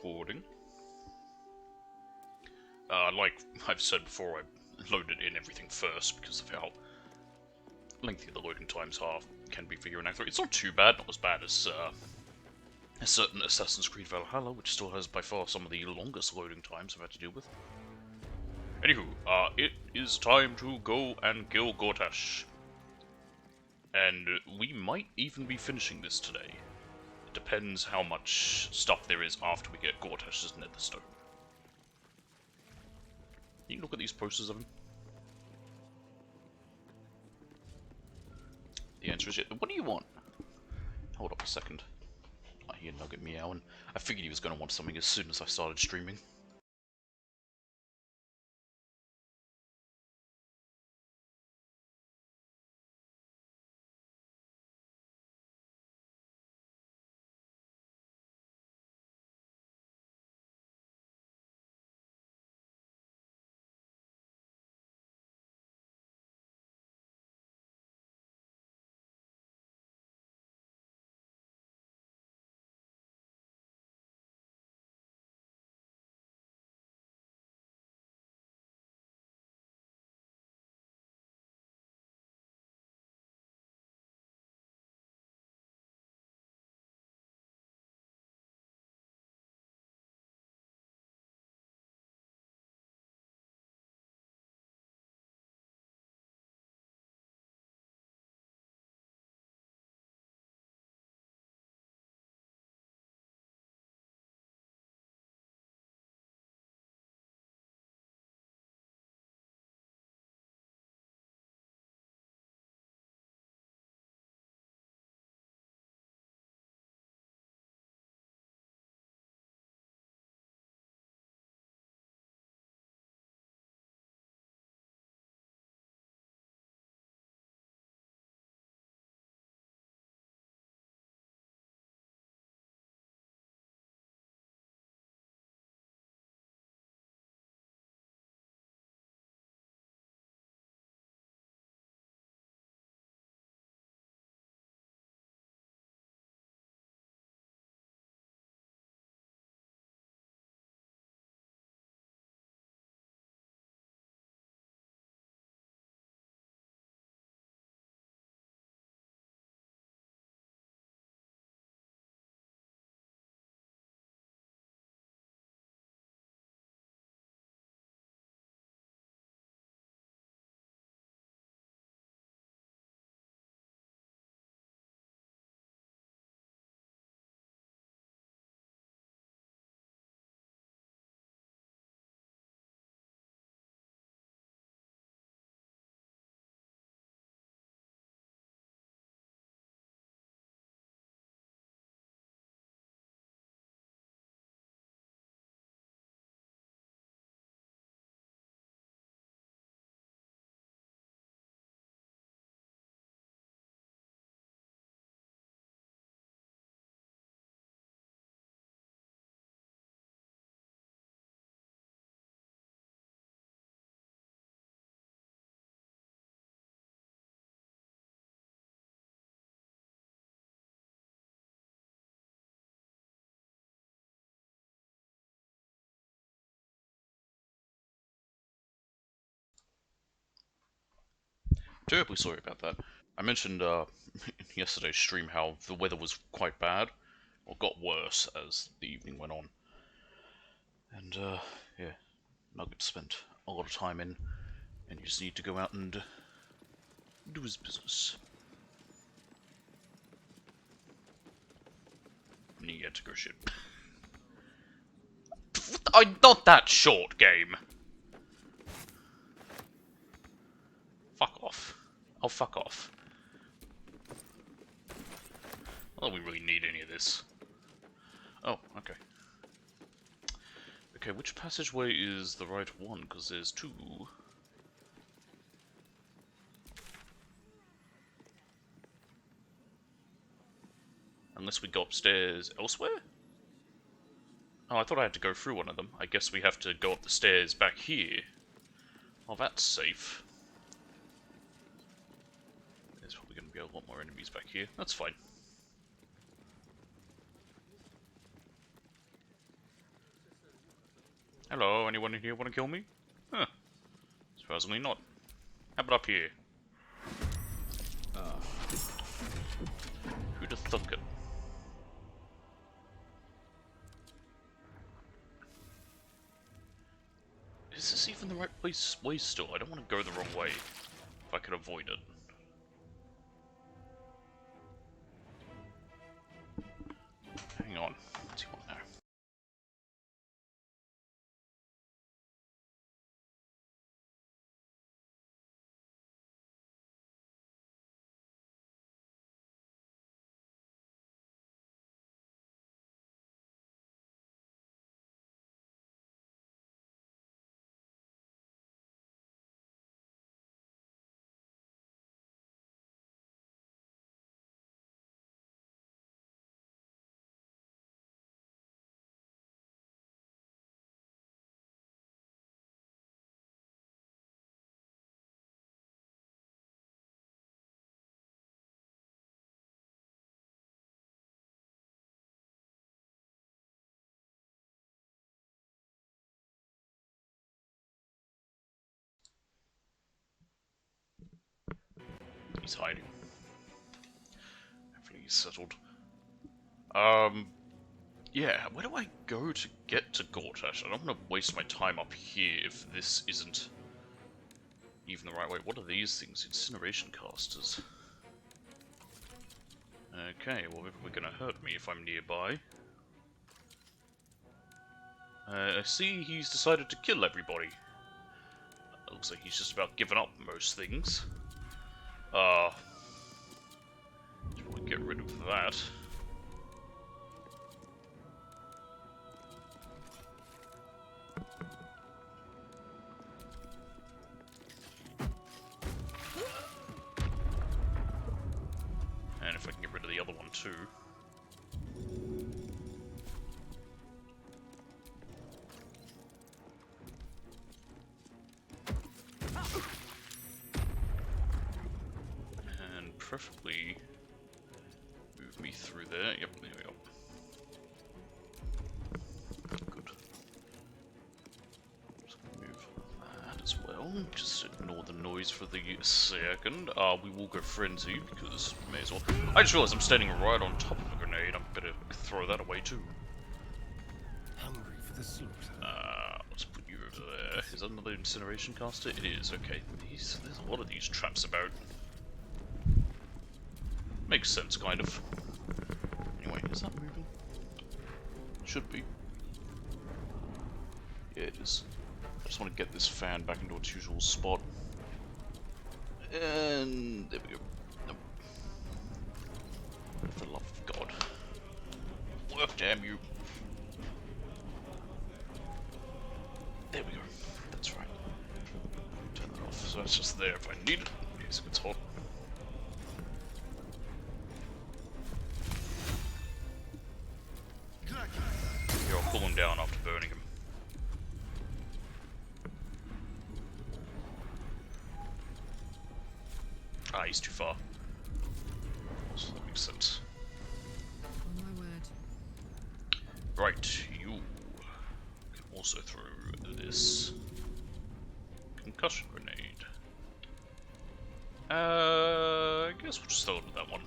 recording. Like I've said before, I loaded in everything first because of how lengthy the loading times can be for Hero Act 3. It's not too bad, not as bad as a certain Assassin's Creed Valhalla, which still has by far some of the longest loading times I've had to deal with. Anywho, it is time to go and kill Gortash. And we might even be finishing this today. It depends how much stuff there is after we get Gortash's netherstone. Can you look at these posters of him? The answer is yes. What do you want? Hold up a second. I hear Nugget meowing. I figured he was going to want something as soon as I started streaming. Terribly sorry about that. I mentioned in yesterday's stream how the weather was quite bad, or got worse as the evening went on. And yeah, Nugget spent a lot of time in, and you just need to go out and do his business. And you get to go shit. I'm not that short, game. Fuck off. Oh, fuck off. I don't think we really need any of this. Oh, okay. Okay, which passageway is the right one? Because there's two. Unless we go upstairs elsewhere? Oh, I thought I had to go through one of them. I guess we have to go up the stairs back here. Oh, that's safe. There's probably going to be a lot more enemies back here. That's fine. Hello, anyone in here want to kill me? Huh. Surprisingly not. How about up here? Who'd have thunk it? Is this even the right way still? I don't want to go the wrong way if I can avoid it. Hang on. What's he want now? He's hiding. Everything's settled. Yeah, where do I go to get to Gortash? I don't want to waste my time up here if this isn't even the right way. What are these things? Incineration casters. Okay, well, they're gonna hurt me if I'm nearby. I see he's decided to kill everybody. It looks like he's just about given up most things. Should probably get rid of that. And if I can get rid of the other one too. And preferably move me through there. Yep, there we go. Good. Just move that as well. Just ignore the noise for the second. We will go frenzy because may as well. I just realized I'm standing right on top of a grenade. I better throw that away too. Hungry for the slaughter. Let's put you over there. Is that another incineration caster? It is. Okay. There's a lot of these traps about. Makes sense, kind of. Anyway, is that moving? Should be. Yeah, it is. I just want to get this fan back into its usual spot. And there we go. Nope. For the love of God. Work, damn you. There we go. That's right. Turn that off. So it's just there if I need it. In case it gets hot. Yeah, I'll cool him down after burning him. Ah, he's too far. So that makes sense. On my word. Right, you can also throw this concussion grenade. I guess we'll just throw it with that one.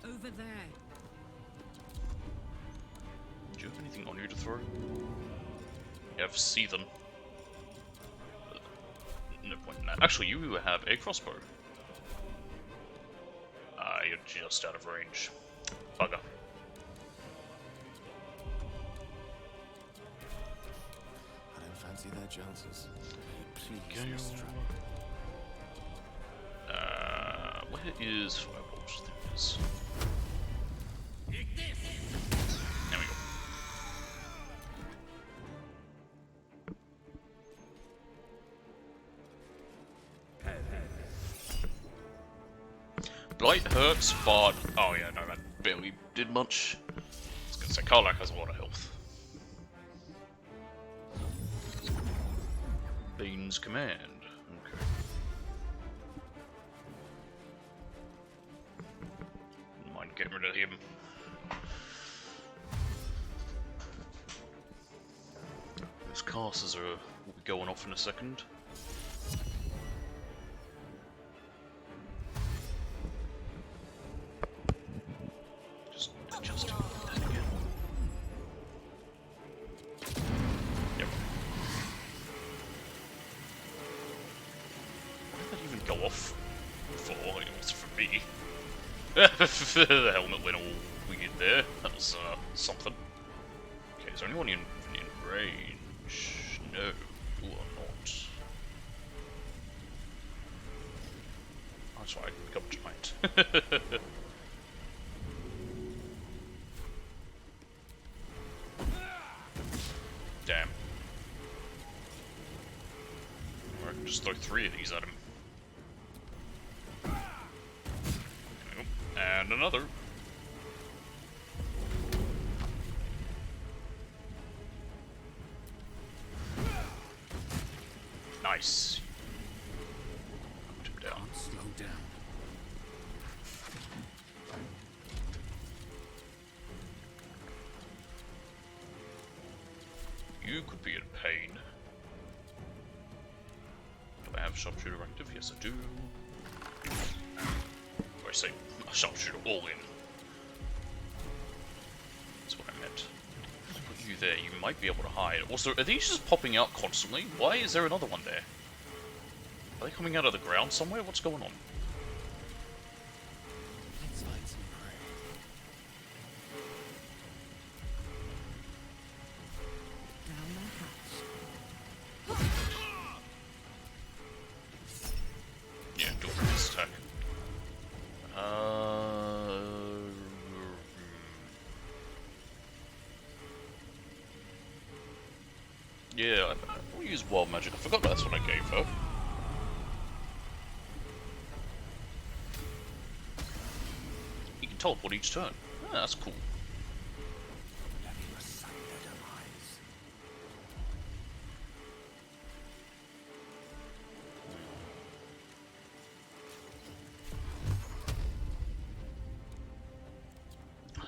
Over there. Do you have anything on you to throw? You have Seethen. No point in that. Actually, you have a crossbow. You're just out of range. Bugger. I don't fancy their chances. Please, Gale. Mistress. Where is Firebolt? There it is. There we go. Blight hurts, but oh yeah, no, that barely did much. I was gonna say Karlach has a lot of health. Bean's command. Okay. Don't mind getting rid of him. Those casters will be going off in a second. Just adjust that again. Yep. Why did that even go off before? It was for me. The helmet went all weird there. That was something. Okay, is there anyone in range? No, you are not. That's right, become giant. Damn. I can just throw 3 of these at him. And another. Nice. Put him down. Slow down. You could be in pain. Do I have sharpshooter active? Yes, I do. Or I say sharpshooter all in. That's what I meant. Put you there. You might be able to hide. Also, are these just popping out constantly? Why is there another one there? Are they coming out of the ground somewhere? What's going on? Let's find some prey. Down the hatch. Yeah, do this attack. Yeah, we'll use wild magic. I forgot that's what I gave her. You can teleport each turn. Ah, that's cool. Let me recite their demise.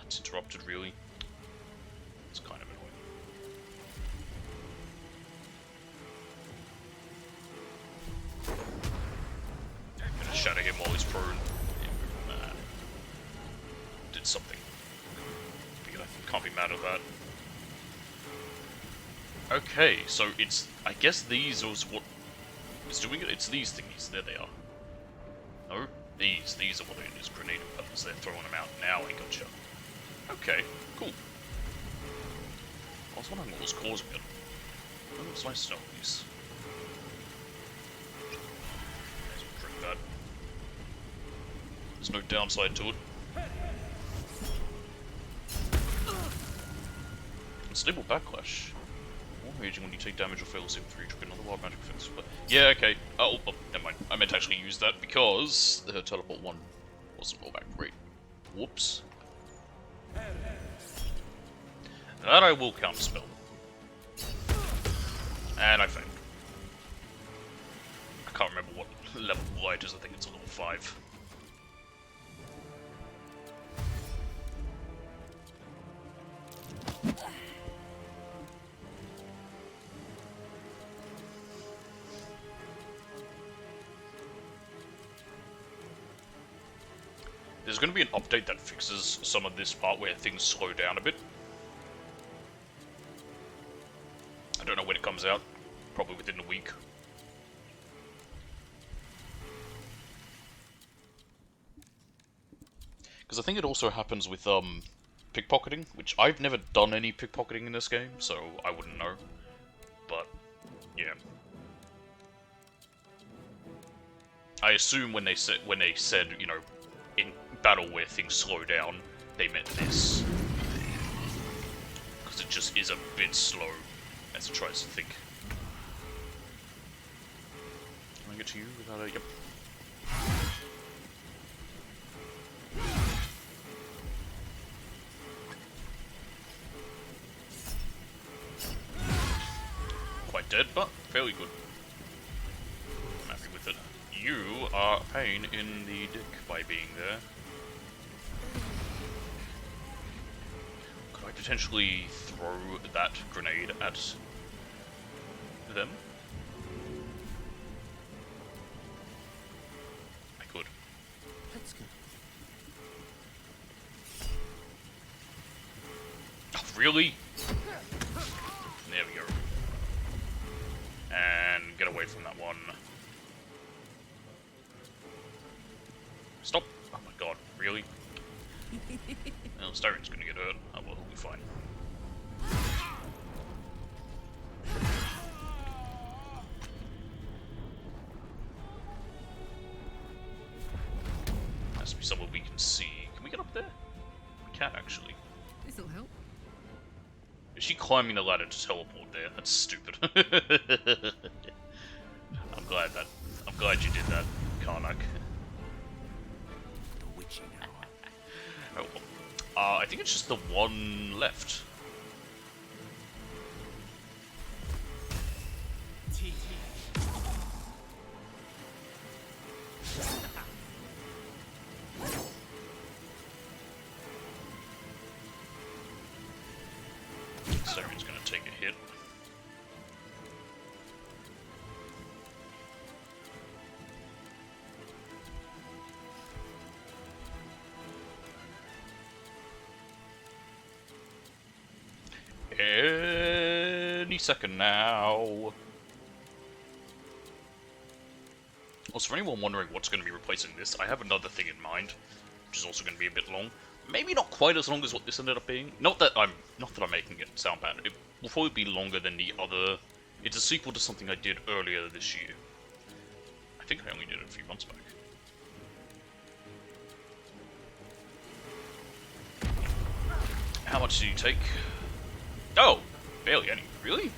It's interrupted, really. It's kind of annoying. I'm gonna shatter him while he's prone. Yeah, did something. Can't be mad at that. Okay, so it's... I guess these was what is doing it. It's these thingies. There they are. No? These are what it is. Grenade impellers. They're throwing them out now. I gotcha. Okay, cool. I was wondering what was causing it. Oh, it's nice to know these. May as well drink that. There's no downside to it. Unstable backlash. More raging when you take damage or fail to save for you trigger another wild magic effect. But yeah, okay. Oh, never mind. I meant to actually use that because the teleport one wasn't all that great. Whoops. That I will counterspell. And I failed. I can't remember what level light is. I think it's a level 5. There's going to be an update that fixes some of this part where things slow down a bit. I don't know when it comes out. Probably within a week. Because I think it also happens with pickpocketing, which I've never done any pickpocketing in this game, so I wouldn't know. But yeah, I assume when they said you know, in battle where things slow down, they meant this. Because it just is a bit slow as it tries to think. Can I get to you without a... Yep. Quite dead, but fairly good. I'm happy with it. You are a pain in the dick by being there. potentially throw that grenade at them. I could. Let's go. Oh, really? There we go. And get away from that one. Stop! Oh my god, really? Well, Styrion's gonna get hurt. Oh well, he'll be fine. Has to be somewhere we can see. Can we get up there? We can actually. This'll help. Is she climbing the ladder to teleport there? That's stupid. I'm glad you did that, Karnak. The witching hour. Oh, well. I think it's just the one left. Siren's gonna take a hit. Any second now. Also, for anyone wondering what's going to be replacing this, I have another thing in mind, which is also going to be a bit long. Maybe not quite as long as what this ended up being. Not that I'm making it sound bad. It will probably be longer than the other. It's a sequel to something I did earlier this year. I think I only did it a few months back. How much did you take? Oh, barely any. Really?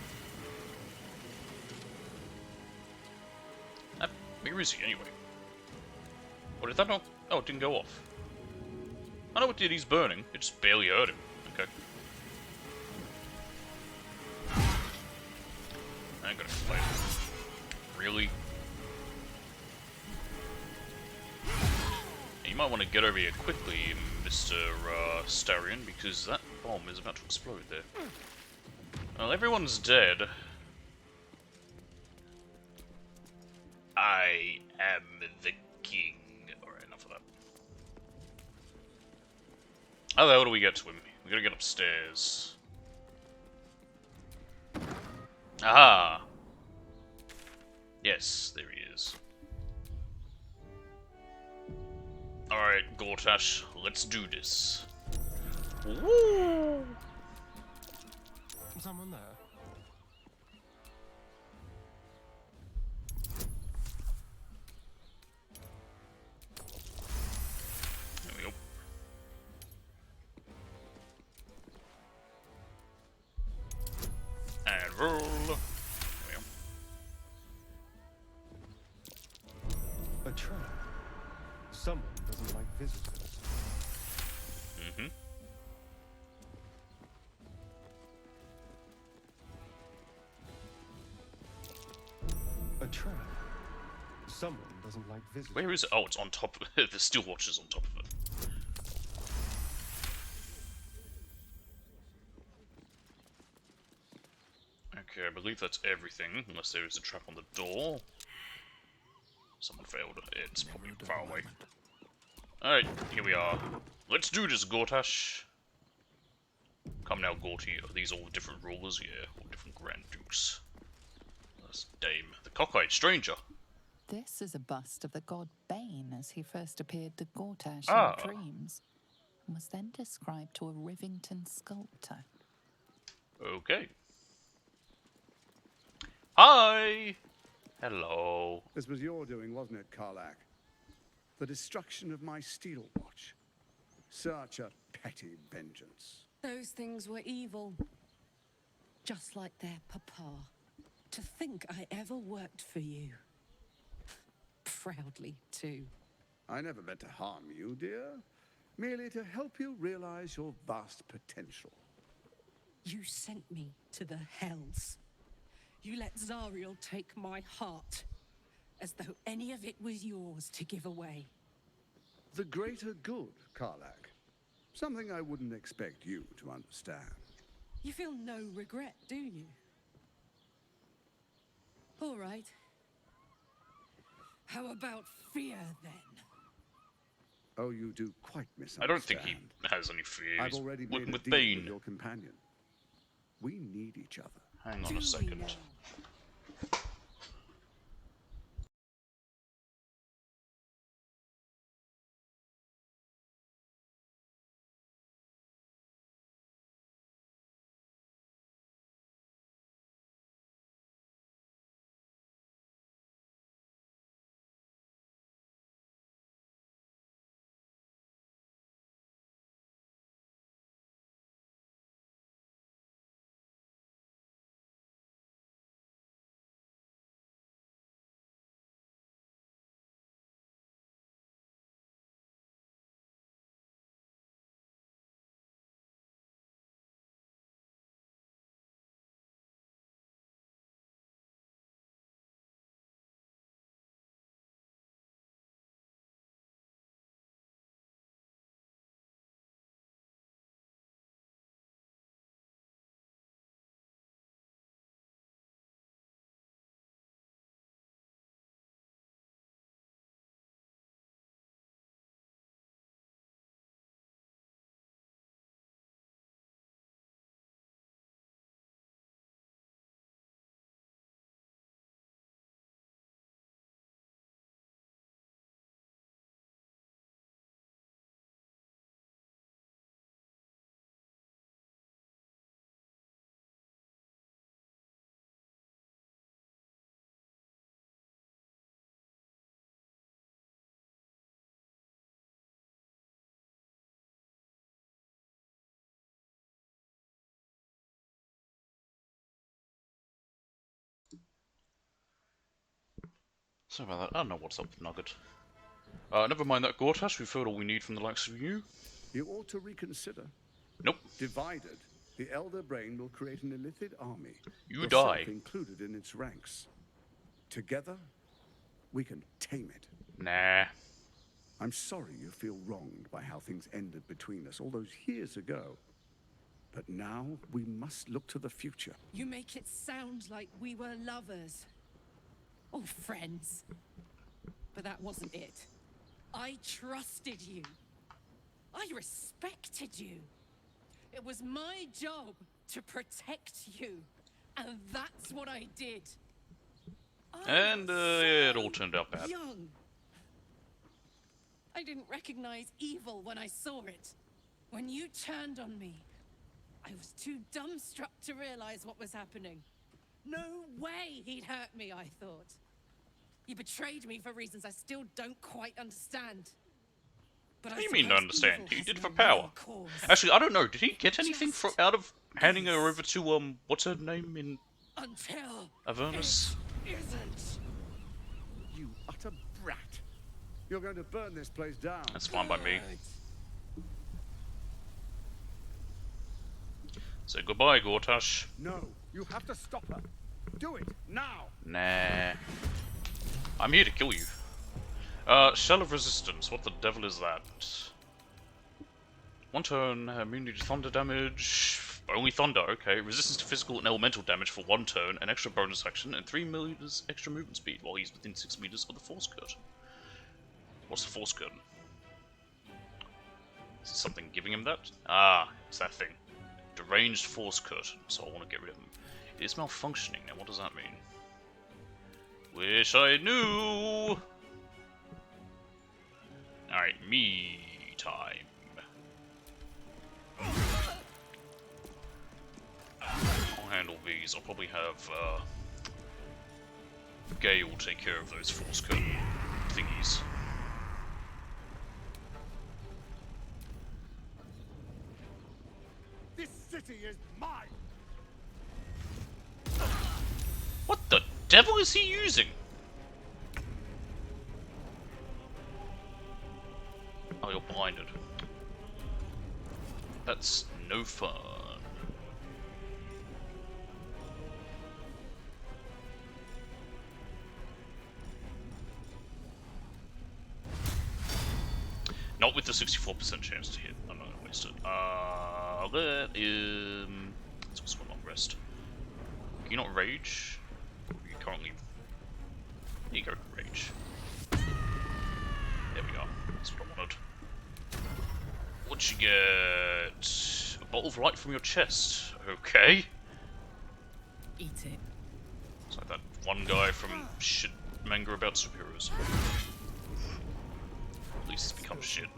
Where is he anyway? What did that not? Oh, it didn't go off. I know it did. He's burning. It just barely hurt him. Okay. I ain't gonna complain. Really? You might want to get over here quickly, Mr. Starion, because that bomb is about to explode there. Well, everyone's dead. I am the king. Alright, enough of that. How the hell do we get to him? We gotta get upstairs. Aha! Yes, there he is. Alright, Gortash, let's do this. Woo! Someone there? There we go. And roll. There we go. A trap. Someone doesn't like visitors. Mm-hmm. A trap. Someone doesn't like visitors. Where is it? Oh, it's on top of it. The steel watch is on top of it. Okay, I believe that's everything, unless there is a trap on the door. Someone failed. It's probably far away. Alright, here we are. Let's do this, Gortash. Come now, Gorty. Are these all the different rulers? Yeah, all different Grand Dukes. That's Dame. The cockeyed stranger. This is a bust of the god Bane as he first appeared to Gortash Ah. in dreams, and was then described to a Rivington sculptor. Okay. Hi! Hello. This was your doing, wasn't it, Karlak? The destruction of my steel watch. Such a petty vengeance. Those things were evil. Just like their papa. To think I ever worked for you. Proudly, too. I never meant to harm you, dear. Merely to help you realize your vast potential. You sent me to the hells. You let Zariel take my heart. As though any of it was yours to give away. The greater good, Karlak. Something I wouldn't expect you to understand. You feel no regret, do you? All right. How about fear, then? Oh, you do quite misunderstand. I don't think he has any fear. I've He's already made working a with deal Bane. with your companion. We need each other. Hang on Do a we second. now? Sorry about that. I don't know what's up with Nugget. Never mind that, Gortash. We've heard all we need from the likes of you. You ought to reconsider. Nope. Divided, the Elder Brain will create an illithid army. You yourself die. included in its ranks. Together, we can tame it. Nah. I'm sorry you feel wronged by how things ended between us all those years ago. But now we must look to the future. You make it sound like we were lovers. Or friends. But that wasn't it. I trusted you. I respected you. It was my job to protect you. And that's what I did. And it all turned out bad. Young. I didn't recognize evil when I saw it. When you turned on me, I was too dumbstruck to realize what was happening. No way he'd hurt me, I thought. You betrayed me for reasons I still don't quite understand. But What do you mean to understand? He did it for no power. cause. Actually, I don't know. Did he get anything Just out of handing her over to, what's her name in Until Avernus? it isn't. You utter brat. You're going to burn this place down. That's fine by me. Say goodbye, Gortash. No, you have to stop her. Do it, now! Nah. I'm here to kill you. Shell of Resistance. What the devil is that? One turn, immunity to thunder damage. Only thunder, okay. Resistance to physical and elemental damage for 1 turn, an extra bonus action, and 3 meters extra movement speed while he's within 6 meters of the Force Curtain. What's the Force Curtain? Is it something giving him that? Ah, it's that thing. Deranged Force Curtain, so I want to get rid of him. It is malfunctioning, now what does that mean? Wish I knew! Alright, me time. I'll handle these. I'll probably have Gale take care of those Force Curtain thingies. This city is mine! What the devil is he using? Oh, you're blinded. That's no fun. Not with the 64% chance to hit. I'm not gonna wasted. That is... It's also a long rest. Can you not rage? You currently... There you go, rage. There we go. That's what I wanted. What'd you get? A bottle of light from your chest. Okay. Eat it. It's like that one guy from shit manga about superheroes. At least he's become shit.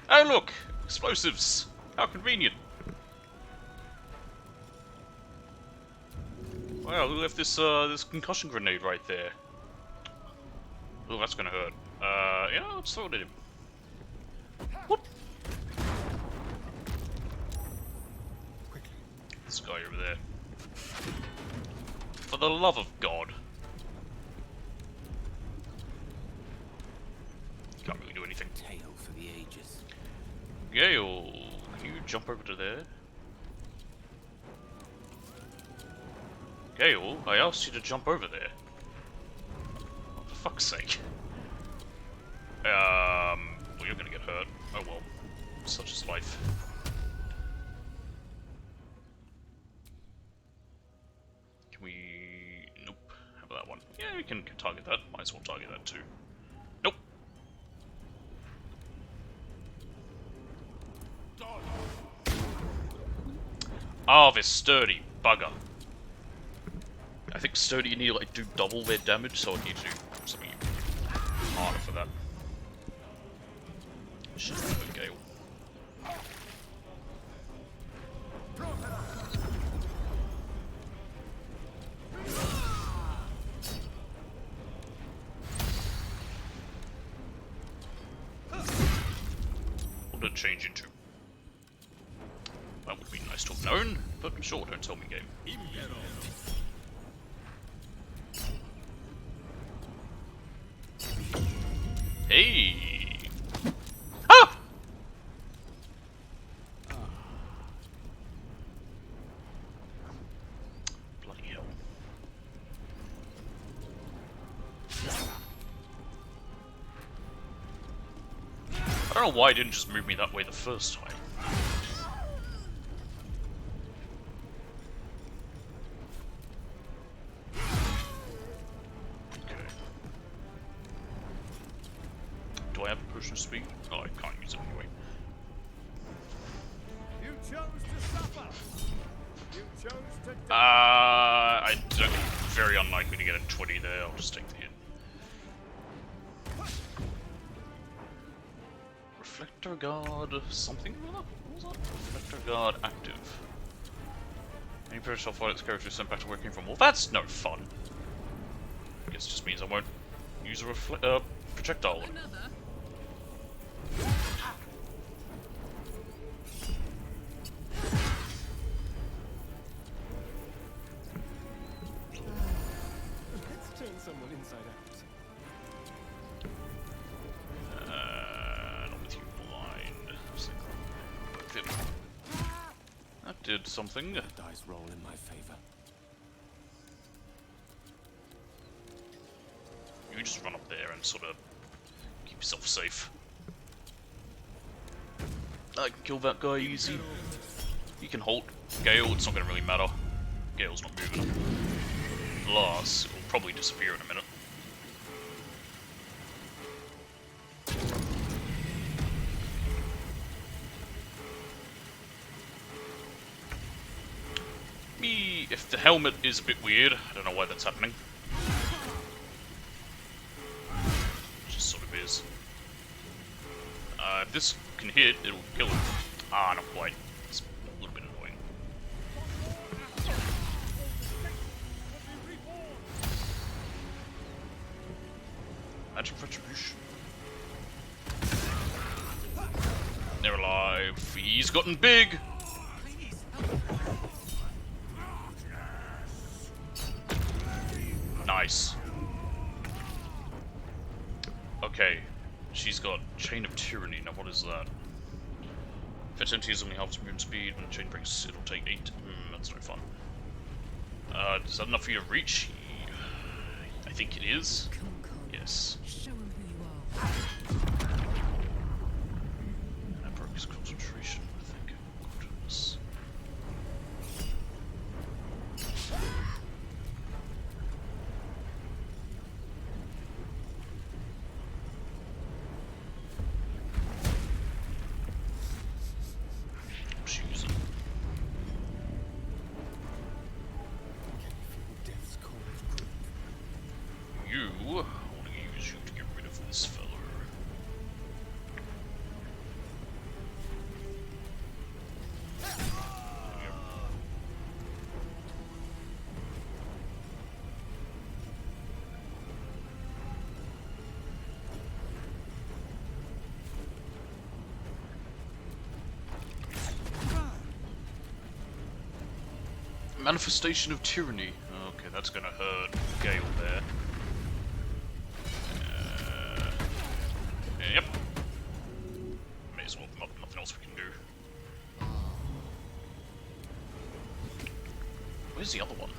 Oh look! Explosives! How convenient! Wow, who left this this concussion grenade right there? Oh, that's gonna hurt. Yeah, let's throw it at him. Whoop! This guy over there. For the love of God. Can't really do anything. Tale for the ages. Gale, can you jump over to there? Gale, I asked you to jump over there. Oh, for fuck's sake. Well, you're gonna get hurt. Oh well. Such is life. Can we... Nope. How about that one? Yeah, we can target that. Might as well target that too. Nope. Oh, this sturdy bugger. I think sturdy you need to like do double their damage, so I need to do something harder for that. Shit, Gale. What did it change into? That would be nice to have known, but sure, don't tell me, game. Hey! Ah! Bloody hell. I don't know why it didn't just move me that way the first time. Do I have a potion of speed? Oh, I can't use it anyway. You chose to suffer. You chose to I don't. Very unlikely to get a 20 there. I'll just take the hit. Reflector guard something or other? What was that? Reflector guard active. Any British athletics character sent back to where it came from. Well, that's no fun. I guess it just means I won't use a projectile. Another. Let's turn someone inside out. Not with you blind. With him. That did something. The dice roll in my favor. You just run up there and sort of keep yourself safe. I can kill that guy easy. You can hold Gale, it's not going to really matter. Gale's not moving. Lars, it will probably disappear in a minute. Me, if the helmet is a bit weird, I don't know why that's happening. It just sort of is. If this can hit, it'll kill him. Ah, not quite. It's a little bit annoying. Magic retribution. They're alive. He's gotten big. Nice. Okay. She's got Chain of Tyranny. Now, what is that? If its empty is only half its movement speed, when the chain breaks, it'll take 8. That's no fun. Is that enough for you to reach? I think it is. Come, come. Yes. Show him who you are. That broke his concentration. Manifestation of tyranny. Okay, that's gonna hurt Gale there. Yep. May as well. Nothing else we can do. Where's the other one?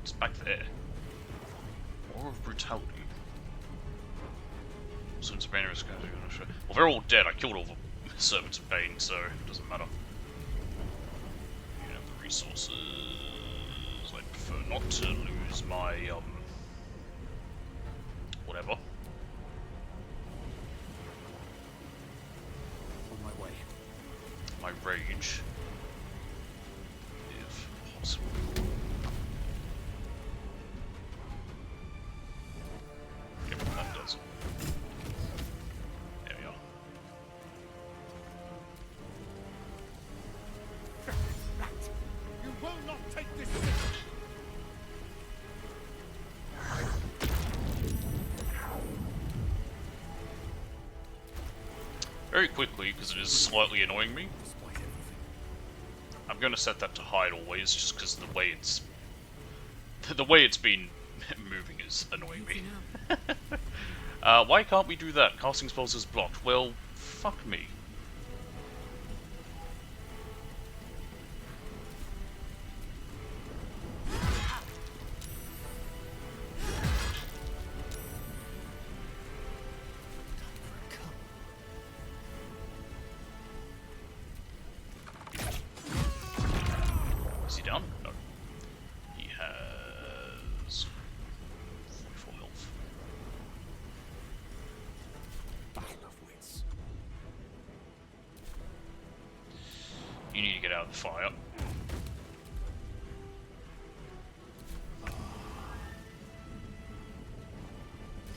It's back there. War of brutality. Servants of Bane are scattered. Well, they're all dead. I killed all the servants of Bane, so it doesn't matter. You have the resources. I prefer not to lose my whatever. On my way. My rage, if possible. Yep, that does it. There we are. You will not take this. Very quickly, because it is slightly annoying me. Despite everything. I'm going to set that to hide always, just because the way it's been moving is annoying me. Why can't we do that? Casting spells is blocked. Well, fuck me. Is he down? No. He has 44 health. Battle of wits. You need to get out of the fire.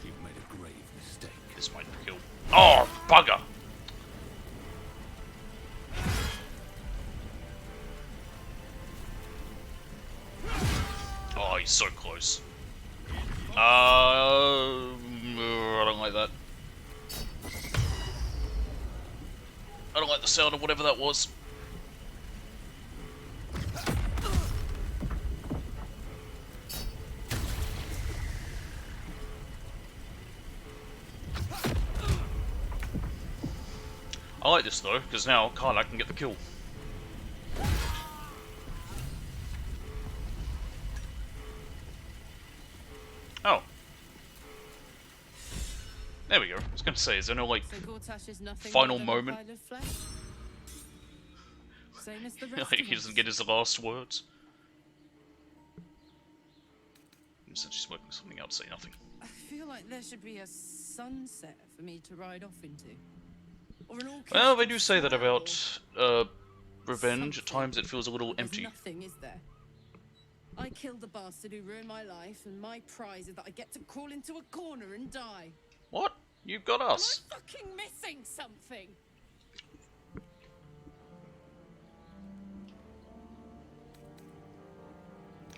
You've made a grave mistake. This might kill. Oh, bugger! Oh, he's so close. I don't like that. I don't like the sound of whatever that was. I like this though, because now Karlach can get the kill. Oh. There we go. I was going to say, is there no, like, So Gortash is nothing final more than a moment? pile of flesh? Same as the rest like, of he us. doesn't get his last words? Instead, she's working something out to say nothing. I feel like there should be a sunset for me to ride off into. Or an orchestra Well, they do say that swell. about, revenge. At Something. times it feels a little There's empty. nothing, is there? I killed the bastard who ruined my life, and my prize is that I get to crawl into a corner and die. What? You've got us. Am I fucking missing something?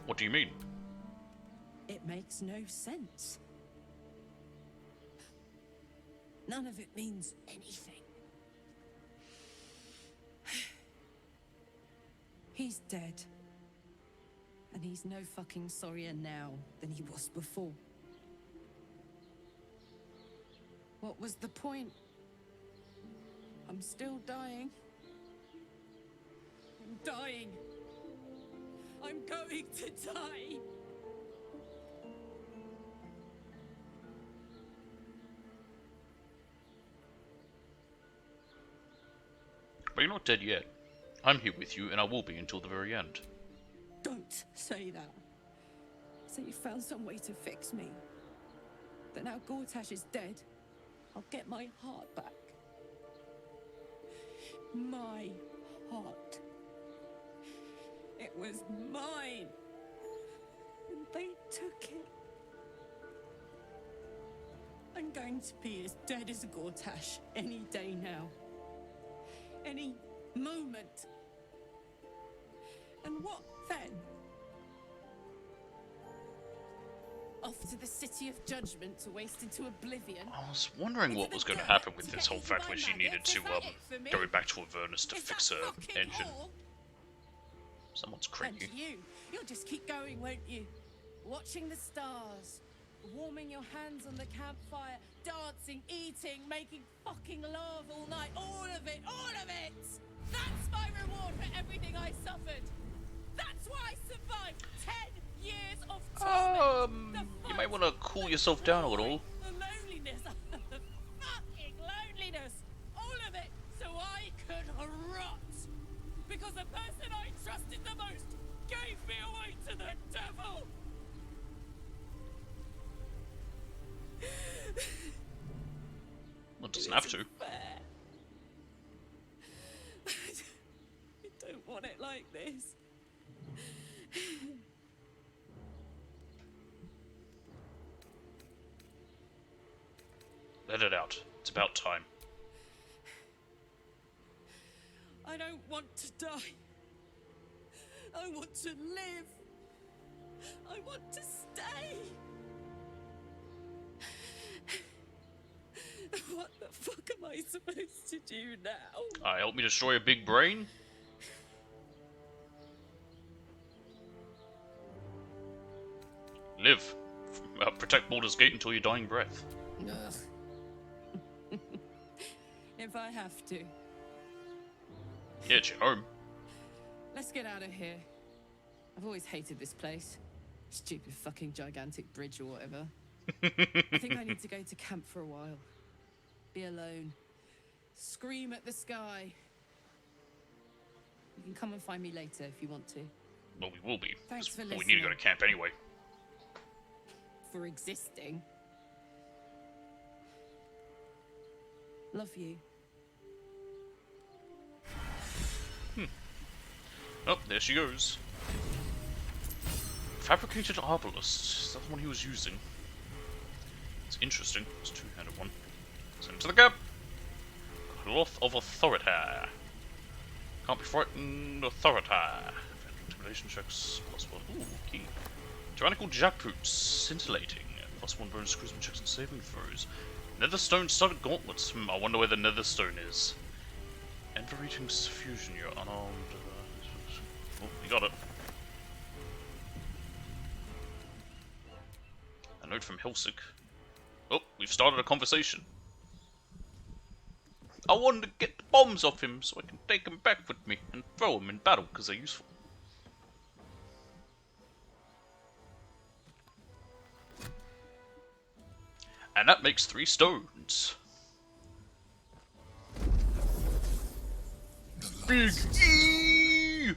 What do you mean? It makes no sense. None of it means anything. He's dead. And he's no fucking sorrier now than he was before. What was the point? I'm still dying. I'm dying. I'm going to die. But you're not dead yet. I'm here with you, and I will be until the very end. Don't say that. Say you found some way to fix me. That now Gortash is dead, I'll get my heart back. My heart. It was mine. And they took it. I'm going to be as dead as Gortash any day now. Any moment. And what then? Off to the city of judgment to waste into oblivion. I was wondering what was going to happen with this whole fact where she needed to go back to Avernus to fix her engine. Someone's And cranky. you'll just keep going, won't you? Watching the stars, warming your hands on the campfire, dancing, eating, making fucking love all night. All of it, all of it! That's my reward for everything I suffered. That's why I survived 10 years of torment. You might want to cool yourself down a little. The loneliness, the fucking loneliness, all of it, so I could rot. Because the person I trusted the most gave me away to the devil. Well, it doesn't have to. Fair. I don't want it like this. Let it out. It's about time. I don't want to die. I want to live. I want to stay. What the fuck am I supposed to do now? Help me destroy a big brain? Live. Protect Baldur's Gate until your dying breath. If I have to. Yeah, it's your home. Let's get out of here. I've always hated this place. Stupid fucking gigantic bridge or whatever. I think I need to go to camp for a while. Be alone. Scream at the sky. You can come and find me later if you want to. Well, we will be. Thanks for We need to go to listening. camp anyway. For existing. Love you. Oh, there she goes. Fabricated arbalist. Is that the one he was using? It's interesting. It's a two-handed one. Send to the gap. Cloth of Authority. Can't be frightened. Authority. Intimidation checks. +1. Ooh, key. Tyrannical jackboots. Scintillating. +1 bonus charisma checks and saving throws. Netherstone studded gauntlets. I wonder where the Netherstone is. Enverating fusion. You're unarmed. Oh, you got it. A note from Helsik. Oh, we've started a conversation. I wanted to get the bombs off him so I can take him back with me and throw them in battle because they're useful. And that makes 3 stones. Big E!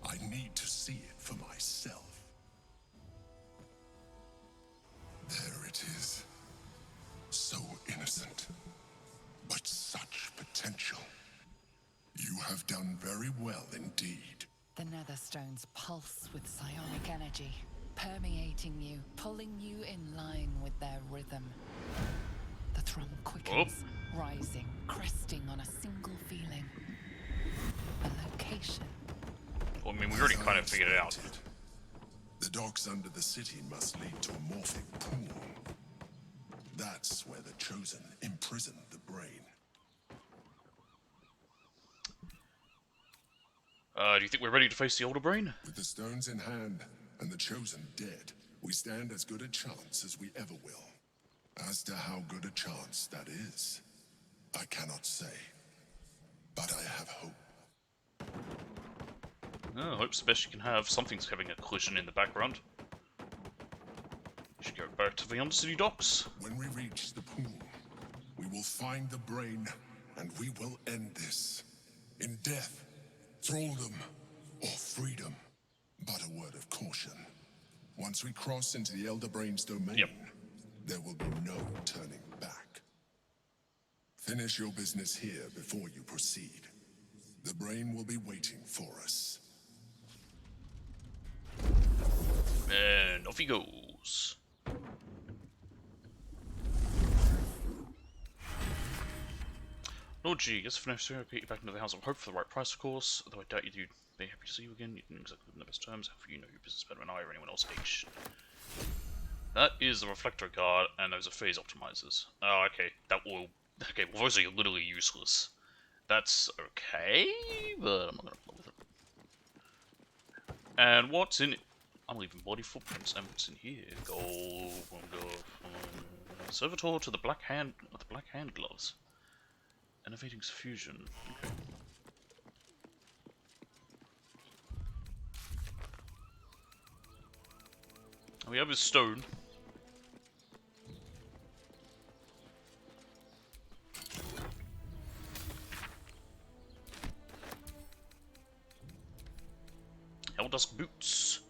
I need to see it for myself. There it is. So innocent, but such potential. You have done very well indeed. The Netherstones pulse with psionic energy, permeating you, pulling you in line with their rhythm. The thrum quickens, rising, cresting on a single feeling. A location. Well, I mean, we already kind of figured it out. The docks under the city must lead to a morphic pool. That's where the Chosen imprisoned the brain. Do you think we're ready to face the older brain? With the stones in hand and the Chosen dead, we stand as good a chance as we ever will. As to how good a chance that is, I cannot say. But I have hope. Oh, hope's the best you can have. Something's having a collision in the background. Should go back to the Undercity docks. When we reach the pool, we will find the brain, and we will end this. In death, thraldom, or freedom. But a word of caution. Once we cross into the Elder Brain's domain, there will be no turning back. Finish your business here before you proceed. The brain will be waiting for us. And off he goes. Lord G, guess for now, sir, I'll get you back into the house of hope for the right price, of course. Although I doubt you'd be happy to see you again. You didn't exactly live in the best terms. However, you know your business better than I or anyone else H. That is the reflector card, and those are phase optimizers. Oh, okay. That will. Okay, well, those are literally useless. That's okay, but I'm not gonna bother with it. And what's in it? I'm leaving bloody footprints. And what's in here? Gold. Servitor to the Black Hand gloves. Innovating fusion. Okay. We have his stone. Helldusk boots.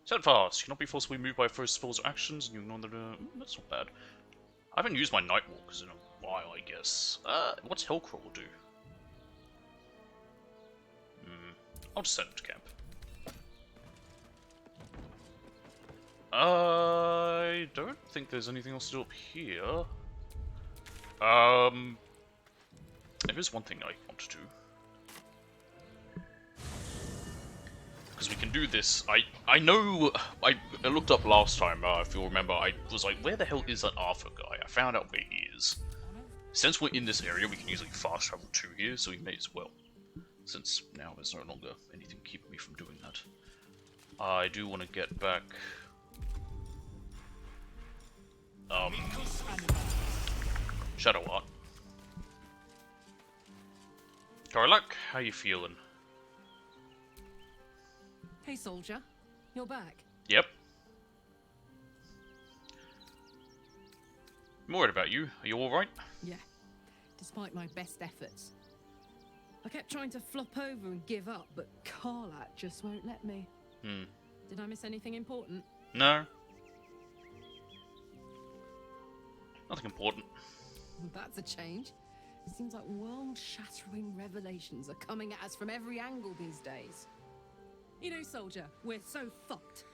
Steadfast. You cannot be forcibly moved by first spells or actions, and you ignore the. That's not bad. I haven't used my Nightwalkers in a while, I guess. What's Hellcrawl do? I'll just send it to camp. I don't think there's anything else to do up here. There is one thing I want to do. Because we can do this. I know. I looked up last time. If you'll remember, I was like, "Where the hell is that Arthur guy?" I found out where he is. Since we're in this area, we can easily fast travel to here, so we may as well. Since now there's no longer anything keeping me from doing that. I do want to get back. Shadow Art. Karlak, how you feeling? Hey, soldier. You're back. Yep. I'm worried about you. Are you alright? Yeah. Despite my best efforts. I kept trying to flop over and give up, but Karlak just won't let me. Did I miss anything important? No. Nothing important. Well, that's a change. It seems like world-shattering revelations are coming at us from every angle these days. You know, soldier, we're so fucked.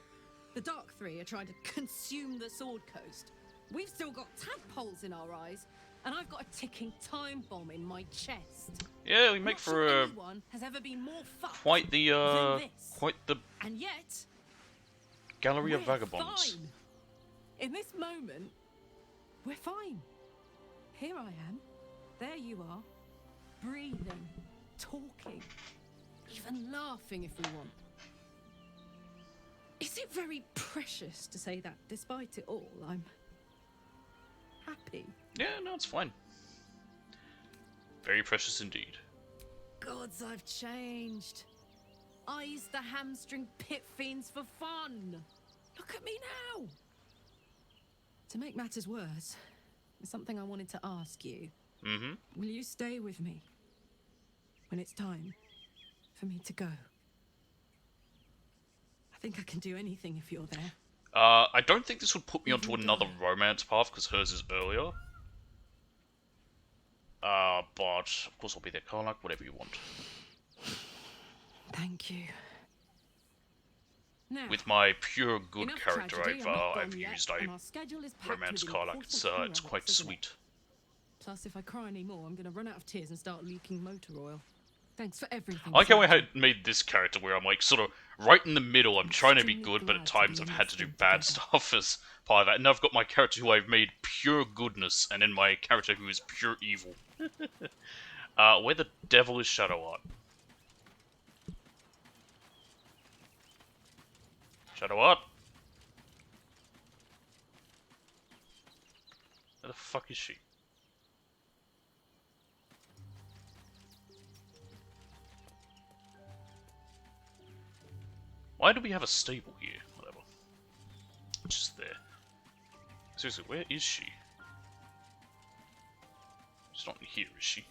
The Dark Three are trying to consume the Sword Coast. We've still got tadpoles in our eyes, and I've got a ticking time bomb in my chest. Yeah, we make Not for sure anyone has ever been more fucked quite the than this. And yet, gallery of we're vagabonds. fine. In this moment, we're fine. Here I am. There you are. Breathing, talking, even laughing if we want. Is it very precious to say that despite it all, I'm happy? Yeah, no, it's fine. Very precious indeed. Gods, I've changed. I used to hamstring pit fiends for fun. Look at me now. To make matters worse, there's something I wanted to ask you. Will you stay with me when it's time for me to go? I think I can do anything if you're there. I don't think this would put me onto another romance path, because hers is earlier. But, of course I'll be there, Karlak, whatever you want. Thank you. Now, With my pure good enough character, tragedy, I'm not I've gone yet, used and a our schedule is packed romance with Karlak. important It's quite heroics, isn't it? sweet. Plus, if I cry anymore, I'm gonna run out of tears and start leaking motor oil. Thanks for everything. I like how I Sergeant. had made this character where I'm like sort of right in the middle. I'm trying to be good, but at times I've had to do bad stuff as part of that. And now I've got my character who I've made pure goodness, and then my character who is pure evil. Where the devil is Shadow Art? Shadow Art? Where the fuck is she? Why do we have a stable here? Whatever. It's just there. Seriously, where is she? She's not in here, is she?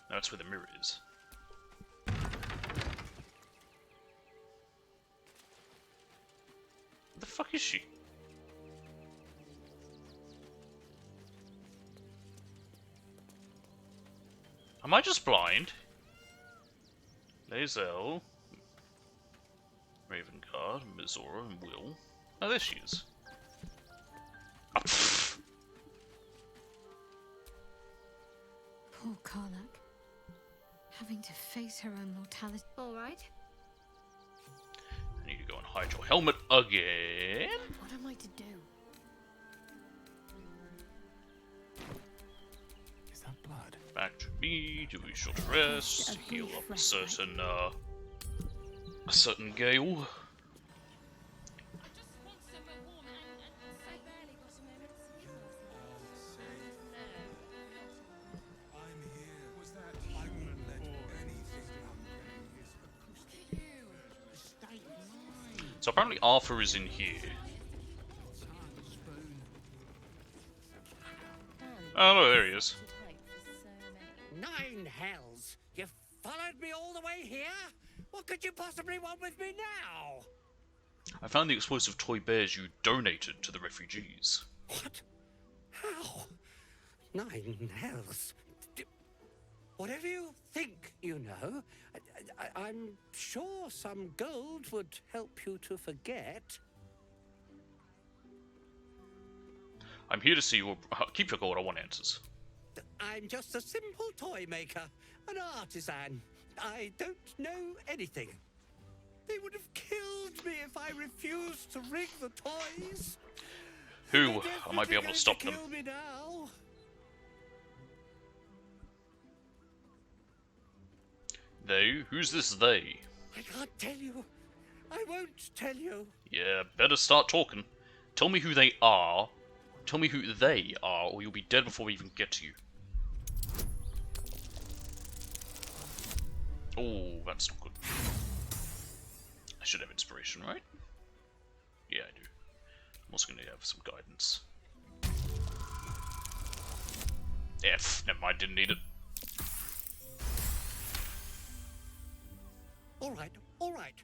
No, that's where the mirror is. Where the fuck is she? Am I just blind? Lae'zel, Ravenguard, Mizora, and Will. Oh, there she is. Ah, pfft. Poor Karlak. Having to face her own mortality. All right. I need to go and hide your helmet again. What am I to do? Is that blood? Back to me, do a short rest, heal up a certain gale. So apparently Arthur is in here. Oh, no, there he is. Nine hells! You followed me all the way here? What could you possibly want with me now? I found the explosive toy bears you donated to the refugees. What? How? Nine hells? Whatever you think you know, I'm sure some gold would help you to forget. I'm here to see you. Keep your gold, I want answers. I'm just a simple toy maker, an artisan. I don't know anything. They would have killed me if I refused to rig the toys. Who? I might be able to stop them. Kill me now. They? Who's this they? I can't tell you. I won't tell you. Yeah, better start talking. Tell me who they are. Tell me who they are, or you'll be dead before we even get to you. Oh, that's not good. I should have inspiration, right? Yeah, I do. I'm also going to have some guidance. F. Never mind, didn't need it. All right.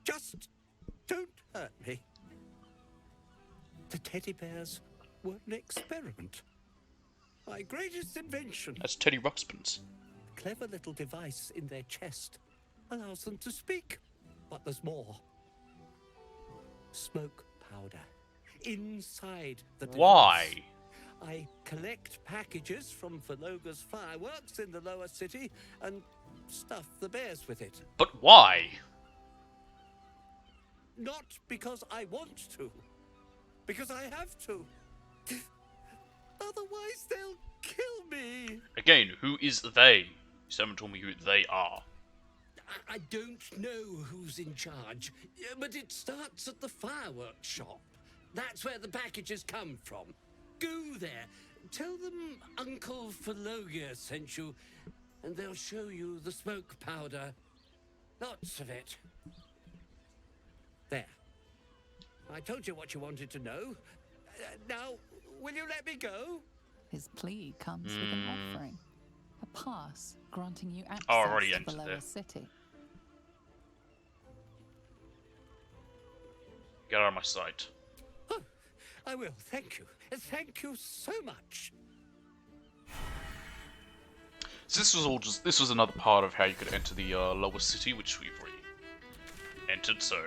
Just don't hurt me. The teddy bears were an experiment. My greatest invention. That's Teddy Ruxpin's. Clever little device in their chest allows them to speak. But there's more. Smoke powder inside the device. Why? I collect packages from Verloga's fireworks in the lower city and stuff the bears with it. But why? Not because I want to. Because I have to. Otherwise they'll kill me. Again, who is they? You still haven't told me who they are. I don't know who's in charge, but it starts at the fireworks shop. That's where the packages come from. Go there, tell them Uncle Verloga sent you, and they'll show you the smoke powder. Lots of it. There. I told you what you wanted to know. Now, will you let me go? His plea comes with an offering. A pass granting you access already to entered the lower there. city. Get out of my sight. Oh, I will, thank you. Thank you so much. So this was another part of how you could enter the lower city, which we've already entered. So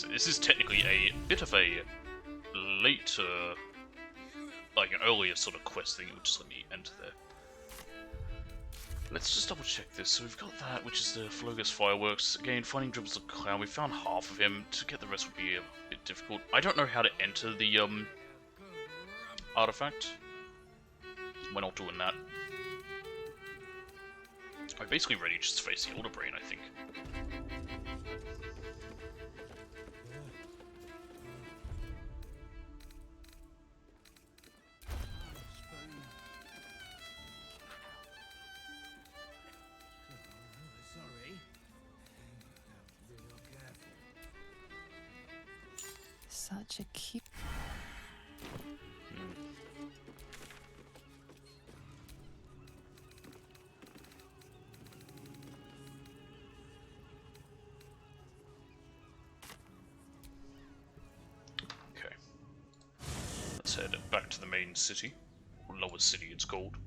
this is technically a bit of a late, like an earlier sort of quest thing. It would just let me enter there. Let's just double check this. So we've got that, which is the Verloga's fireworks. Again, finding Dribbles the Clown. We found half of him. To get the rest would be a bit difficult. I don't know how to enter the artifact. We're not doing that. I'm basically ready just to face the Elder Brain, I think. Such a cute. Okay. Let's head back to the main city. Or lower city, it's called.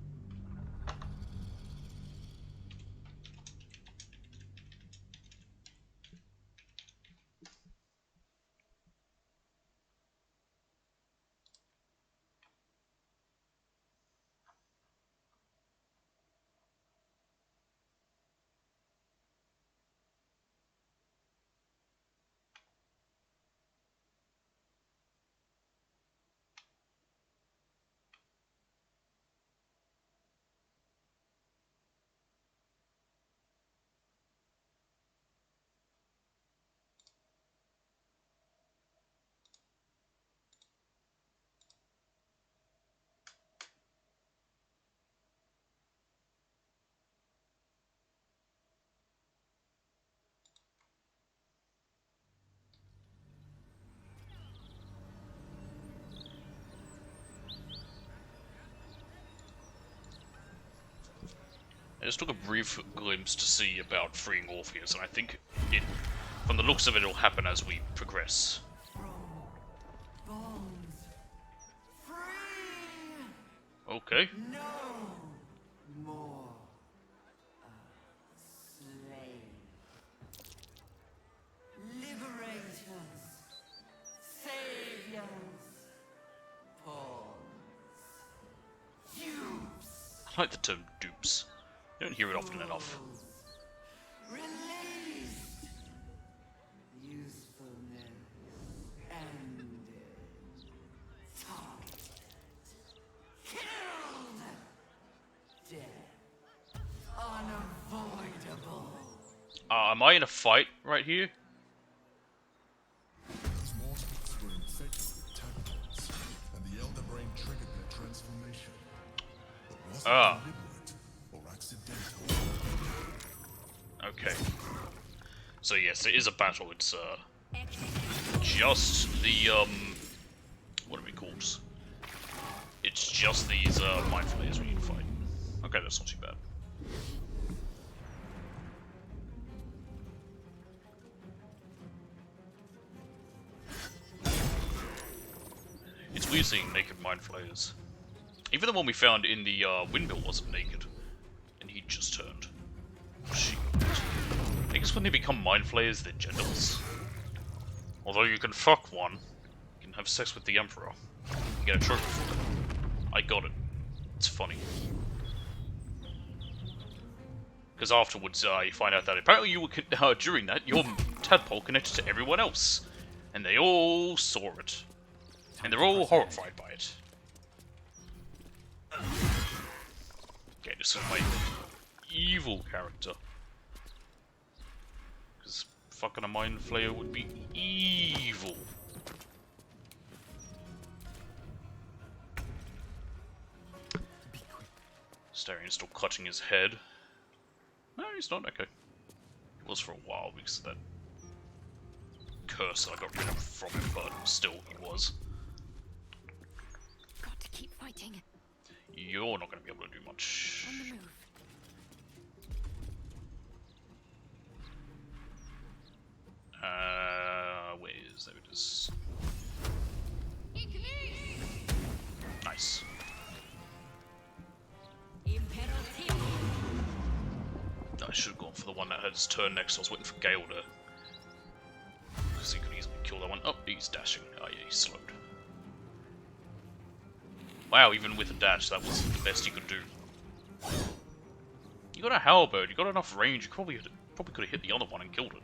just took a brief glimpse to see about freeing Orpheus, and I think it, from the looks of it, it'll happen as we progress. Okay. No more slaves. Liberators. Saviors. Pawns. Dupes. I like the term dupes. You don't hear it often enough. Released. Usefulness ended. Targeted. Killed. Death. Unavoidable. Am I in a fight right here? Those mortals were infected with tadpoles, and the Elder Brain triggered their transformation. But was it deliberate or accidental? Okay. So yes, it is a battle. It's just the what are we called? It's just these mind flayers we need to fight. Okay, that's not too bad. It's weird seeing naked mind flayers. Even the one we found in the windmill wasn't naked, and he just turned. Shit. I guess when they become mind flayers, they're genderless. Although you can fuck one, you can have sex with the Emperor. You get a trophy for it. I got it. It's funny. Because afterwards, you find out that apparently you were during that your tadpole connected to everyone else, and they all saw it, and they're all horrified by it. Okay, this is my evil character. Because fucking a mind flayer would be evil. Starian's still clutching his head. No, he's not. Okay. He was for a while because of that curse that I got rid of from him, but still, he was. Got to keep fighting. You're not going to be able to do much. On the move. Where is there? It is. Nice. I should have gone for the one that had his turn next. I was waiting for Gale to, because he could easily kill that one. Oh, he's dashing. Oh yeah, he's slowed. Wow, even with a dash, that was the best he could do. You got a halberd. You got enough range. You probably could have hit the other one and killed it.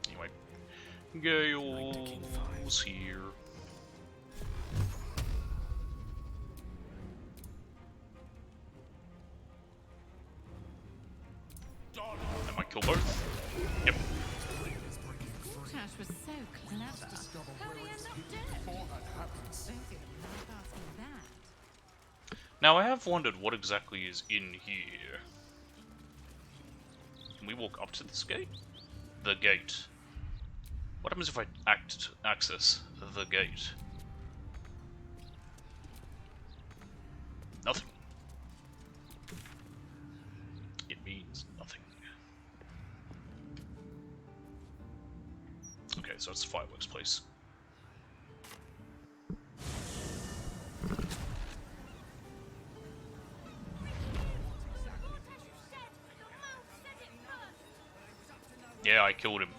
Anyway, Gale's here. I might kill both. Yep. Tash was so clever. How did he end up dead? Don't feel like asking that. Now I have wondered what exactly is in here. Can we walk up to this gate? The gate. What happens if I access the gate? Nothing. It means nothing. Okay, so it's the fireworks place. Yeah, I killed him.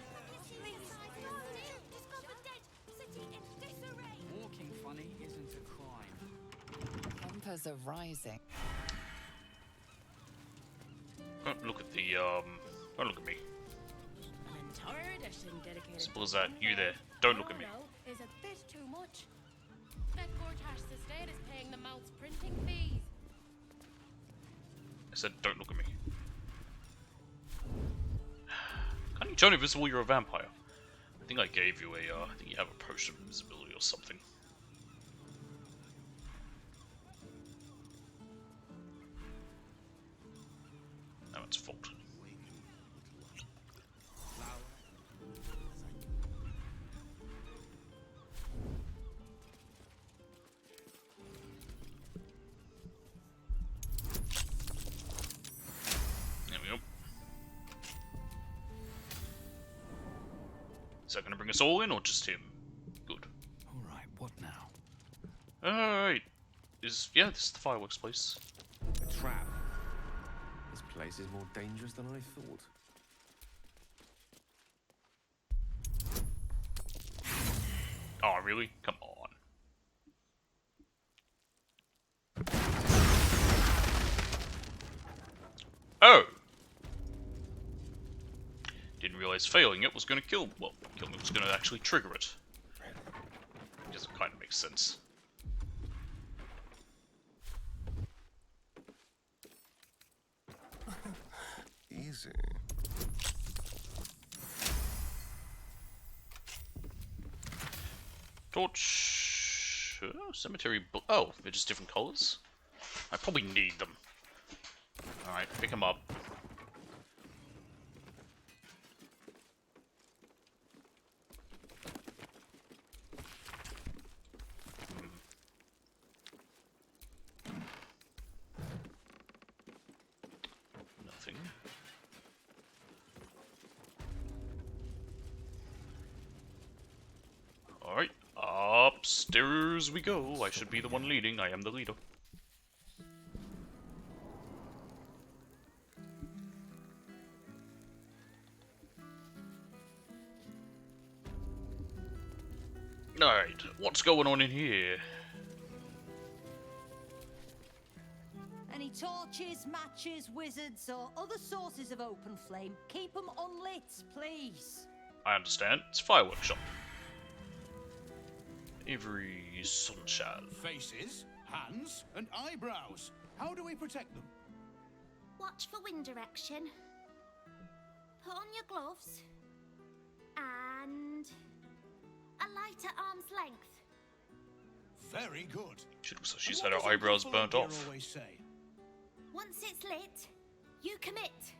Walking funny isn't a crime. Tempers are rising. Don't look at the, don't look at me. An entire edition dedicated Simple as that. You there. Don't look at me. is a bit too much. That Gortash's estate is paying the Mount's printing fees. I said, don't look at me. Can't you turn invisible? You're a vampire. I think I gave you a, I think you have a potion of invisibility or something. Now it's fault. Is that going to bring us all in, or just him? Good. Alright, what now? Alright. Yeah, this is the fireworks place. A trap. This place is more dangerous than I thought. Oh, really? Come on. Oh! Didn't realize failing it was going to kill me, was going to actually trigger it. I guess it kind of makes sense. Easy. Torch... cemetery... Oh, they're just different colors? I probably need them. Alright, pick them up. Nothing. Alright, upstairs we go. I should be the one leading. I am the leader. Alright, what's going on in here? Any torches, matches, wizards, or other sources of open flame, keep them unlit, please. I understand. It's a fireworks shop. Every sunshine. Faces, hands, and eyebrows. How do we protect them? Watch for wind direction. Put on your gloves. And a light at arm's length. Very good. She looks like she's had her eyebrows burnt off. Always say? Once it's lit, you commit.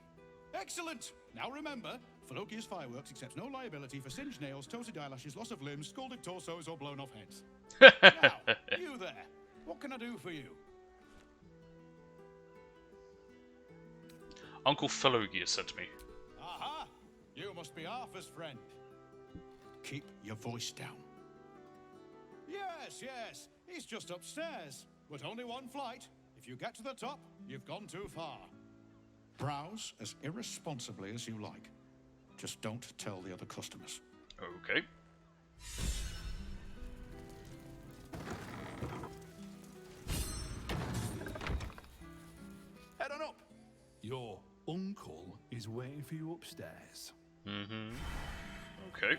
Excellent. Now remember, Philokia's fireworks accepts no liability for singed nails, toasted eyelashes, loss of limbs, scalded torsos, or blown off heads. Now, you there. What can I do for you? Uncle Philogia sent me. Aha! You must be Arthur's friend. Keep your voice down. Yes, yes. He's just upstairs. But only one flight. If you get to the top, you've gone too far. Browse as irresponsibly as you like. Just don't tell the other customers. Okay. Head on up. Your uncle is waiting for you upstairs. Mm-hmm. Okay.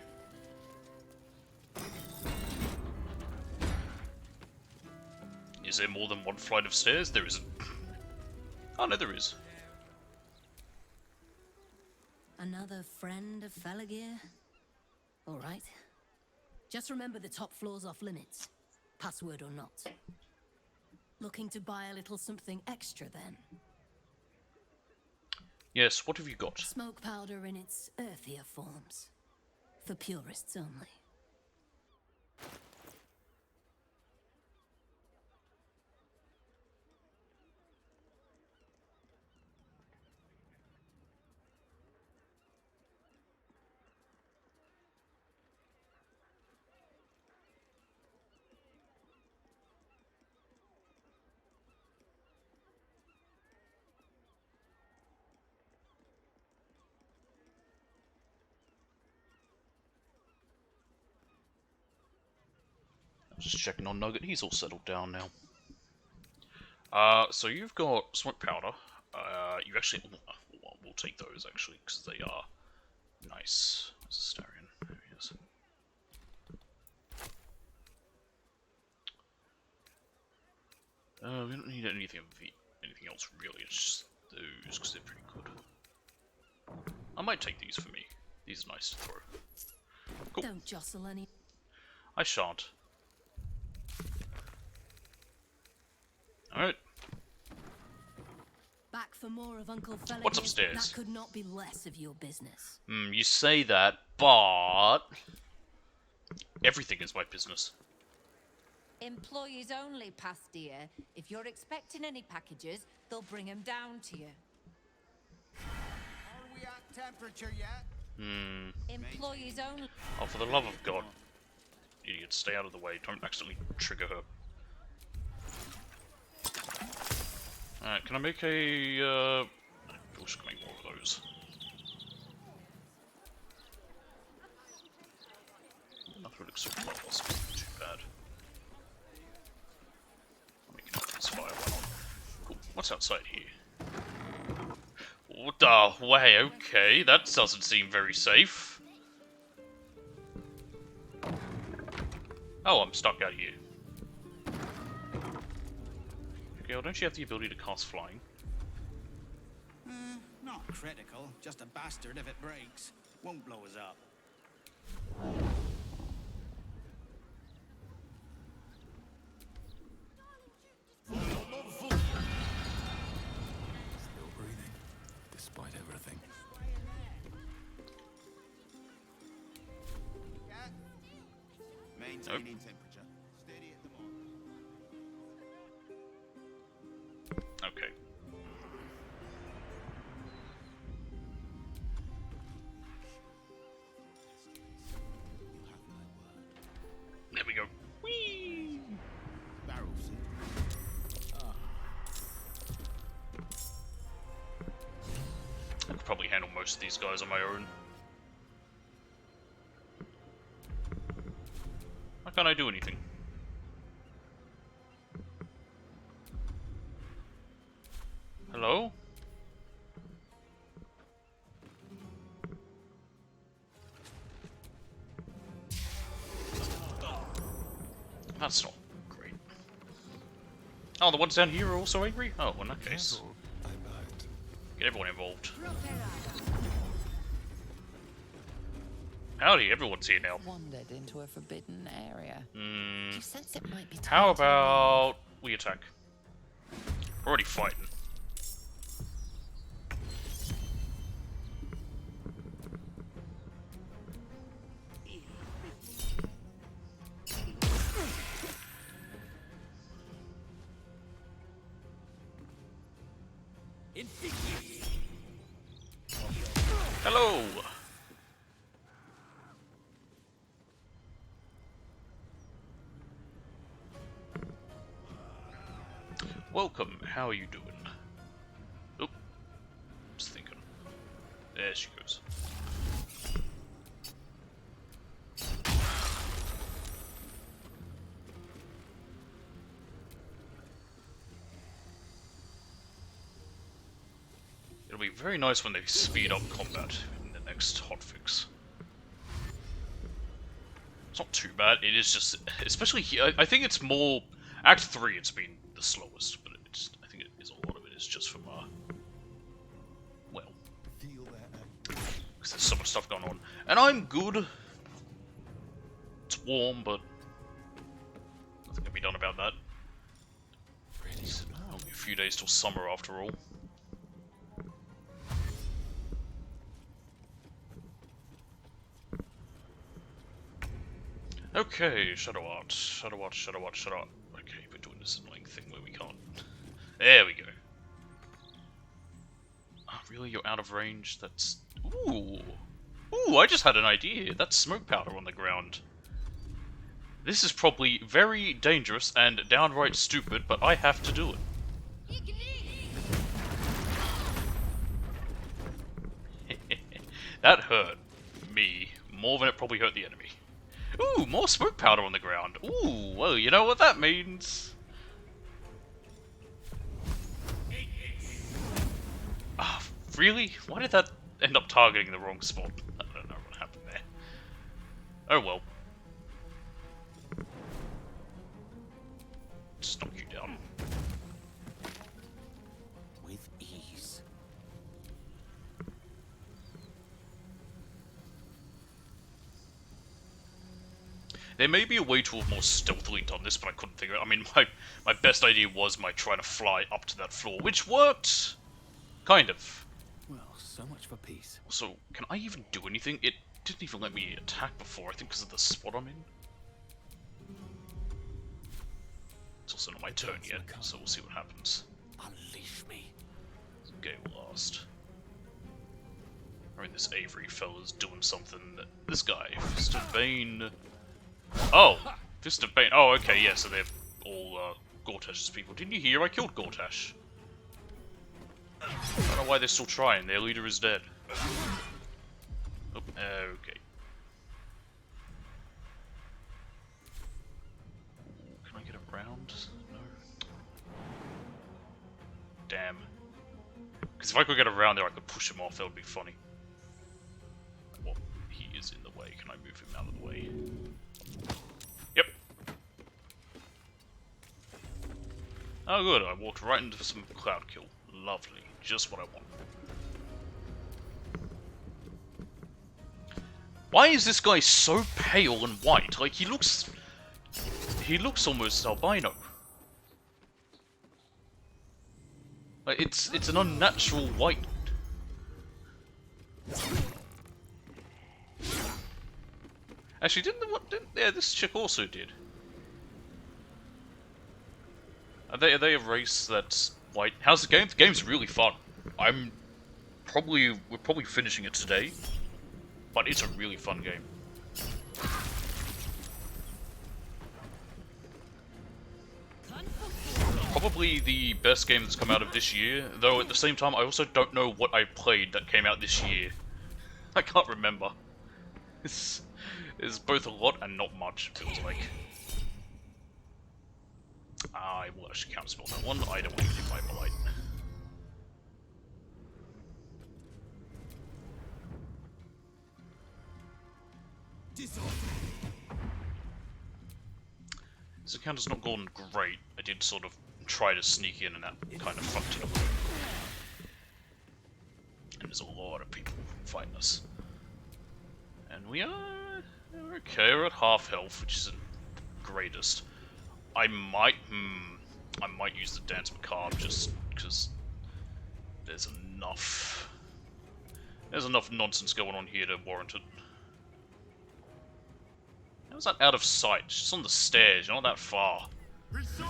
Is there more than one flight of stairs? There isn't. Oh, no, there is. Another friend of Felagir? All right. Just remember the top floor's off limits. Password or not. Looking to buy a little something extra then? Yes, what have you got? Smoke powder in its earthier forms. For purists only. Just checking on Nugget, he's all settled down now. So you've got smoke powder. You actually... we'll take those, actually, because they are nice. Where's the Starion? There he is. We don't need anything else, really. It's just those, because they're pretty good. I might take these for me. These are nice to throw. Cool. Don't jostle any. I shan't. Alright. Back for more of Uncle Felagir. What's upstairs? That could not be less of your business. You say that, but... everything is my business. Employees only, Pastia. If you're expecting any packages, they'll bring them down to you. Are we at temperature yet? Employees only. Oh, for the love of God. Idiot, stay out of the way. Don't accidentally trigger her. Alright, can I make a, we'll just make more of those. Another elixir of blood loss isn't too bad. I'm making up this fire, why not? Cool, what's outside here? What the way, okay, that doesn't seem very safe. Oh, I'm stuck out here. Okay, well, don't you have the ability to cast flying? Not critical, just a bastard if it breaks. Won't blow us up. Still breathing, despite everything. Maintaining temperature. Steady at the moment. Okay. There we go. Whee! Barrels. I could probably handle most of these guys on my own. Why can't I do anything? Hello? That's not great. Oh, the ones down here are also angry? Oh, well, in that case. Get everyone involved. Howdy, everyone's here now. Wandered into a forbidden area. You sense it might be time How to about we attack? We're already fighting. Hello! Welcome, how are you doing? Oh, just thinking. There she goes. It'll be very nice when they speed up combat in the next hotfix. It's not too bad, it is just, especially here, I think it's more, Act 3 it's been the slowest, but it's, I think it is, a lot of it is just from, well, because there's so much stuff going on. And I'm good. It's warm, but nothing can be done about that. It's only a few days till summer after all. Okay, Shadow Art. Shadow Art, Shadow Art, Shadow Art. Okay, we're doing this annoying thing where we can't. There we go. Oh, really? You're out of range? That's... Ooh! Ooh, I just had an idea. That's smoke powder on the ground. This is probably very dangerous and downright stupid, but I have to do it. That hurt me more than it probably hurt the enemy. Ooh, more smoke powder on the ground. Ooh, well, you know what that means. Ah, really? Why did that end up targeting the wrong spot? I don't know what happened there. Oh well. Just knock you down. With ease. There may be a way to have more stealthily done this, but I couldn't figure it out. I mean, my best idea was my trying to fly up to that floor, which worked! Kind of. Well, so much for peace. So, can I even do anything? It didn't even let me attack before, I think because of the spot I'm in. It's also not my turn yet, so we'll see what happens. Unleash me. Gale last. We're in this this Avery fella's doing something. This guy, Fist of Bane. Oh, Fist of Bane. Oh, okay, yeah. So they're all Gortash's people. Didn't you hear? I killed Gortash. I don't know why they're still trying. Their leader is dead. Oh, okay. Can I get around? No. Damn. Because if I could get around there, I could push him off. That would be funny. Well, he is in the way. Can I move him out of the way? Yep. Oh, good. I walked right into some cloud kill. Lovely. Just what I want. Why is this guy so pale and white? Like, he looks almost albino. Like, it's an unnatural white. Actually, yeah, this chick also did. Are they a race that's white? How's the game? The game's really fun. We're probably finishing it today, but it's a really fun game. Probably the best game that's come out of this year, though at the same time I also don't know what I played that came out this year. I can't remember. It's both a lot and not much, it feels like. I will actually counterspell that one. I don't want anything by Blight. This encounter's not gone great. I did sort of try to sneak in and that kind of fucked it up. And there's a lot of people fighting us. And we're okay, we're at half health, which isn't greatest. I might use the Dance Macabre just because there's enough nonsense going on here to warrant it. How's that out of sight? It's just on the stairs, you're not that far. There we go.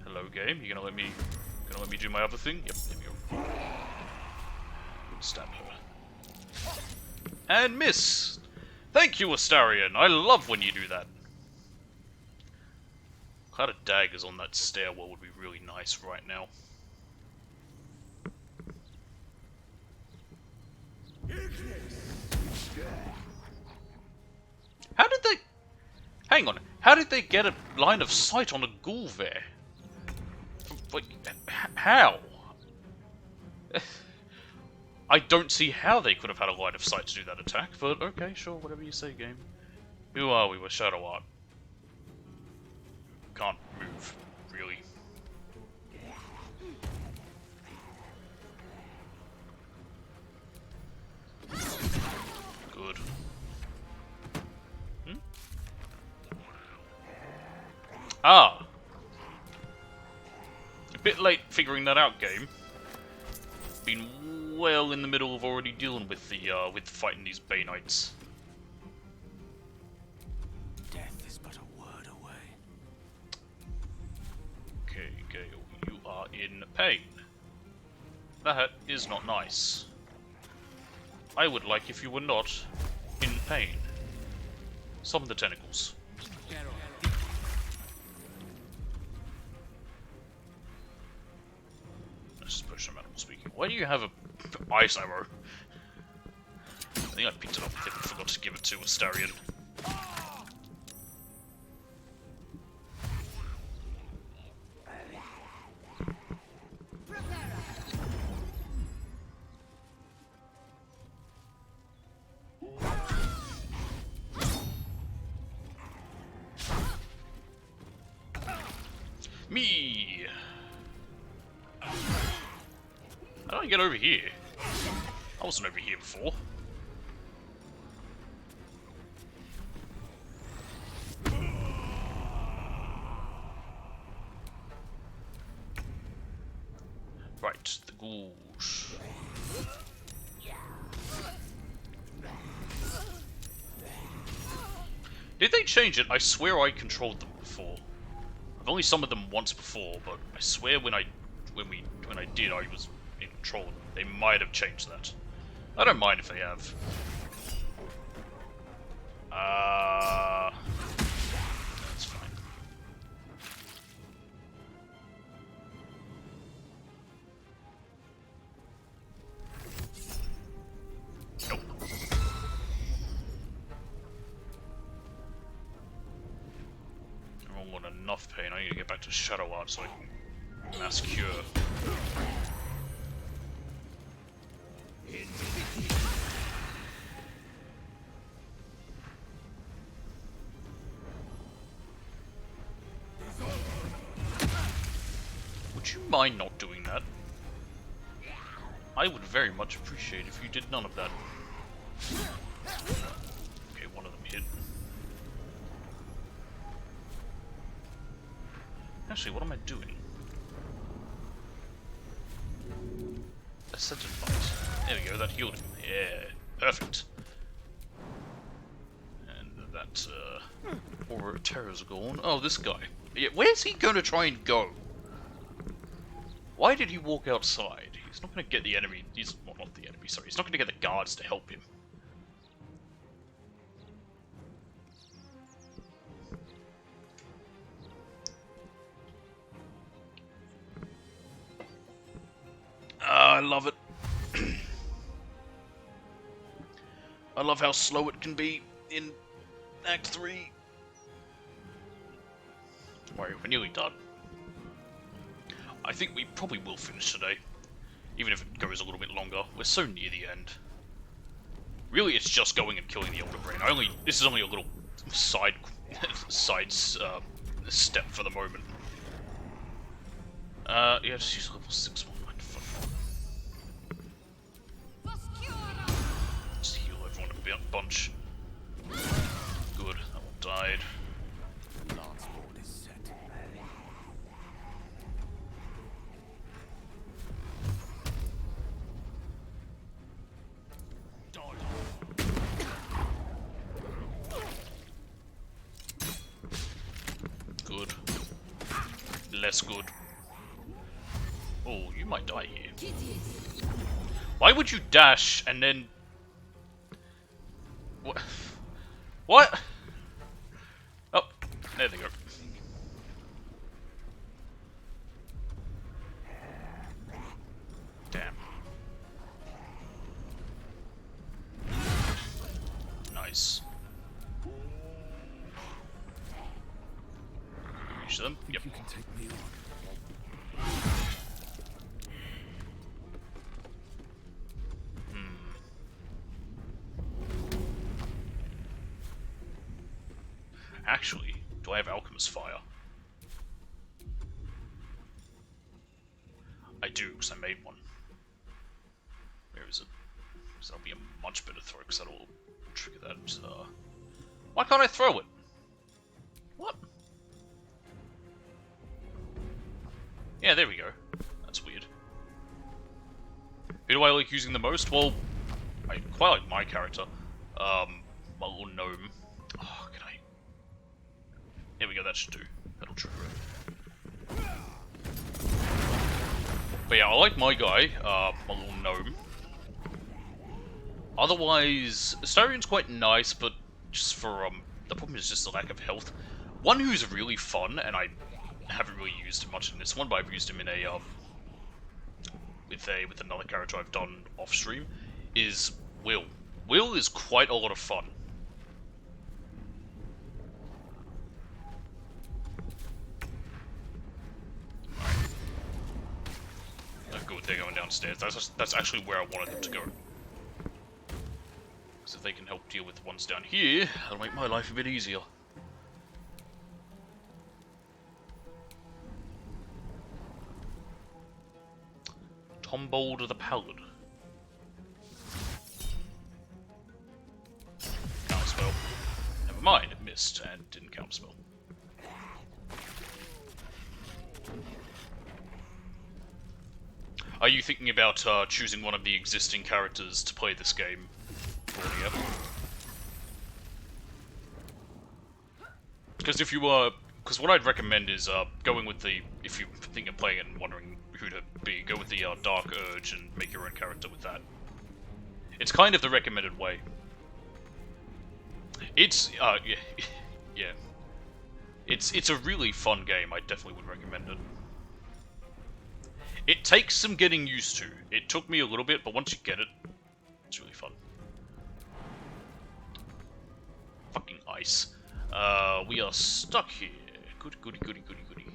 Hello game, you gonna let me do my other thing? Yep, there we go. Stab her. And miss! Thank you, Astarion! I love when you do that. Cloud of daggers on that stairwell would be really nice right now. How did they... Hang on. How did they get a line of sight on a ghoul there? Like, how? I don't see how they could have had a line of sight to do that attack, but okay, sure, whatever you say, game. Who are we? We're Shadow Art. Can't move, really. Good. Hmm? Ah! A bit late figuring that out, game. Been well in the middle of already dealing with the with fighting these Baneites. Death is but a word away. Okay, Gale, you are in pain. That is not nice. I would like if you were not in pain. Summon the tentacles. Let's just push some animal speaking. Why do you have a ice arrow? I think I picked it up with him and forgot to give it to Astarion. Me! How do I get over here? I wasn't over here before. Right, the ghouls. Did they change it? I swear I controlled them before. I've only summoned them once before, but I swear when I did, I was in control. They might have changed that. I don't mind if they have. That's fine. Nope. I'm on enough pain. I need to get back to Shadow Art so I can mass cure. Would you mind not doing that? I would very much appreciate if you did none of that. Okay, one of them hit. Actually, what am I doing? Ascendant fight. There we go, that healed him. Yeah, perfect. And that, Aura of Terror's gone. Oh, this guy. Yeah, where's he gonna try and go? Why did he walk outside? He's not gonna get the enemy. Well, not the enemy, sorry. He's not gonna get the guards to help him. I love it. I love how slow it can be in Act 3. Don't worry, we're nearly done. I think we probably will finish today, even if it goes a little bit longer. We're so near the end. Really, it's just going and killing the Elder Brain. This is only a little side step for the moment. Yeah, just use level 6 one. Just heal everyone a bunch. Good, that one died. Lance board is set. Good. Less good. Oh, you might die here. Why would you dash and then... What? What? Oh, there they go. Damn. Nice. Reach them. Yep. You can take me on. Actually, do I have Alchemist Fire? I do, because I made one. Where is it? Because that'll be a much better throw, because that'll trigger that. Why can't I throw it? What? Yeah, there we go. That's weird. Who do I like using the most? Well, I quite like my character. My little gnome. Oh, can I... There we go, that should do. That'll trigger it. But yeah, I like my guy, my little gnome. Otherwise, Astarion's quite nice, but just for, the problem is just the lack of health. One who's really fun, and I haven't really used him much in this one, but I've used him in a, with another character I've done off-stream, is Will. Will is quite a lot of fun. Oh, good, they're going downstairs. That's actually where I wanted them to go. Because if they can help deal with the ones down here, that'll make my life a bit easier. Baldur the Paladin. Counterspell. Never mind, it missed and didn't counterspell. Are you thinking about choosing one of the existing characters to play this game? Because if you because what I'd recommend is going with the, if you think of playing it and wondering who to be, go with the Dark Urge and make your own character with that. It's kind of the recommended way. It's yeah, yeah. It's a really fun game. I definitely would recommend it. It takes some getting used to. It took me a little bit, but once you get it, it's really fun. Fucking ice. We are stuck here. Goody, goody, goody, goody, goody.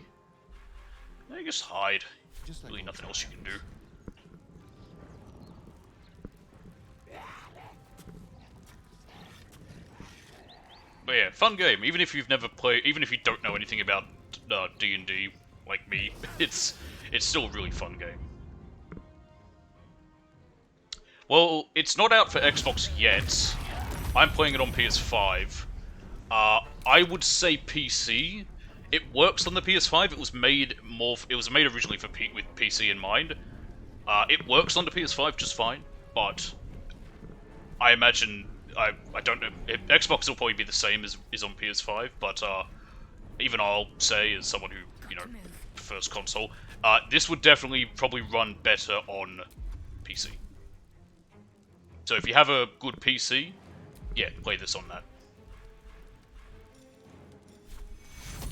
I just hide. Really nothing else you can do. But yeah, fun game. Even if you've never played, even if you don't know anything about D&D like me, it's still a really fun game. Well, it's not out for Xbox yet. I'm playing it on PS5. I would say PC. It works on the PS5. It was made originally for with PC in mind. It works on the PS5 just fine, but I imagine I don't know. Xbox will probably be the same as is on PS5, but even I'll say as someone who prefers console, this would definitely probably run better on PC. So if you have a good PC, yeah, play this on that.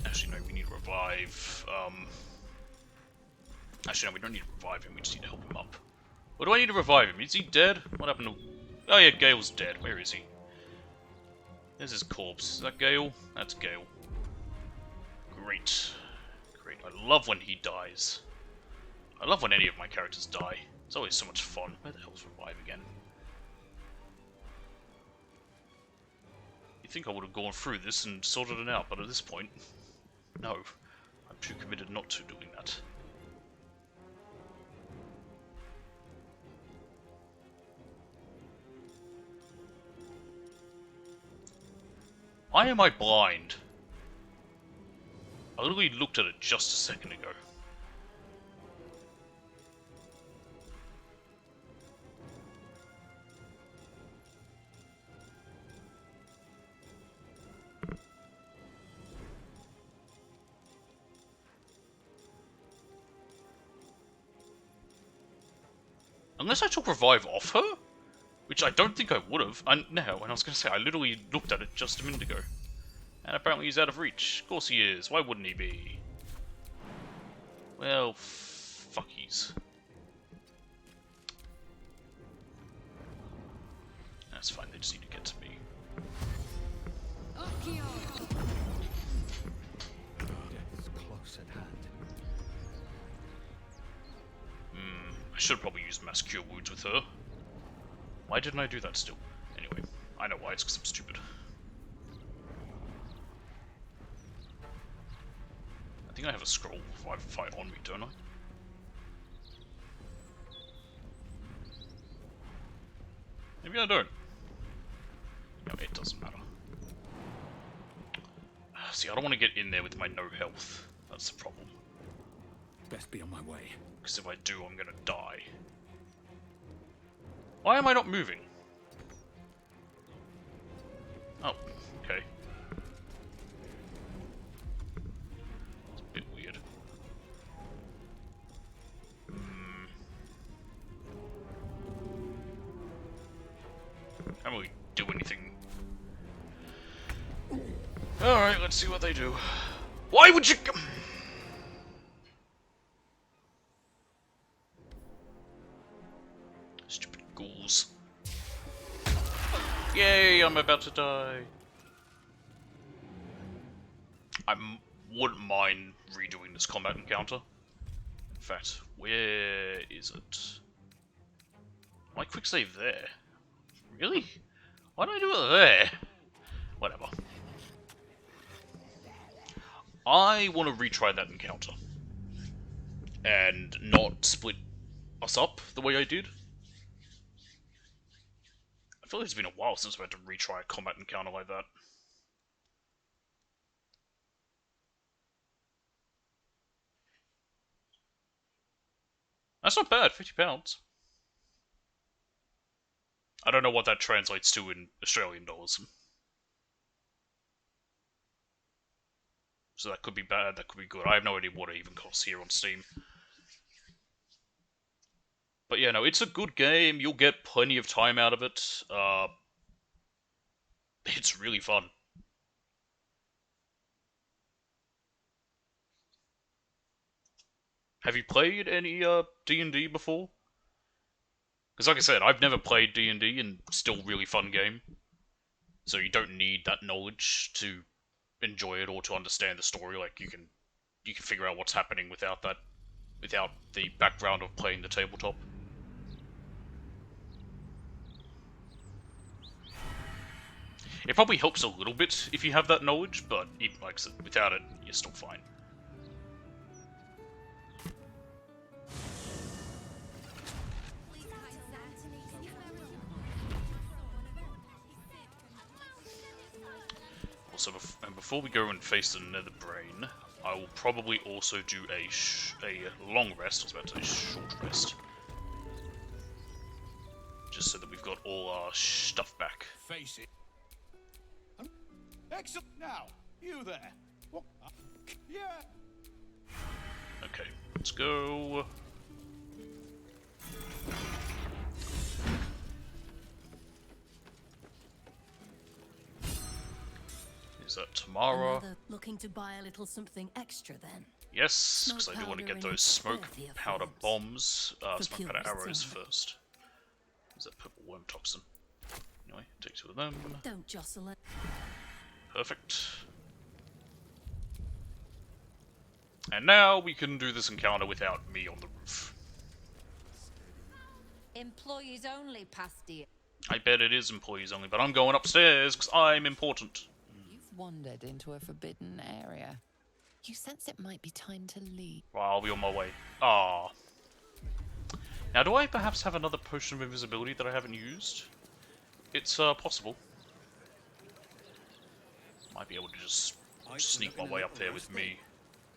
Actually, no, we need to revive. Actually, no, we don't need to revive him. We just need to help him up. What do I need to revive him? Is he dead? What happened to... Oh yeah, Gale's dead. Where is he? There's his corpse. Is that Gale? That's Gale. Great. Great. I love when he dies. I love when any of my characters die. It's always so much fun. Where the hell's revive again? You think I would have gone through this and sorted it out, but at this point, no. I'm too committed not to doing that. Why am I blind? I literally looked at it just a second ago. Unless I took revive off her? Which I don't think I would have. No, and I was going to say, I literally looked at it just a minute ago. And apparently he's out of reach. Of course he is. Why wouldn't he be? Well, fuckies. That's fine, they just need to get to me. Death's close at hand. I should have probably used Mass Cure Wounds with her. Why didn't I do that still? Anyway, I know why, it's because I'm stupid. I think I have a scroll fight on me, don't I? Maybe I don't. No, it doesn't matter. See, I don't want to get in there with my no health. That's the problem. Best be on my way. Because if I do, I'm gonna die. Why am I not moving? Oh, okay. It's a bit weird. Can't really do anything. Alright, let's see what they do. Why would you come? Stupid ghouls. Yay, I'm about to die. I wouldn't mind redoing this combat encounter. In fact, where is it? Why quick save there? Really? Why do I do it there? Whatever. I want to retry that encounter. And not split us up the way I did. I feel like it's been a while since we had to retry a combat encounter like that. That's not bad, £50. I don't know what that translates to in Australian dollars. So that could be bad, that could be good. I have no idea what it even costs here on Steam. But yeah, no, it's a good game. You'll get plenty of time out of it. It's really fun. Have you played any D&D before? Because like I said, I've never played D&D and still really fun game. So you don't need that knowledge to enjoy it or to understand the story. Like you can figure out what's happening without the background of playing the tabletop. It probably helps a little bit if you have that knowledge, but even, like I said, without it, you're still fine. Also, before we go and face the Nether Brain, I will probably also do a long rest. I was about to say short rest, just so that we've got all our stuff back. Face it. Excellent. Now, you there. What? Yeah. Okay, let's go. Is that Tamara? Looking to buy a little something extra then? Yes, because I do want to get those smoke powder bombs, smoke powder arrows first. Is that purple worm toxin? Anyway, take 2 of them. Don't jostle it. Perfect. And now we can do this encounter without me on the roof. Employees only, Pastia. I bet it is employees only, but I'm going upstairs because I'm important. You've wandered into a forbidden area. You sense it might be time to leave. Well, I'll be on my way. Ah. Now, do I perhaps have another potion of invisibility that I haven't used? It's possible. Might be able to just sneak my way up there with me.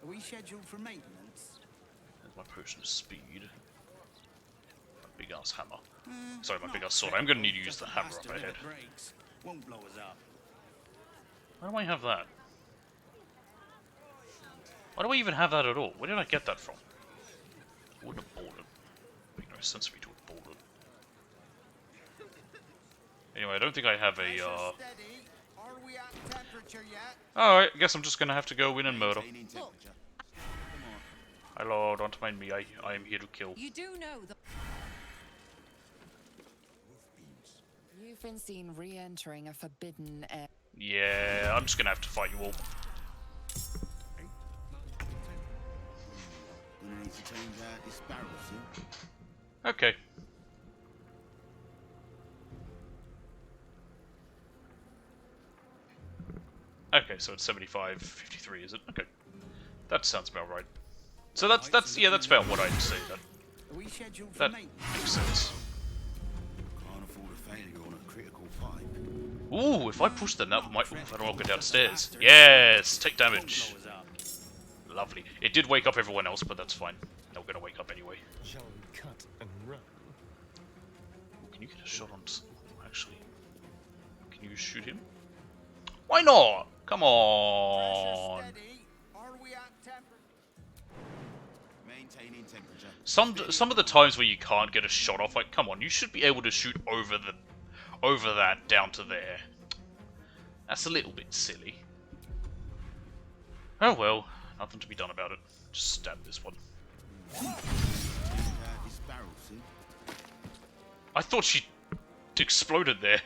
Are we scheduled for maintenance? There's my potion of speed. My big ass hammer. Sorry, my big ass sword. I'm gonna need to use the hammer up ahead. Won't blow us up. Why do I have that? Why do I even have that at all? Where did I get that from? Wouldn't have bought it. Make no sense for me to have bought it. Anyway, I don't think I have a, Alright, I guess I'm just gonna have to go in and murder. Hello, don't mind me, I am here to kill. You do know that You've been seen re-entering a forbidden area. Yeah, I'm just gonna have to fight you all. Okay. Okay, so it's 75-53, is it? Okay. That sounds about right. So that's about what I'd say then. That makes sense. Ooh, if I push them, that might... Ooh, I don't want to go downstairs. Yes! Take damage. Lovely. It did wake up everyone else, but that's fine. They're gonna wake up anyway. Shall we cut and run? Can you get a shot on... Actually... Can you shoot him? Why not? Come on! Some of the times where you can't get a shot off, like, come on, you should be able to shoot over that down to there. That's a little bit silly. Oh well, nothing to be done about it. Just stab this one. I thought she exploded there.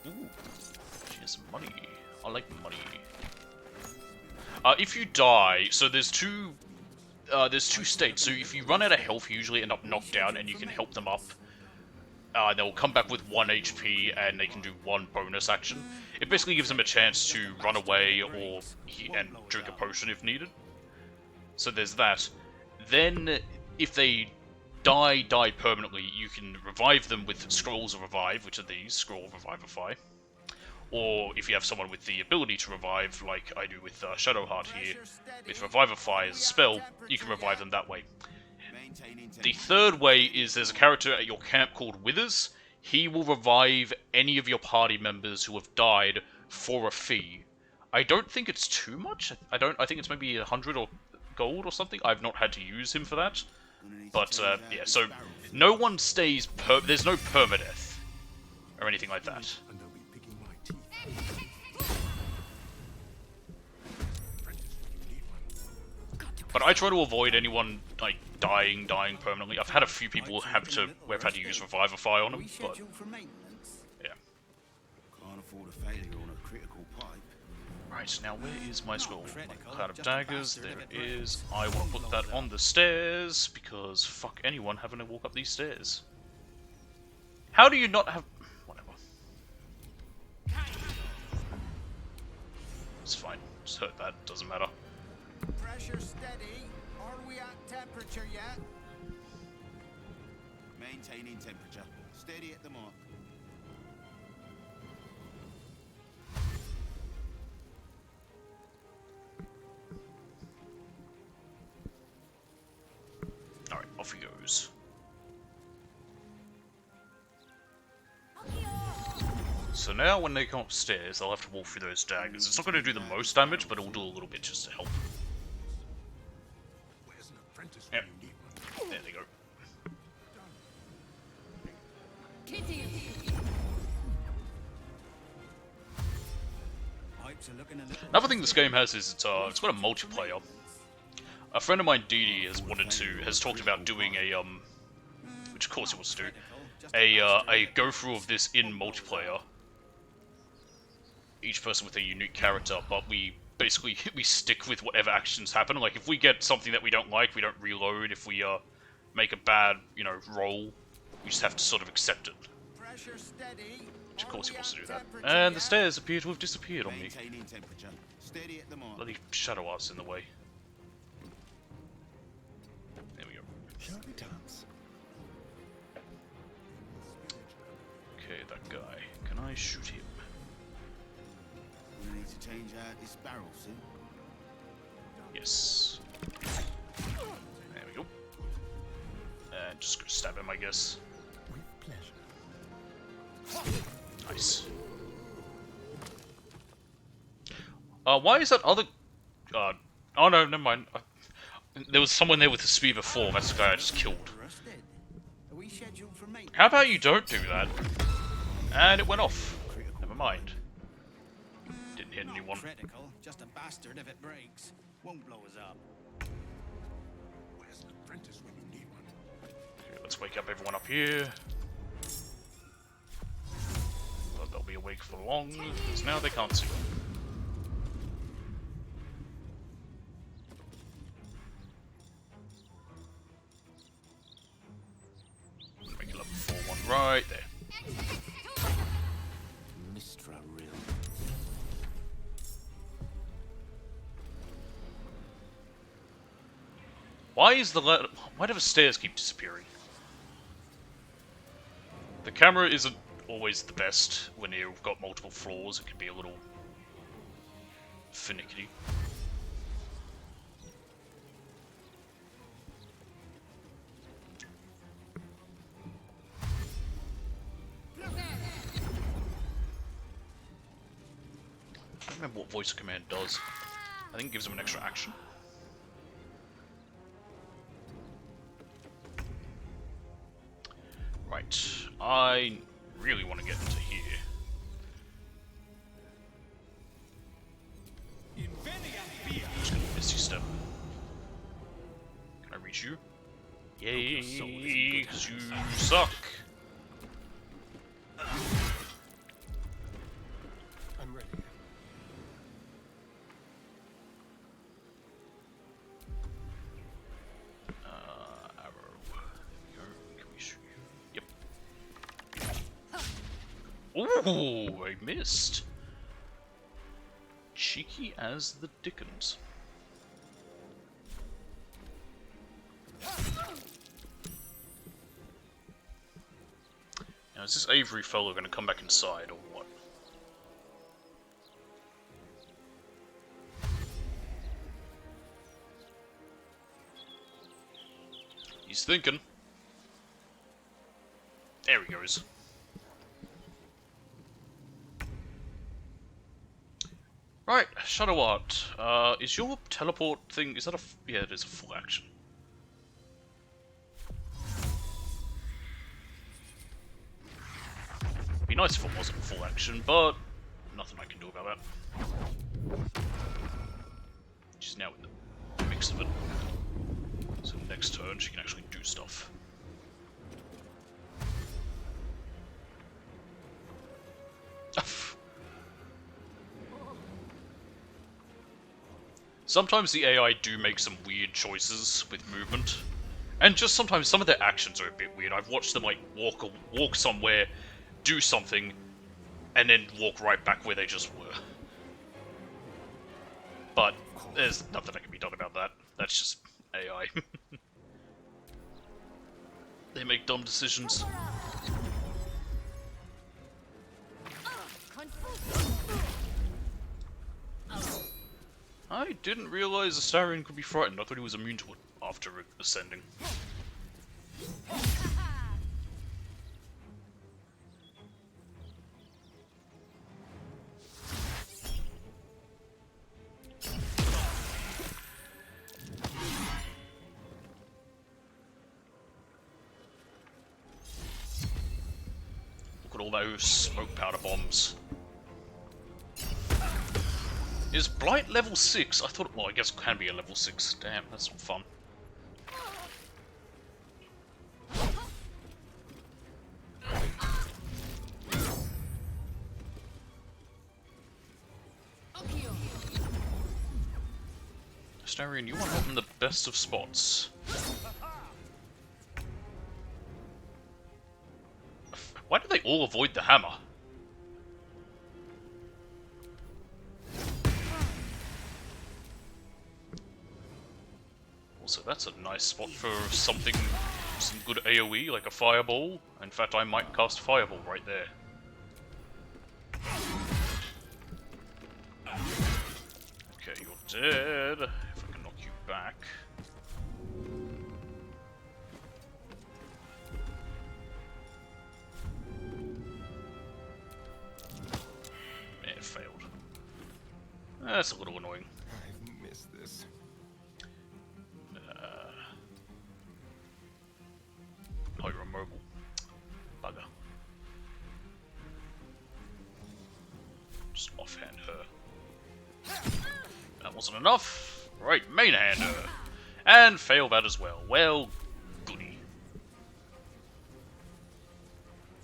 Ooh, she has some money. I like money. If you die, so there's two states. So if you run out of health, you usually end up knocked down, and you can help them up. They'll come back with 1 HP, and they can do 1 bonus action. It basically gives them a chance to run away or and drink a potion if needed. So there's that. Then, if they die permanently, you can revive them with Scrolls of Revive, which are these, Scroll of Revivify. Or if you have someone with the ability to revive, like I do with Shadowheart here, with Revivify as a spell, you can revive them that way. The third way is there's a character at your camp called Withers. He will revive any of your party members who have died for a fee. I don't think it's too much. I think it's maybe 100 or gold or something. I've not had to use him for that. But yeah, so no one stays there's no permadeath or anything like that. But I try to avoid anyone like dying permanently. I've had a few people where I've had to use Revivify on them, but yeah. Can't afford a failure on a critical pipe. Right, now where is my scroll? My Cloud of Daggers, there it is. I want to put that on the stairs, because fuck anyone having to walk up these stairs. How do you not have... whatever. It's fine, just hurt that, doesn't matter. Pressure steady. Are we at temperature yet? Maintaining temperature. Steady at the mark. Alright, off he goes. So now when they come upstairs, they'll have to walk through those daggers. It's not going to do the most damage, but it'll do a little bit just to help. Yep. There they go. Another thing this game has is it's got a multiplayer. A friend of mine, Dee Dee, has talked about doing a which of course he wants to do, a go through of this in multiplayer. Each person with a unique character, but we basically we stick with whatever actions happen. Like if we get something that we don't like, we don't reload. If we make a bad, roll, we just have to sort of accept it. Which of course he wants to do that. And the stairs appear to have disappeared on me. Bloody shadow art's in the way. There we go. Shall we dance? Okay, that guy. Can I shoot him? We need to change out this barrel soon. Yes. There we go. And just go stab him, I guess. With pleasure. Nice. Why is that other... oh no, never mind. There was someone there with a spear before, that's the guy I just killed. How about you don't do that? And it went off. Never mind. Didn't hit anyone. Critical, just a bastard if it breaks. Won't blow us up. Where's an apprentice when you need one? Okay, let's wake up everyone up here. Well, they'll be awake for long, because now they can't see. Make it level 4-1 right there. Mistra real. Why do the stairs keep disappearing? The camera isn't always the best when you've got multiple floors. It can be a little finicky. I don't remember what voice command does. I think it gives them an extra action. Right, I really want to get into here. Just gonna Misty Step. Can I reach you? Yay, because you suck. I'm ready. Arrow. Can we shoot you? Yep. Ooh, I missed. Cheeky as the dickens. Now, is this Avery fellow going to come back inside, or what? He's thinking. There he goes. Right, Shadow Art. Is your teleport thing, is that a... yeah, it is a full action. Be nice if it wasn't full action, but nothing I can do about that. She's now in the mix of it. So next turn she can actually do stuff. Sometimes the AI do make some weird choices with movement. And just sometimes some of their actions are a bit weird. I've watched them like walk somewhere, do something, and then walk right back where they just were. But there's nothing that can be done about that. That's just AI. They make dumb decisions. I didn't realize Astarion could be frightened. I thought he was immune to it after ascending. Look at all those smoke powder bombs. Is Blight level 6? I thought, well, I guess it can be a level 6. Damn, that's not fun. Astarion, you want help in the best of spots. Why do they all avoid the hammer? Also, that's a nice spot for something, some good AoE, like a fireball. In fact, I might cast fireball right there. Okay, you're dead. If I can knock you back. It failed. That's a little annoying. I've missed this. Oh, you're immobile. Bugger. Just offhand her. That wasn't enough. Right, main hand her. And fail that as well. Well, goody.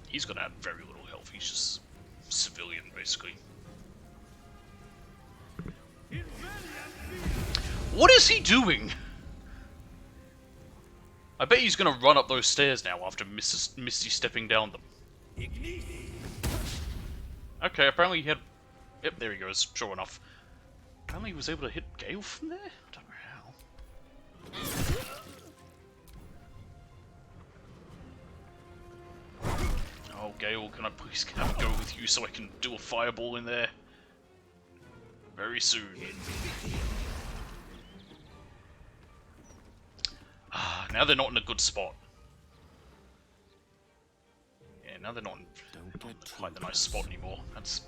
He's gonna have very little health. He's just civilian, basically. What is he doing? I bet he's gonna run up those stairs now after Misty stepping down them. Okay, apparently he had... Yep, there he goes, sure enough. Apparently he was able to hit Gale from there? I don't know how. Oh, Gale, can I please have a go with you so I can do a fireball in there? Very soon. Now they're not in a good spot. Yeah, now they're not in quite the nice spot anymore. That's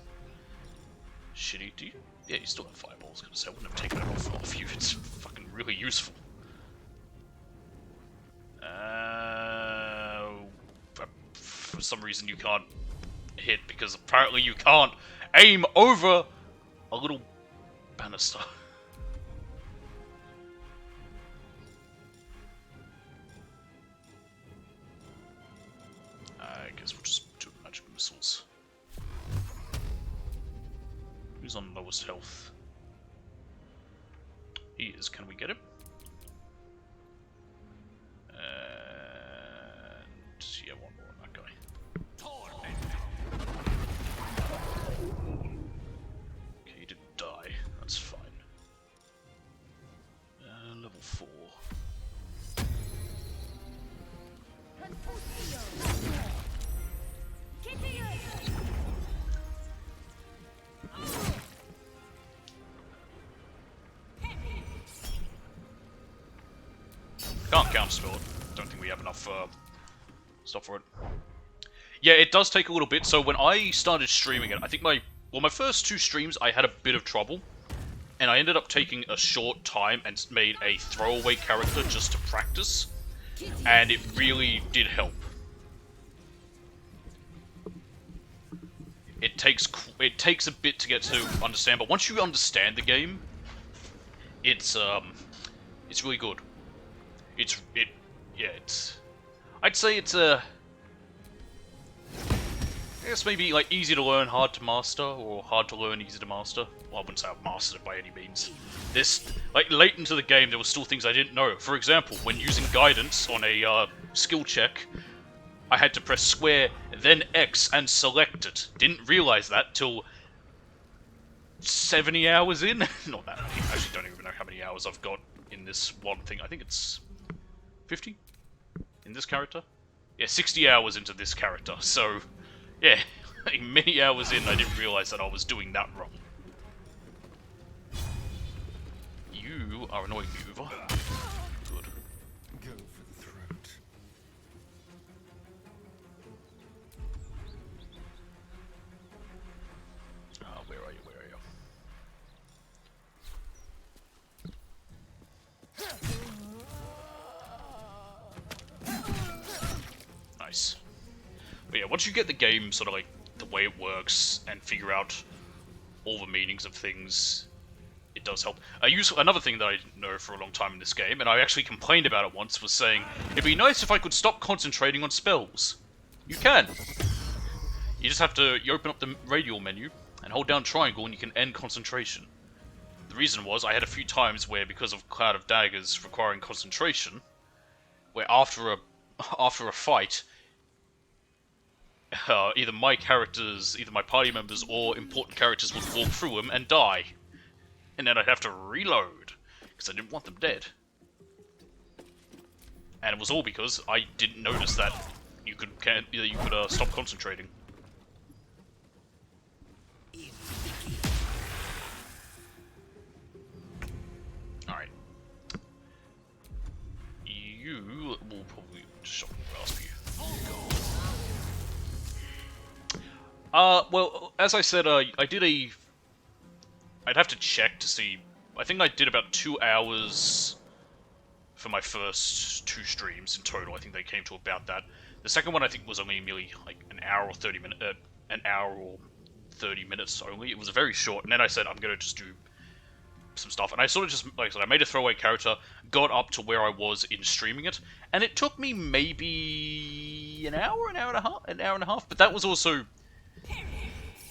shitty. Do you? Yeah, you still have fireballs. I was gonna say, I wouldn't have taken it off you. It's fucking really useful. For some reason you can't hit because apparently you can't aim over a little banister. I guess we'll just do magic missiles. Who's on lowest health? He is. Can we get him? And yeah, one more on that guy. Okay, he didn't die. That's fine. Level 4. Can't counterspell it. Don't think we have enough stuff for it. Yeah, it does take a little bit. So when I started streaming it, I think my well, my first 2 streams I had a bit of trouble, and I ended up taking a short time and made a throwaway character just to practice, and it really did help. It takes a bit to get to understand, but once you understand the game, it's really good. I'd say it's I guess maybe like easy to learn, hard to master, or hard to learn, easy to master. Well, I wouldn't say I've mastered it by any means. Like late into the game, there were still things I didn't know. For example, when using guidance on a skill check, I had to press square, then X, and select it. Didn't realize that till 70 hours in. Not that many. I actually don't even know how many hours I've got in this one thing. I think it's 50 in this character. Yeah, 60 hours into this character. So, yeah, many hours in, I didn't realize that I was doing that wrong. You are annoying me, Uva. Good. Go for the throat. Where are you? Where are you? Nice. But yeah, once you get the game sort of like the way it works and figure out all the meanings of things, it does help. Another thing that I didn't know for a long time in this game, and I actually complained about it once, was saying, it'd be nice if I could stop concentrating on spells. You can. You just have to, you open up the radial menu, and hold down triangle, and you can end concentration. The reason was, I had a few times where, because of Cloud of Daggers requiring concentration, where after a fight, either my party members or important characters would walk through them and die. And then I'd have to reload, because I didn't want them dead. And it was all because I didn't notice that you could stop concentrating. Alright. You will probably shock and grasp you. Well, as I said, I'd have to check to see. I think I did about 2 hours for my first 2 streams in total. I think they came to about that. The second one I think was only merely like an hour or 30 minutes only. It was very short, and then I said I'm gonna just do some stuff, and I sort of just, like I said, I made a throwaway character, got up to where I was in streaming it, and it took me maybe an hour and a half, but that was also...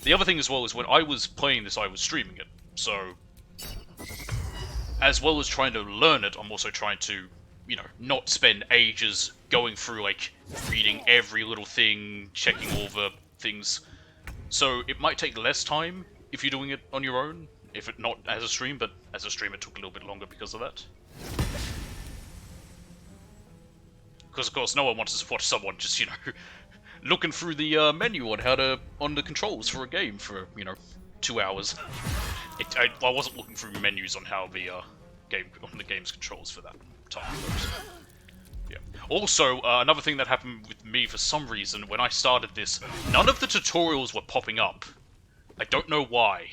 The other thing as well is when I was playing this, I was streaming it, so as well as trying to learn it, I'm also trying to, you know, not spend ages going through, like, reading every little thing, checking all the things. So it might take less time if you're doing it on your own, if it not as a stream, but as a stream it took a little bit longer because of that. Because of course no one wants to watch someone just, you know, looking through the menu on the controls for a game for, you know, 2 hours. I wasn't looking through menus on how the game's controls for that time. Yeah. Also, another thing that happened with me for some reason when I started this, none of the tutorials were popping up. I don't know why.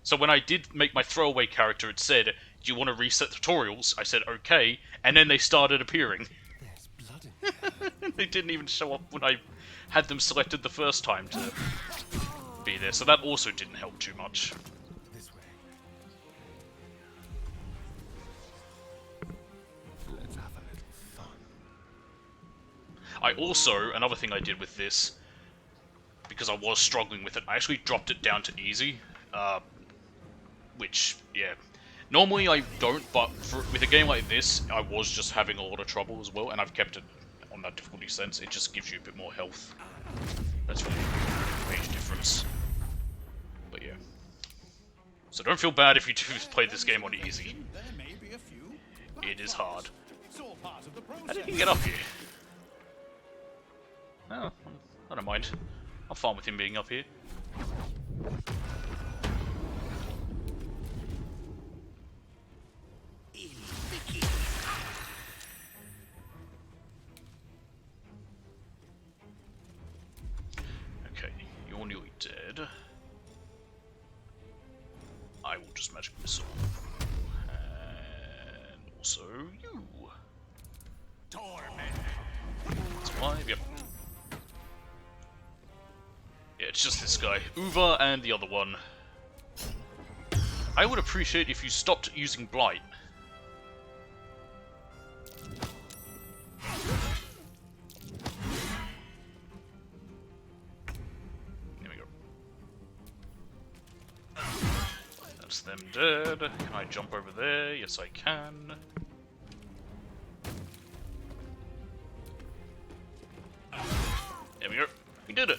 So when I did make my throwaway character, it said, "Do you want to reset tutorials?" I said, "Okay," and then they started appearing. There's blood in here. They didn't even show up when I had them selected the first time to be there, so that also didn't help too much. This way. Let's have a little fun. I also, another thing I did with this, because I was struggling with it, I actually dropped it down to easy, which, yeah, normally I don't, but with a game like this, I was just having a lot of trouble as well, and I've kept it on that difficulty sense. It just gives you a bit more health. That's really a major difference. But yeah. So don't feel bad if you do play this game on easy. It is hard. How did you get up here? Oh, I don't mind. I'm fine with him being up here. Okay, you're nearly dead. I will just magic missile. And also you. That's 5, yep. Yeah, it's just this guy. Uva and the other one. I would appreciate if you stopped using Blight. There we go. That's them dead. Can I jump over there? Yes, I can. There we go. We did it.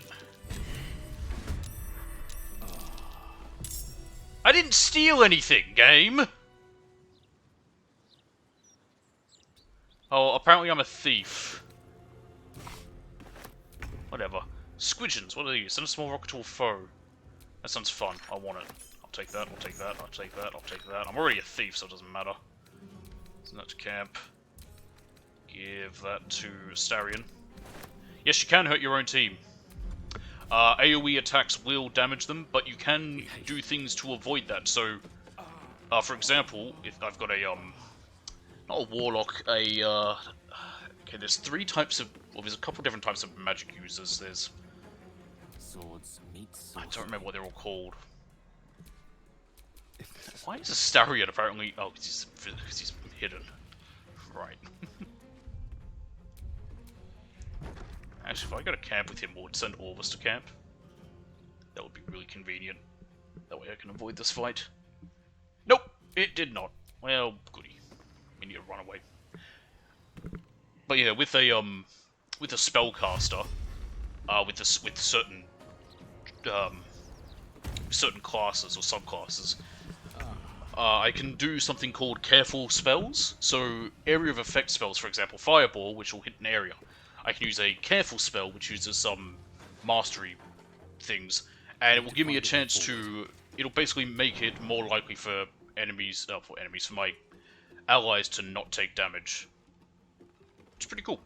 I didn't steal anything, game! Oh, apparently I'm a thief. Whatever. Squidgens, what are these? Send a small rocket to a foe. That sounds fun. I want it. I'll take that, I'll take that, I'll take that, I'll take that. I'm already a thief, so it doesn't matter. Send that to camp. Give that to Starion. Yes, you can hurt your own team. AoE attacks will damage them, but you can do things to avoid that. So, for example, if I've got a, not a warlock, okay, there's 3 types of, well, there's a couple different types of magic users. There's, Swords meet swords. I don't remember what they're all called. Why is Astarion apparently, oh, because he's hidden. Right. Actually, if I go to camp with him, we'll send all of us to camp. That would be really convenient. That way I can avoid this fight. Nope! It did not. Well, goody. We need to run away. But yeah, with a spellcaster, with certain certain classes or subclasses, I can do something called careful spells. So area of effect spells, for example, Fireball, which will hit an area. I can use a careful spell, which uses some mastery things, and it will give me a chance to. It'll basically make it more likely for enemies, for my allies to not take damage. It's pretty cool.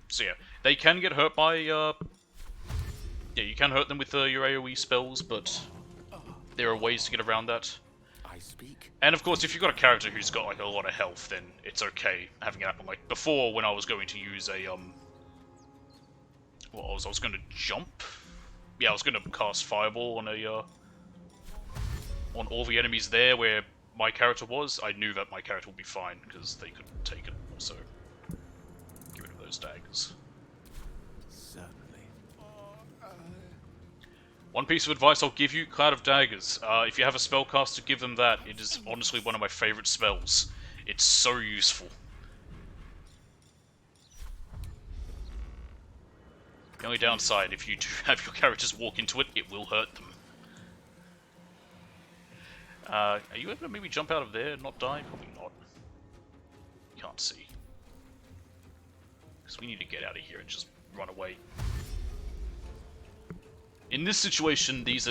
So yeah, they can get hurt by. Yeah, you can hurt them with your AoE spells, but there are ways to get around that. And of course, if you've got a character who's got like a lot of health, then it's okay having it happen. Like before, when I was going to use a I was going to jump. Yeah, I was going to cast Fireball on on all the enemies there where my character was. I knew that my character would be fine because they could take it. So get rid of those daggers. Certainly. One piece of advice I'll give you, Cloud of Daggers. If you have a spellcaster, give them that. It is honestly one of my favourite spells. It's so useful. The only downside, if you do have your characters walk into it, it will hurt them. Are you able to maybe jump out of there and not die? Probably not. Can't see. Because we need to get out of here and just run away. In this situation, these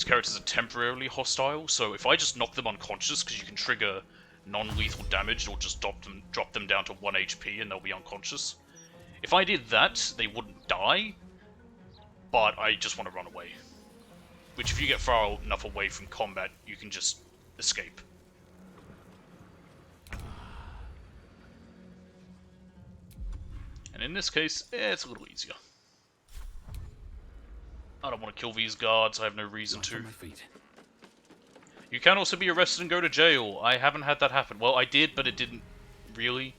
characters are temporarily hostile, so if I just knock them unconscious, because you can trigger non-lethal damage, it'll just drop them down to 1 HP and they'll be unconscious. If I did that, they wouldn't die, but I just want to run away. Which, if you get far enough away from combat, you can just escape. And in this case, it's a little easier. I don't want to kill these guards, I have no reason to. You can also be arrested and go to jail. I haven't had that happen. Well, I did, but it didn't really.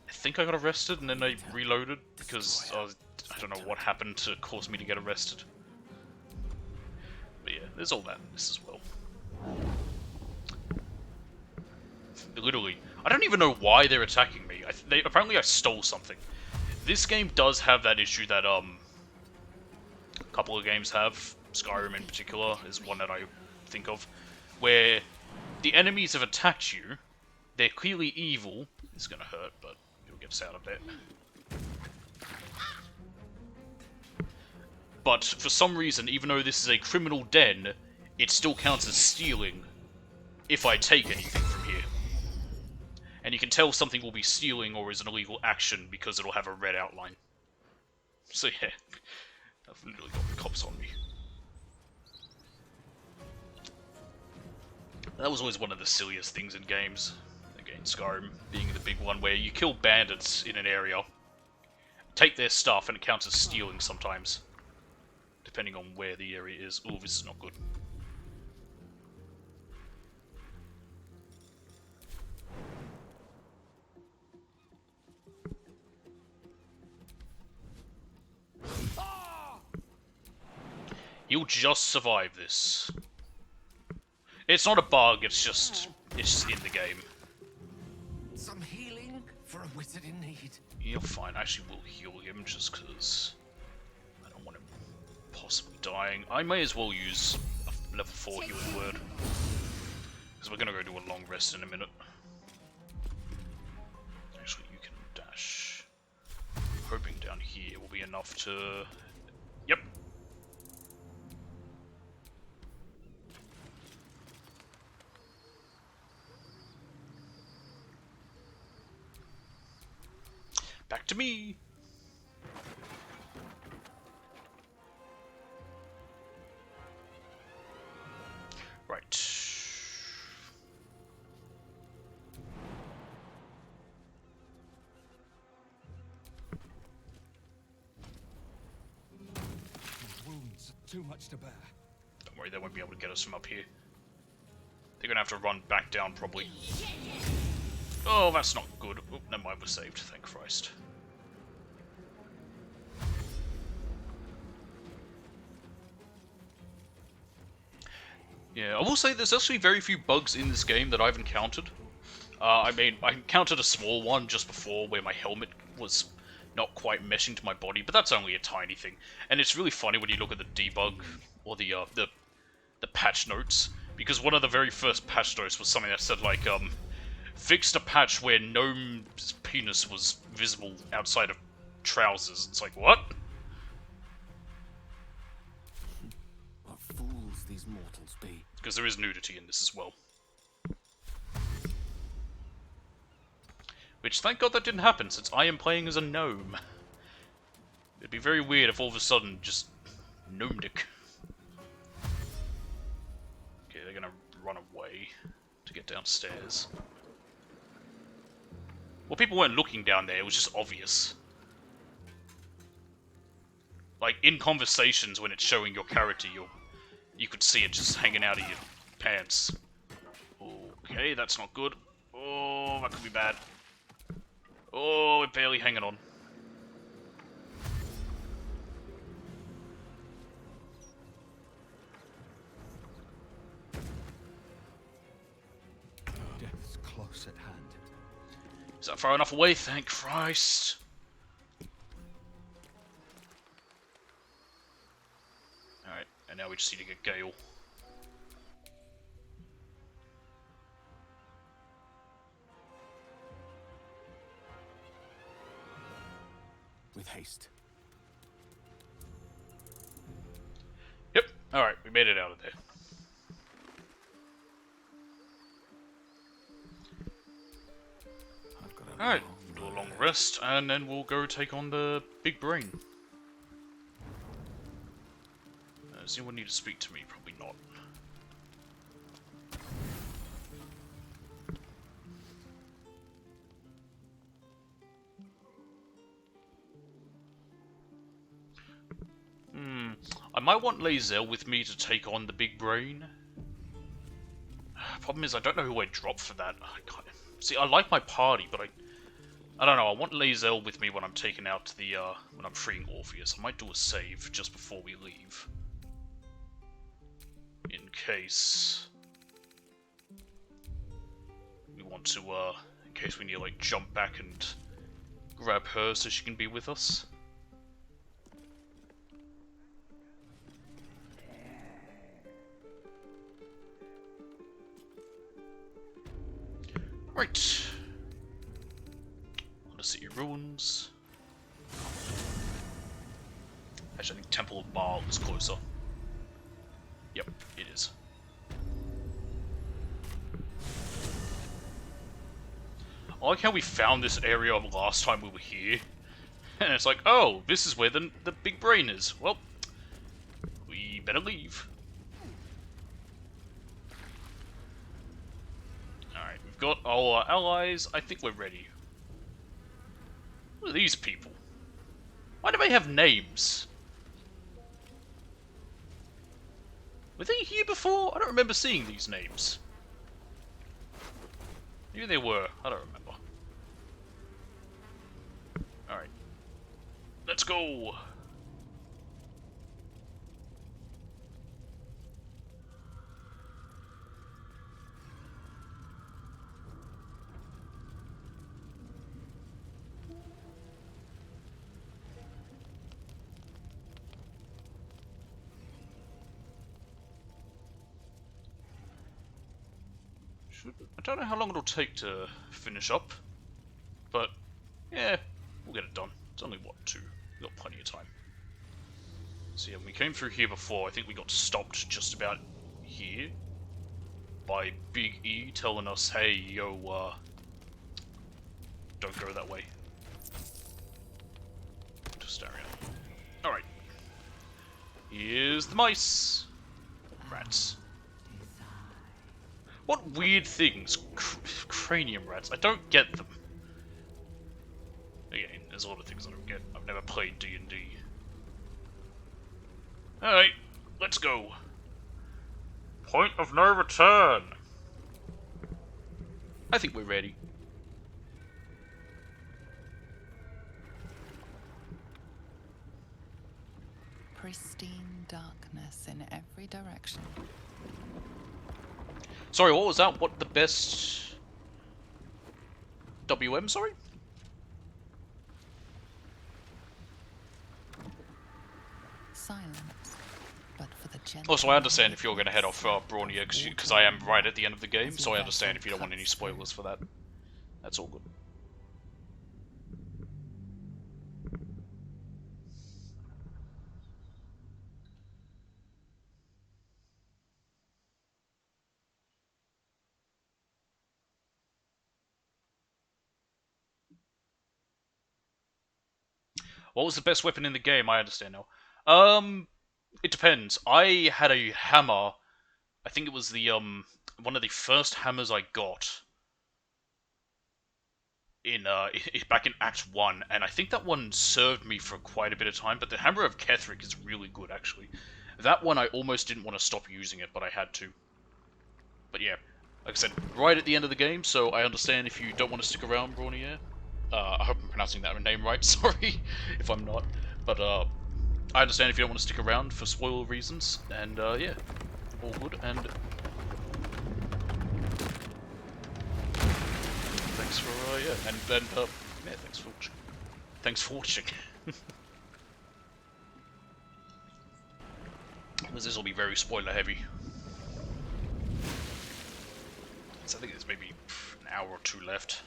I think I got arrested and then I reloaded because I don't know what happened to cause me to get arrested. But yeah, there's all that in this as well. Literally, I don't even know why they're attacking me. Apparently I stole something. This game does have that issue that a couple of games have. Skyrim in particular is one that I think of, where the enemies have attacked you. They're clearly evil. It's gonna hurt, but it'll get us out of there. But for some reason, even though this is a criminal den, it still counts as stealing if I take anything from here. And you can tell something will be stealing or is an illegal action because it'll have a red outline. So yeah, I've literally got the cops on me. That was always one of the silliest things in games. Again, Skyrim being the big one, where you kill bandits in an area, take their stuff, and it counts as stealing sometimes, depending on where the area is. Ooh, this is not good. You'll just survive this. It's not a bug, it's in the game. Some healing for a wizard in need. You're fine. Actually, we'll heal him just because I don't want him possibly dying. I may as well use a level 4 healing word, because we're going to go do a long rest in a minute. Actually, you can dash. Hoping down here will be enough to... Yep. Back to me! Right. Wounds are too much to bear. Don't worry, they won't be able to get us from up here. They're gonna have to run back down, probably. Oh, that's not good. Oh, never mind, we're saved, thank Christ. Yeah, I will say there's actually very few bugs in this game that I've encountered. I mean, I encountered a small one just before where my helmet was not quite meshing to my body, but that's only a tiny thing. And it's really funny when you look at the debug, or the patch notes, because one of the very first patch notes was something that said, like, fixed a patch where Gnome's penis was visible outside of trousers. It's like, what? What fools these mortals be. Because there is nudity in this as well. Which, thank God that didn't happen, since I am playing as a gnome. It'd be very weird if all of a sudden, just... Gnomedic. Okay, they're gonna run away to get downstairs. Well, people weren't looking down there, it was just obvious. Like, in conversations, when it's showing your character, you could see it just hanging out of your pants. Okay, that's not good. Oh, that could be bad. Oh, we're barely hanging on. Death's close at hand. Is that far enough away? Thank Christ. Alright, and now we just need to get Gale. With haste. Yep, alright, we made it out of there. Alright, do a long rest, and then we'll go take on the big brain. Does anyone need to speak to me? Probably not. I might want Lae'zel with me to take on the big brain. Problem is, I don't know who I drop for that. See, I like my party, but I don't know. I want Lae'zel with me when I'm taking out the when I'm freeing Orpheus. I might do a save just before we leave, in case we want to. In case we need to like jump back and grab her so she can be with us. Right. Undercity Ruins. Actually, I think Temple of Baal is closer. Yep, it is. I like how we found this area last time we were here. And it's like, oh, this is where the big brain is. Well, we better leave. we've got our allies. I think we're ready. Who are these people? Why do they have names? Were they here before? I don't remember seeing these names. Maybe they were. I don't remember. Alright. Let's go! I don't know how long it'll take to finish up, but yeah, we'll get it done. It's only, what, 2? We've got plenty of time. So yeah, when we came through here before, I think we got stopped just about here by Big E telling us, hey, yo, don't go that way. Just stay around. Alright. Here's the mice. Rats. What weird things? Cranium rats. I don't get them. Again, there's a lot of things I don't get. I've never played D&D. Alright, let's go. Point of no return. I think we're ready. Pristine darkness in every direction. Sorry, what was that? What the best... WM, sorry? Silence, but for the gentle. Also, I understand if you're going to head off Brawnier, because I am right at the end of the game, so I understand if you don't want any spoilers for that. That's all good. What was the best weapon in the game? I understand now. It depends. I had a hammer. I think it was the, one of the first hammers I got in, back in Act 1, and I think that one served me for quite a bit of time, but the Hammer of Ketheric is really good, actually. That one I almost didn't want to stop using it, but I had to. But yeah, like I said, right at the end of the game, so I understand if you don't want to stick around, Brawnier. I hope I'm pronouncing that name right, sorry if I'm not. But, I understand if you don't want to stick around for spoiler reasons, and, yeah, all good, and... Thanks for, yeah, and yeah, thanks for watching. Thanks for watching. Because this will be very spoiler heavy. So I think there's maybe an hour or 2 left.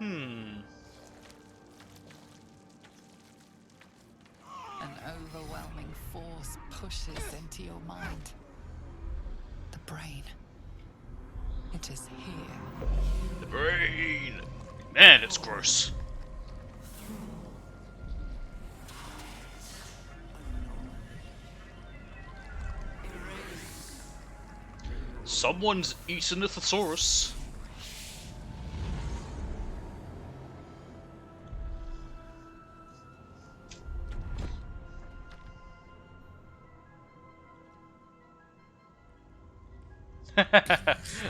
An overwhelming force pushes into your mind. The brain. It is here. The brain! Man, it's gross. Someone's eaten a thesaurus.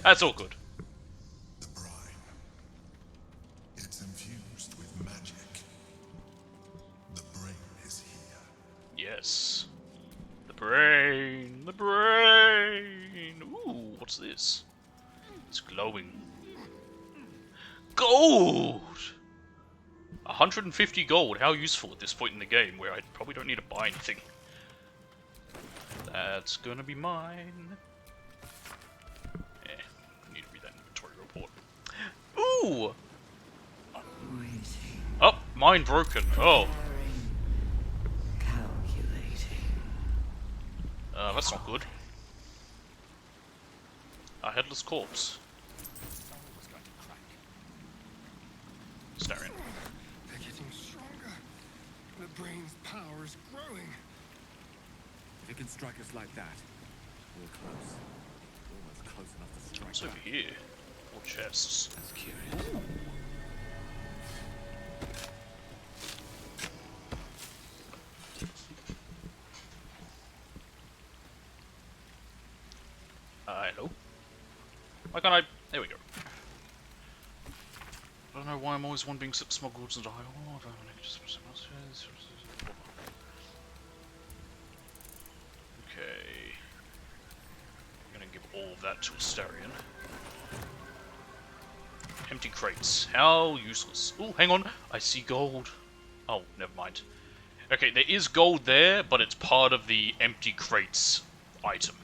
That's all good. The brine. It's infused with magic. The brain is here. Yes. The brain. The brain. Ooh, what's this? It's glowing. Gold! 150 gold. How useful at this point in the game where I probably don't need to buy anything. That's gonna be mine. Ooh! Oh, mine broken. Oh. That's not good. A headless corpse. Starion. They're getting stronger. The brain's power is growing. If it can strike us like that, we're close. Almost close enough to strike. What's over here? More chests. That's curious. Hello? Why can't I... There we go. I don't know why I'm always one being smuggled into high order. Okay. I'm gonna give all of that to Astarion. Empty crates. How useless. Oh, hang on. I see gold. Oh, never mind. Okay, there is gold there, but it's part of the empty crates item.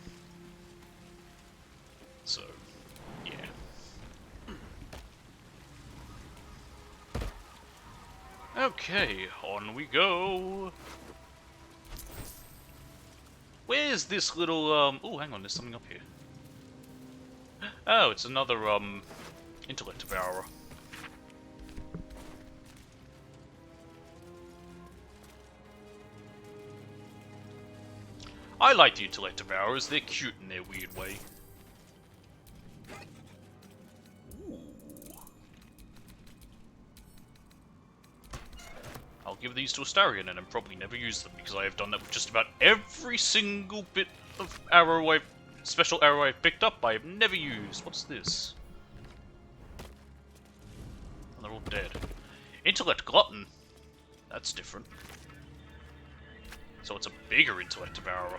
So, yeah. Okay, on we go. Where's this little, oh, hang on, there's something up here. Oh, it's another, intellect devourer. I like the intellect devourers, they're cute in their weird way. I'll give these to Astarion and then probably never use them because I have done that with just about every single bit of special arrow I've picked up I have never used. What's this? And they're all dead. Intellect Glutton. That's different. So it's a bigger intellect devourer.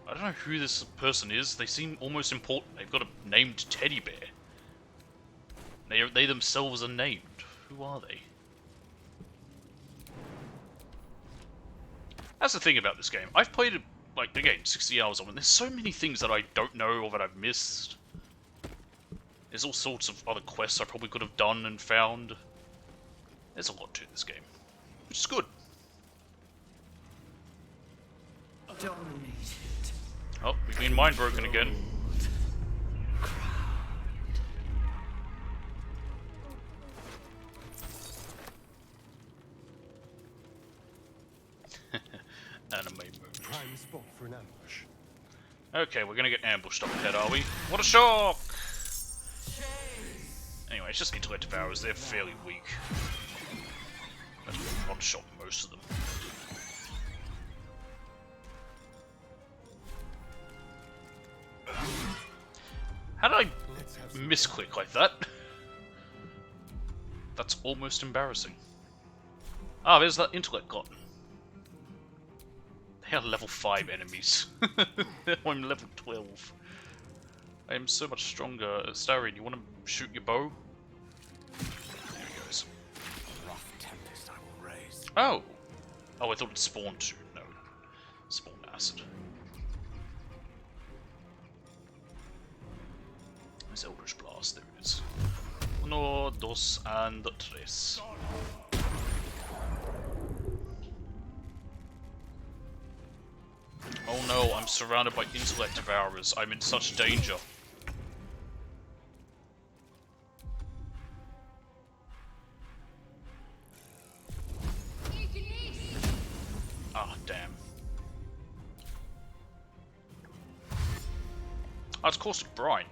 I don't know who this person is. They seem almost important. They've got a named teddy bear. They themselves are named. Who are they? That's the thing about this game. I've played it, like, again, 60 hours on it. There's so many things that I don't know or that I've missed. There's all sorts of other quests I probably could have done and found. There's a lot to this game, which is good. Oh, we've been mind broken again. Anime mode. Prime spot for an ambush. Okay, we're gonna get ambushed up ahead, are we? What a shock! Anyway, it's just intellect devourers, they're fairly weak. That's one shot most of them. How did I misclick like that? That's almost embarrassing. Ah, there's that intellect glutton. They are level 5 enemies. I'm level 12. I am so much stronger. Astarion, you want to shoot your bow? There he goes. Rough tempest I will raise. Oh! Oh, I thought it spawned to. No. Spawned acid. There's Eldritch Blast, there it is. Uno, dos, and tres. Oh no, I'm surrounded by intellect devourers. I'm in such danger. Ah, damn. Oh, it's caustic brine.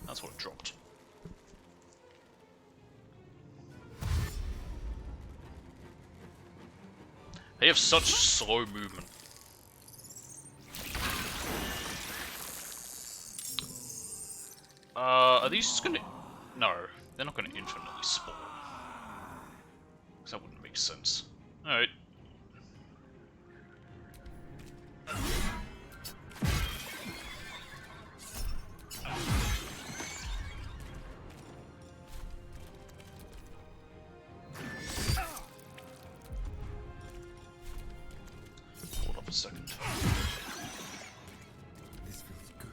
That's what it dropped. They have such slow movement. Are these just gonna... No, they're not gonna infinitely spawn. Because that wouldn't make sense. Alright. Hold up a second. This feels good.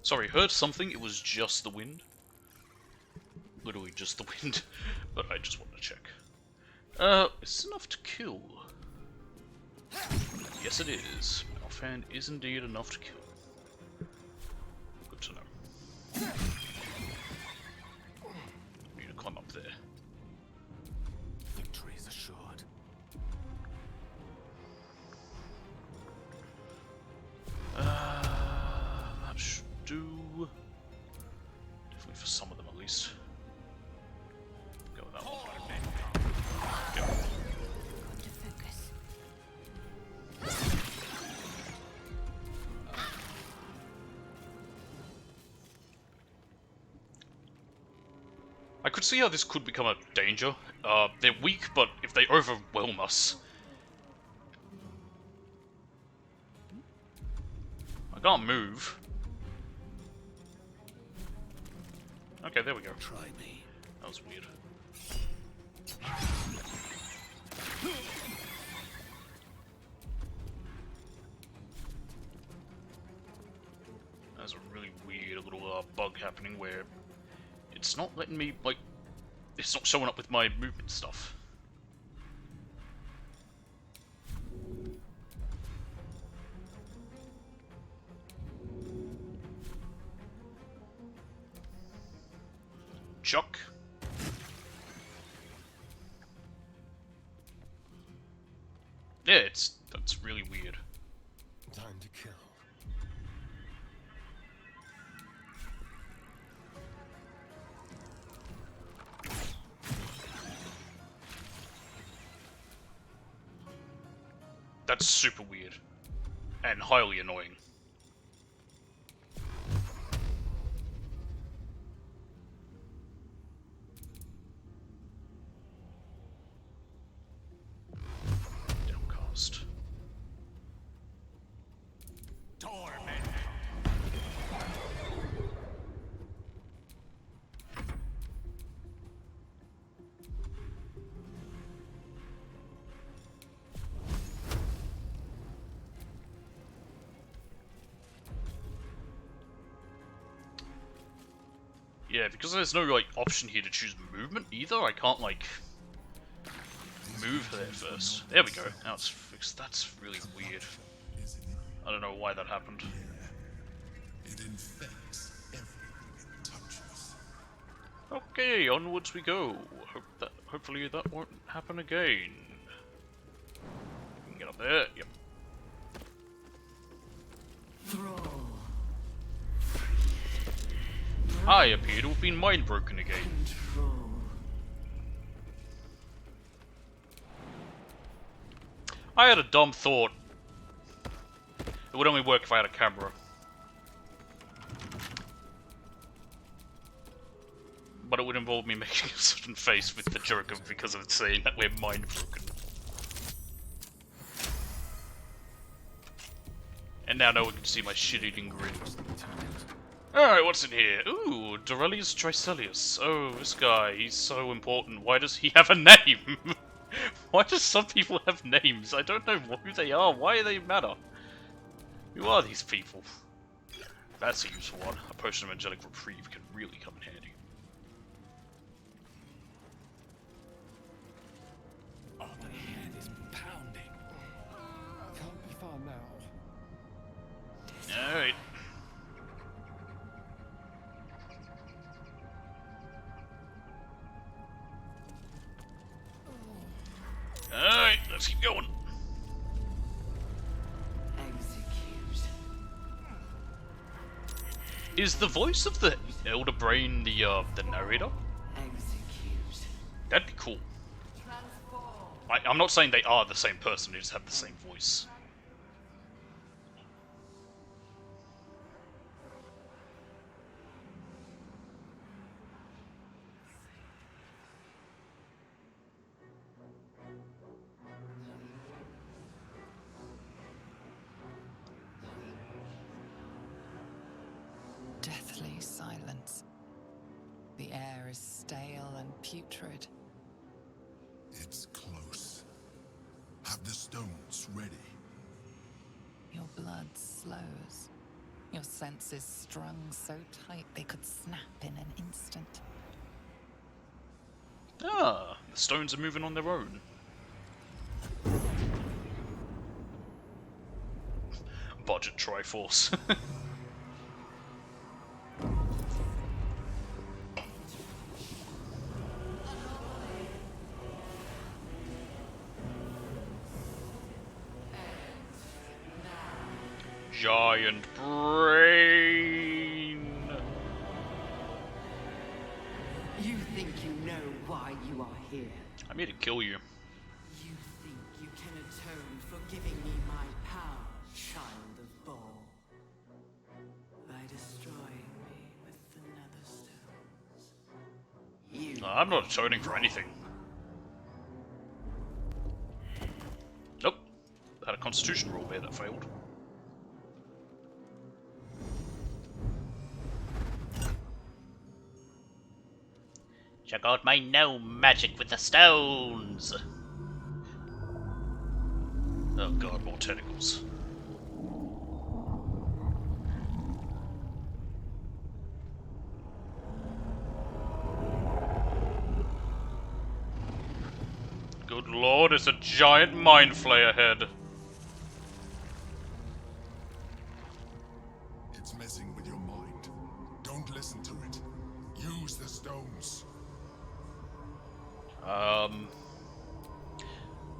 Sorry, heard something, it was just the wind. Literally just the wind, but I just wanted to check. It's enough to kill. Yes it is. My offhand is indeed enough to kill. Good to know. Need to climb up there. Victory is assured. That should do. Definitely for some of them at least. Go with that one. Go. To focus. I could see how this could become a danger. They're weak, but if they overwhelm us... I can't move. Okay, there we go. Try me. That was weird. There's a really weird little bug happening where it's not letting me, like, it's not showing up with my movement stuff. Chuck. Yeah, that's really weird. Time to kill. That's super weird. And highly annoying. Downcast. Torment. Yeah, because there's no, like, option here to choose movement either, I can't, like, move there first. There we go, now it's fixed. That's really weird. I don't know why that happened. It infects everything it touches. Okay, onwards we go. Hopefully that won't happen again. We can get up there, yep. I appear to have been mind broken again. I had a dumb thought. It would only work if I had a camera. But it would involve me making a certain face with the joke of because of it saying that we're mind broken. And now no one can see my shit-eating grin. Alright, what's in here? Ooh, Dorelius Tricelius. Oh, this guy, he's so important. Why does he have a name? Why do some people have names? I don't know who they are. Why do they matter? Who are these people? That's a useful one. A potion of angelic reprieve can really come in handy. Oh, my head is pounding. Can't be far now. Alright. Alright, let's keep going. Is the voice of the Elder Brain the narrator? That'd be cool. I'm not saying they are the same person, they just have the same voice. Deathly silence. The air is stale and putrid. It's close. Have the stones ready. Your blood slows. Your senses strung so tight they could snap in an instant. Ah, the stones are moving on their own. Budget Triforce. Giant brain. You think you know why you are here? I'm here to kill you. You think you can atone for giving me my power, child of Baal? By destroying me with the nether stones. You I'm not atoning for anything. Nope. Had a constitution roll there that failed. Check out my gnome magic with the stones! Oh god, more tentacles. Good lord, it's a giant mind flayer head. It's messing with your mind. Don't listen to it. Use the stones.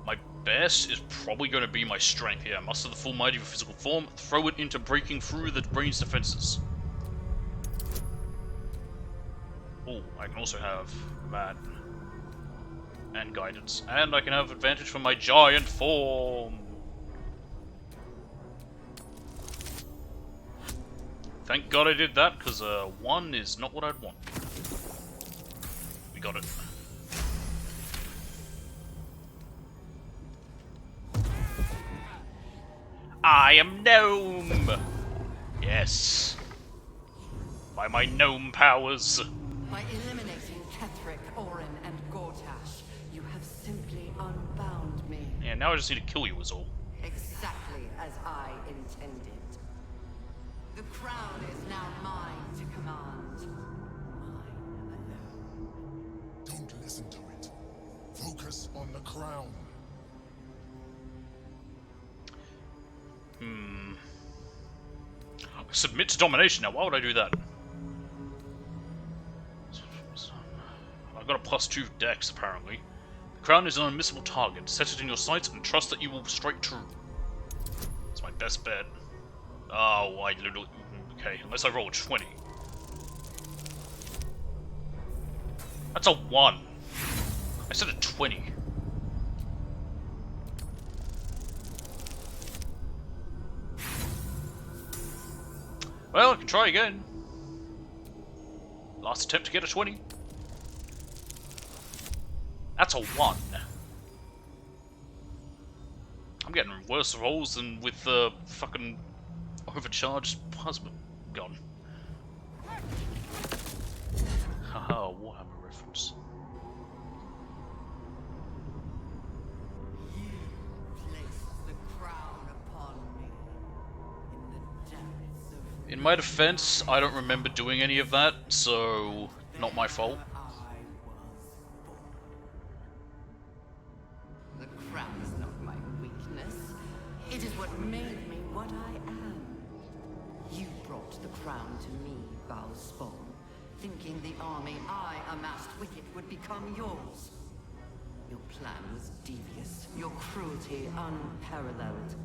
My best is probably going to be my strength here. Muster the full might of your physical form, throw it into breaking through the brain's defenses. Oh, I can also have that. And guidance. And I can have advantage from my giant form. Thank god I did that, because 1 is not what I'd want. We got it. I am gnome! Yes. By my gnome powers. By eliminating Ketheric, Orin, and Gortash, you have simply unbound me. Yeah, now I just need to kill you is all. Exactly as I intended. The crown is now mine to command. Mine alone. Don't listen to it. Focus on the crown. Submit to domination. Now, why would I do that? I've got a +2 dex, apparently. The crown is an unmissable target. Set it in your sights and trust that you will strike true. It's my best bet. Oh, I literally... Okay, unless I roll a 20. That's a 1. I said a 20. Well, I can try again. Last attempt to get a 20. That's a 1. I'm getting worse rolls than with the fucking overcharged plasma gun. Haha, Warhammer reference. You placed the crown upon me in the depths of... In my defense, I don't remember doing any of that, so not my fault. The crown is not my weakness. It is what made me what I am. You brought the crown to me, Baldur, thinking the army I amassed with it would become yours. Your plan was devious, your cruelty unparalleled.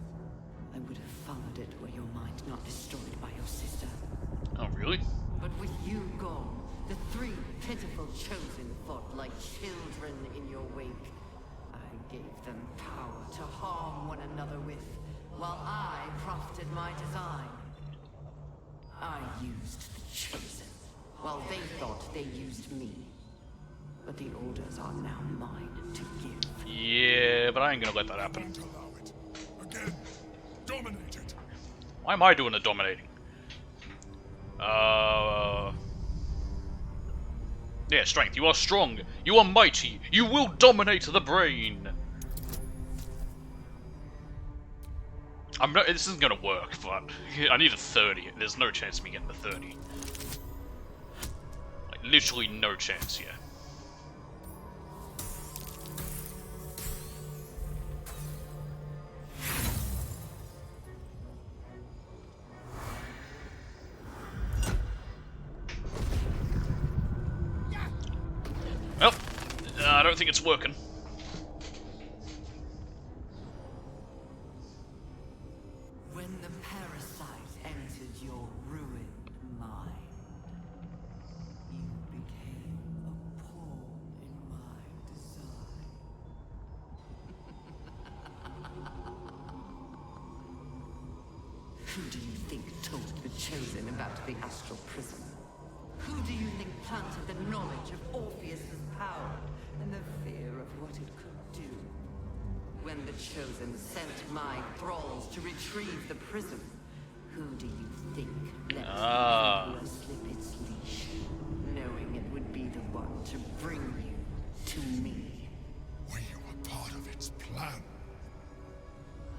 I would have followed it were your mind not destroyed by your sister. Oh, really? But with you gone, the 3 pitiful chosen fought like children in your wake. I gave them power to harm one another with, while I crafted my design. I used the chosen, while they thought they used me. But the orders are now mine to give. Yeah, but I ain't gonna let that happen. Again, dominate it. Why am I doing the dominating? Yeah, strength. You are strong. You are mighty. You will dominate the brain. I'm not, this isn't gonna work, but I need a 30. There's no chance of me getting the 30. Like, literally no chance here. Well, I don't think it's working. When the parasite entered your ruined mind, you became a pawn in my design. Who do you think told the Chosen about the astral prism? Who do you think planted the knowledge of Orpheus's power and the fear of what it could do? When the Chosen sent my thralls to retrieve the prism, who do you think let the slip its leash, knowing it would be the one to bring you to me? We were part of its plan.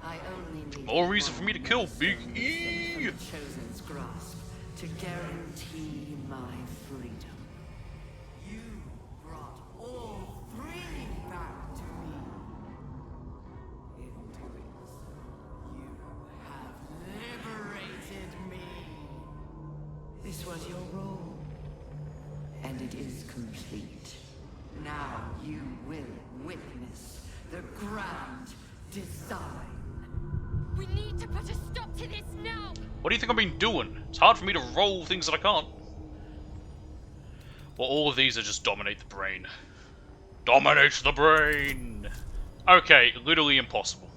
I only need more reason for me to kill Big E. from the Chosen's grasp to guarantee my freedom. You brought all three back to me. In doing so, you have liberated me. This was your role, and it is complete. Now you will witness the grand design. We need to put a stop to this now! What do you think I've been doing? It's hard for me to roll things that I can't. Well, all of these are just dominate the brain. Dominate the brain! Okay, literally impossible.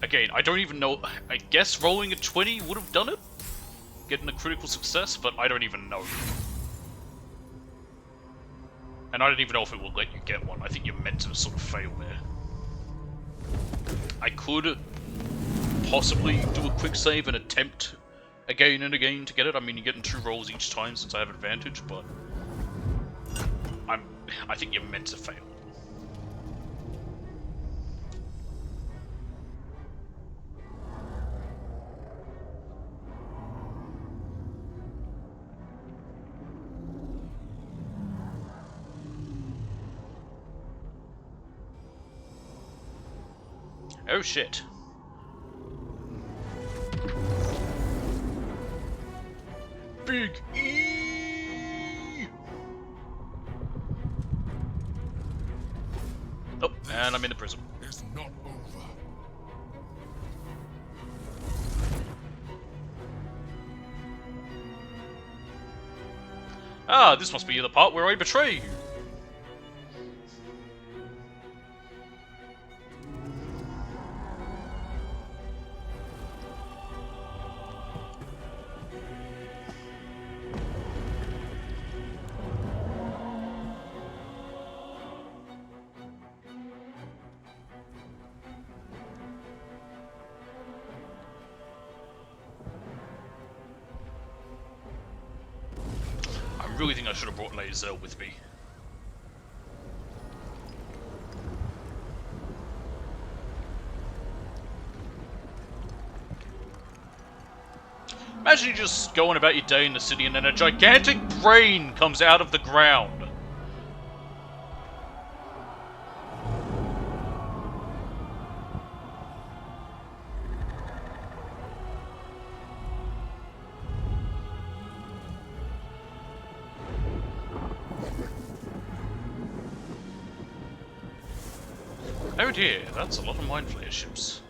Again, I don't even know. I guess rolling a 20 would have done it? Getting a critical success, but I don't even know. And I don't even know if it will let you get one. I think you're meant to sort of fail there. I could possibly do a quick save and attempt again and again to get it. I mean, you're getting 2 rolls each time since I have advantage, but I think you're meant to fail. Oh shit. Big E! Oh, and I'm in the prison. It's not over. Ah, this must be the part where I betray you. I really think I should have brought Lae'zel with me. Imagine you just going about your day in the city and then a gigantic brain comes out of the ground. Oh dear, that's a lot of Mind Flayer ships.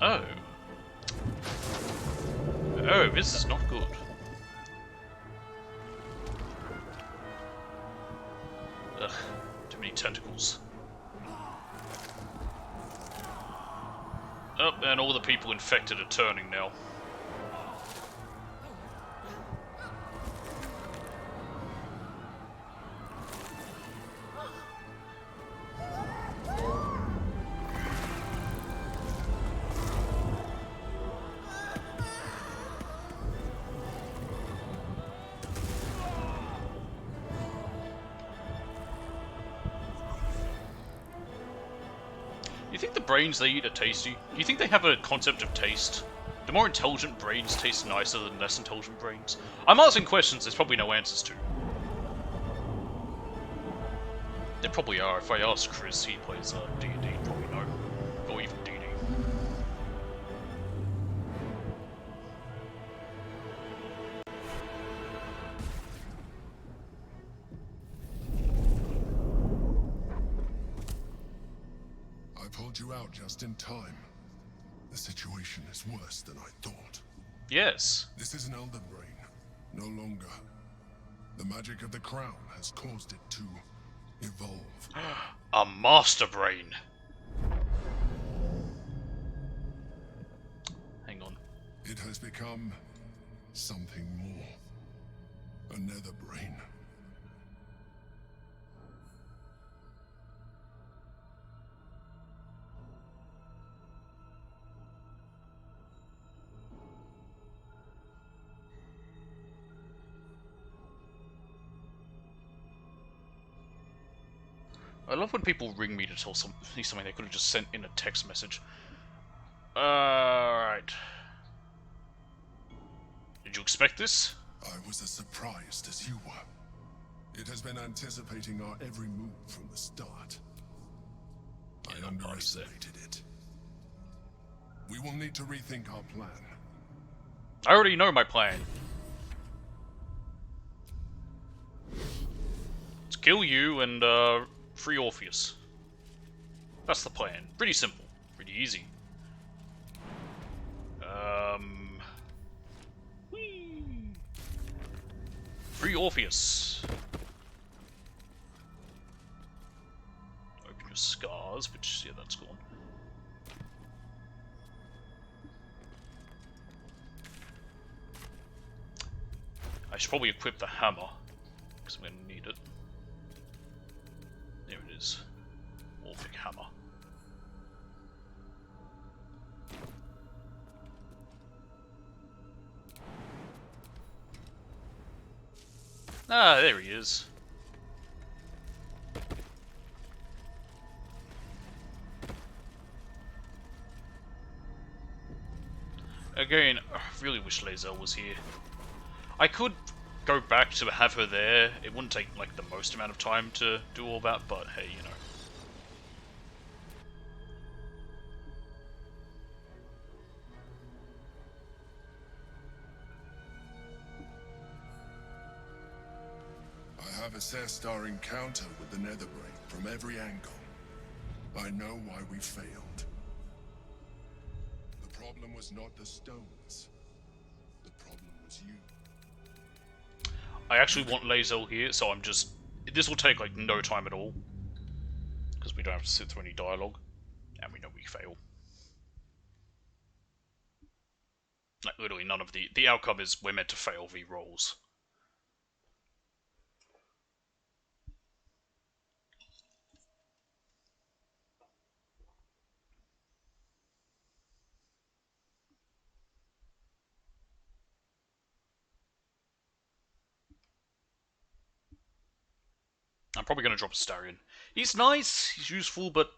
Oh. Oh, this is not good. Ugh, too many tentacles. Oh, and all the people infected are turning now. you think the brains they eat are tasty? Do you think they have a concept of taste? Do more intelligent brains taste nicer than less intelligent brains? I'm asking questions there's probably no answers to. There probably are. If I ask Chris, he plays D&D, probably know. Or even DD. I pulled you out just in time. The situation is worse than I thought. Yes. This is an Elder Brain. No longer. The magic of the crown has caused it to evolve. A master brain. Hang on. It has become something more. A nether brain. I love when people ring me to tell me something they could have just sent in a text message. Alright. Did you expect this? I was as surprised as you were. It has been anticipating our every move from the start. I underestimated it. We will need to rethink our plan. I already know my plan. Let's kill you and free Orpheus. That's the plan. Pretty simple. Pretty easy. Whee! Free Orpheus. Open your scars, which, yeah, that's gone. I should probably equip the hammer, because I'm going to need it. There it is. Orphic hammer. Ah, there he is. Again, I really wish Lae'zel was here. I could go back to have her there. It wouldn't take, like, the most amount of time to do all that, but hey, you know. I have assessed our encounter with the Netherbrain from every angle. I know why we failed. The problem was not the stones. The problem was you. I actually want Lae'zel here, so I'm just... This will take, like, no time at all. Because we don't have to sit through any dialogue. And we know we fail. Like, literally none of the... The outcome is we're meant to fail the rolls. I'm probably going to drop Astarion. He's nice, he's useful, but...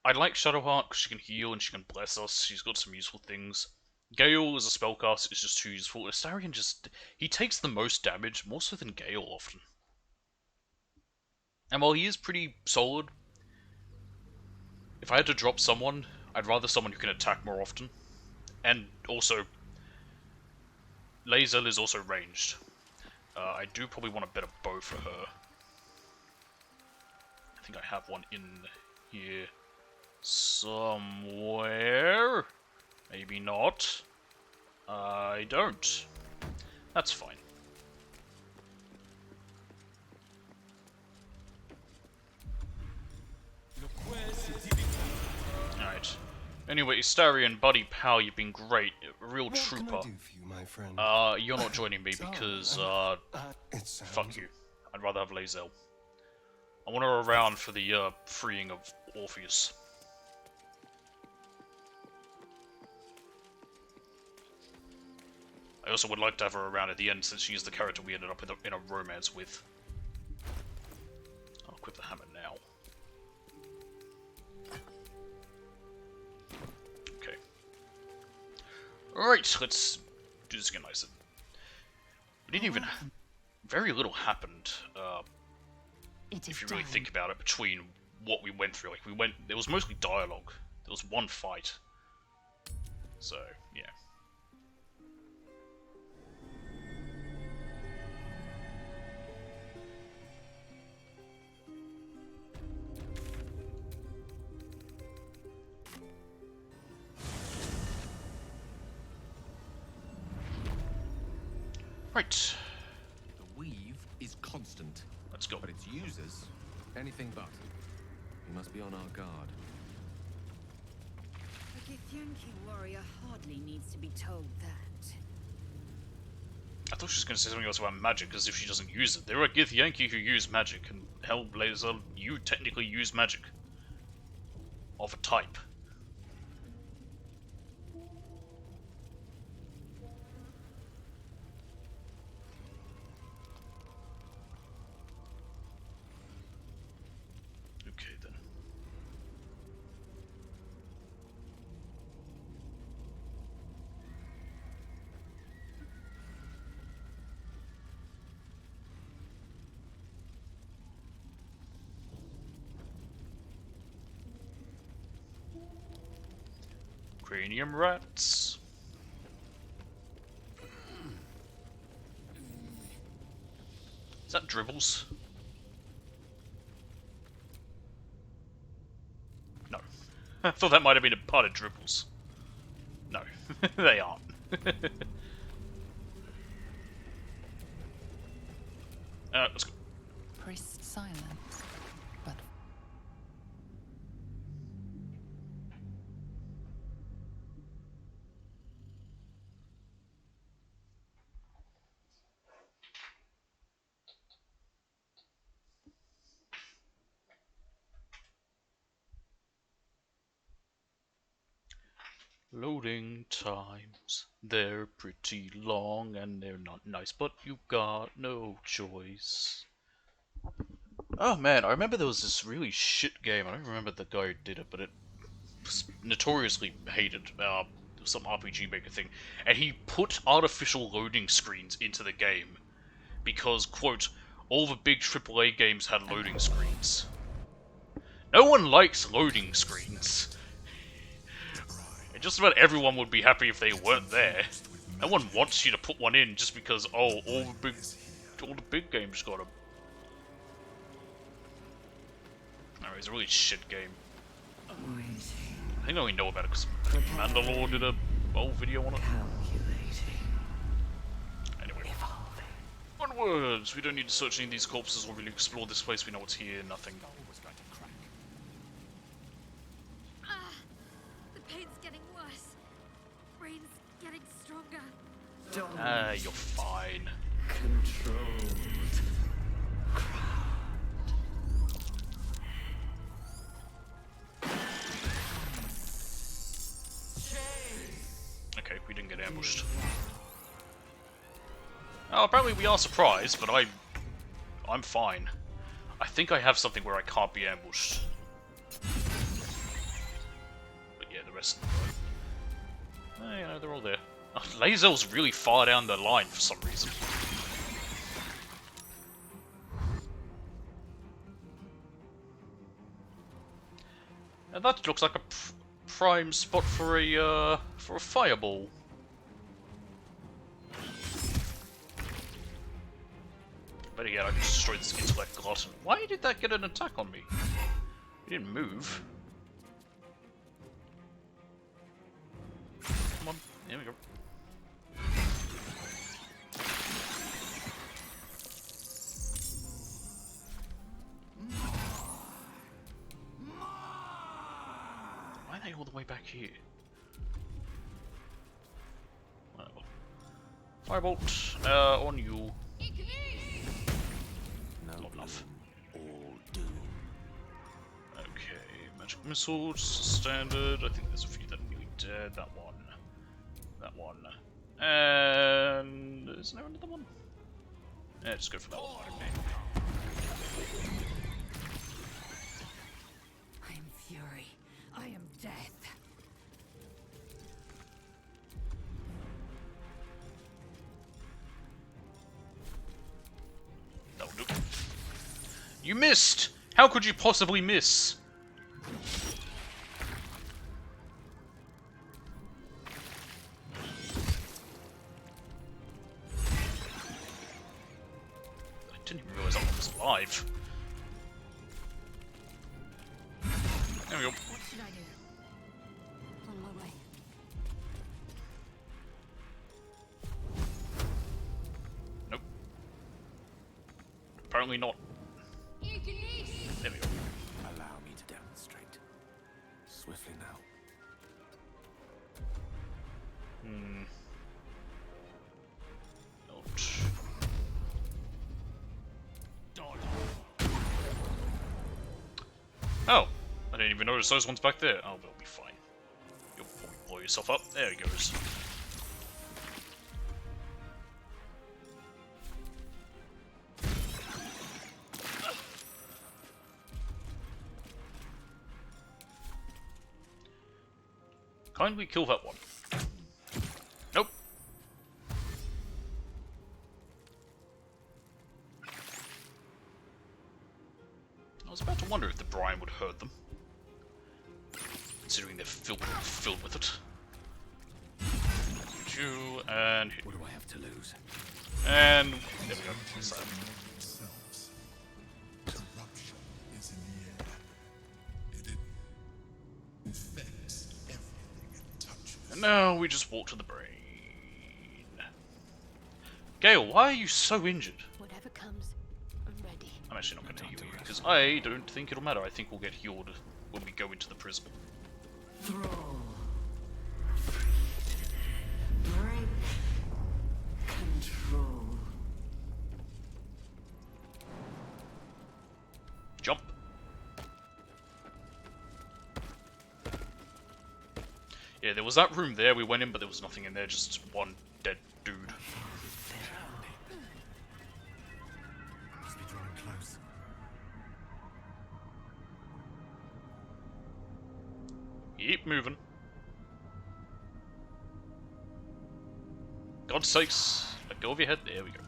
I like Shadowheart because she can heal and she can bless us. She's got some useful things. Gale as a spellcaster is just too useful. Astarion just... He takes the most damage, more so than Gale often. And while he is pretty solid, if I had to drop someone, I'd rather someone who can attack more often. And also, Lae'zel is also ranged. I do probably want a better bow for her. I think I have one in here somewhere. Maybe not. I don't. That's fine. Alright. Anyway, Astarion, buddy pal, you've been great. A real trooper. What can I do for you, my friend? You're not joining me because, fuck you. I'd rather have Lae'zel. I want her around for the, freeing of Orpheus. I also would like to have her around at the end since she's the character we ended up in a romance with. I'll equip the hammer now. Alright, let's do this again nice. We didn't even... Very little happened, if you really think about it, between what we went through. Like, there was mostly dialogue. There was one fight. So, yeah. Right. The weave is constant. Let's go. But its users, anything but. We must be on our guard. A Githyanki warrior hardly needs to be told that. I thought she was going to say something else about magic, as if she doesn't use it. There are Githyanki who use magic, and Hellblazer, you technically use magic. Of a type. Okay then. Cranium rats. Is that dribbles? No. I thought that might have been a part of dribbles. No, they aren't. Let's go. Priest silence, but Loading times, they're pretty long and they're not nice, but you got no choice. Oh man, I remember there was this really shit game. I don't remember the guy who did it, but it was notoriously hated. Some RPG Maker thing, and he put artificial loading screens into the game because, quote, all the big AAA games had loading screens. No one likes loading screens. And just about everyone would be happy if they weren't there. No one wants you to put one in just because, oh, all the big games got them. Alright, it's a really shit game. I think I only know about it because Mandalore did a whole video on it. Anyway. Onwards! We don't need to search any of these corpses or really explore this place. We know what's here, nothing. The pain's getting worse. Brain's getting stronger. You're fine. Controlled. Okay, we didn't get ambushed. Oh, apparently we are surprised, but I'm fine. I think I have something where I can't be ambushed. But yeah, the rest... you know, they're all there. Lazel's really far down the line for some reason. And that looks like a prime spot for a fireball. But again, I just destroyed this intellect glutton. Why did that get an attack on me? It didn't move. Come on, there we go. Why are they all the way back here? Well, firebolt on you. Not enough. Okay, magic missiles, standard. I think there's a few that are nearly dead. That one. That one. And is there another one? Yeah, just go for that one. Okay. I am fury. I am death. You missed! How could you possibly miss? I didn't even realise that one was alive. There we go. What should I do? On my way. Nope. Apparently not. There we go. Allow me to demonstrate. Swiftly now. Ouch. Oh, I didn't even notice those ones back there. Oh, they'll be fine. You'll probably blow yourself up. There he goes. Kindly kill that one. Nope. I was about to wonder if the brine would hurt them, considering they're filled with it. Hit you and hit. What do I have to lose? And there we go. What's that? Corruption is in the air. It infects everything it touches. And now we just walk to the brain. Gale, why are you so injured? Whatever comes, I'm ready. I'm actually not going to heal you, because I don't think it'll matter. I think we'll get healed when we go into the prison. Thrall. Break control. Jump. Yeah, there was that room there we went in, but there was nothing in there, just one dead dude. Must be drawing close. Keep moving. God's sakes, let go of your head. There we go.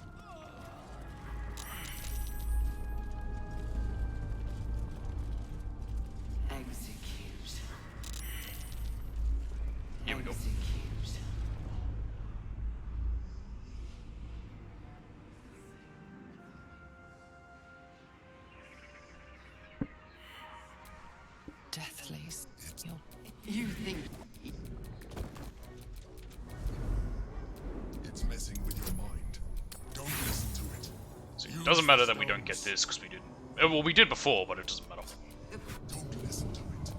Execute. Here we go. Execute. Deathly. You think It's messing with your mind. Don't listen to it. So it doesn't matter that we don't get this, because we didn't. Well, we did before, but it doesn't matter. Don't listen to it.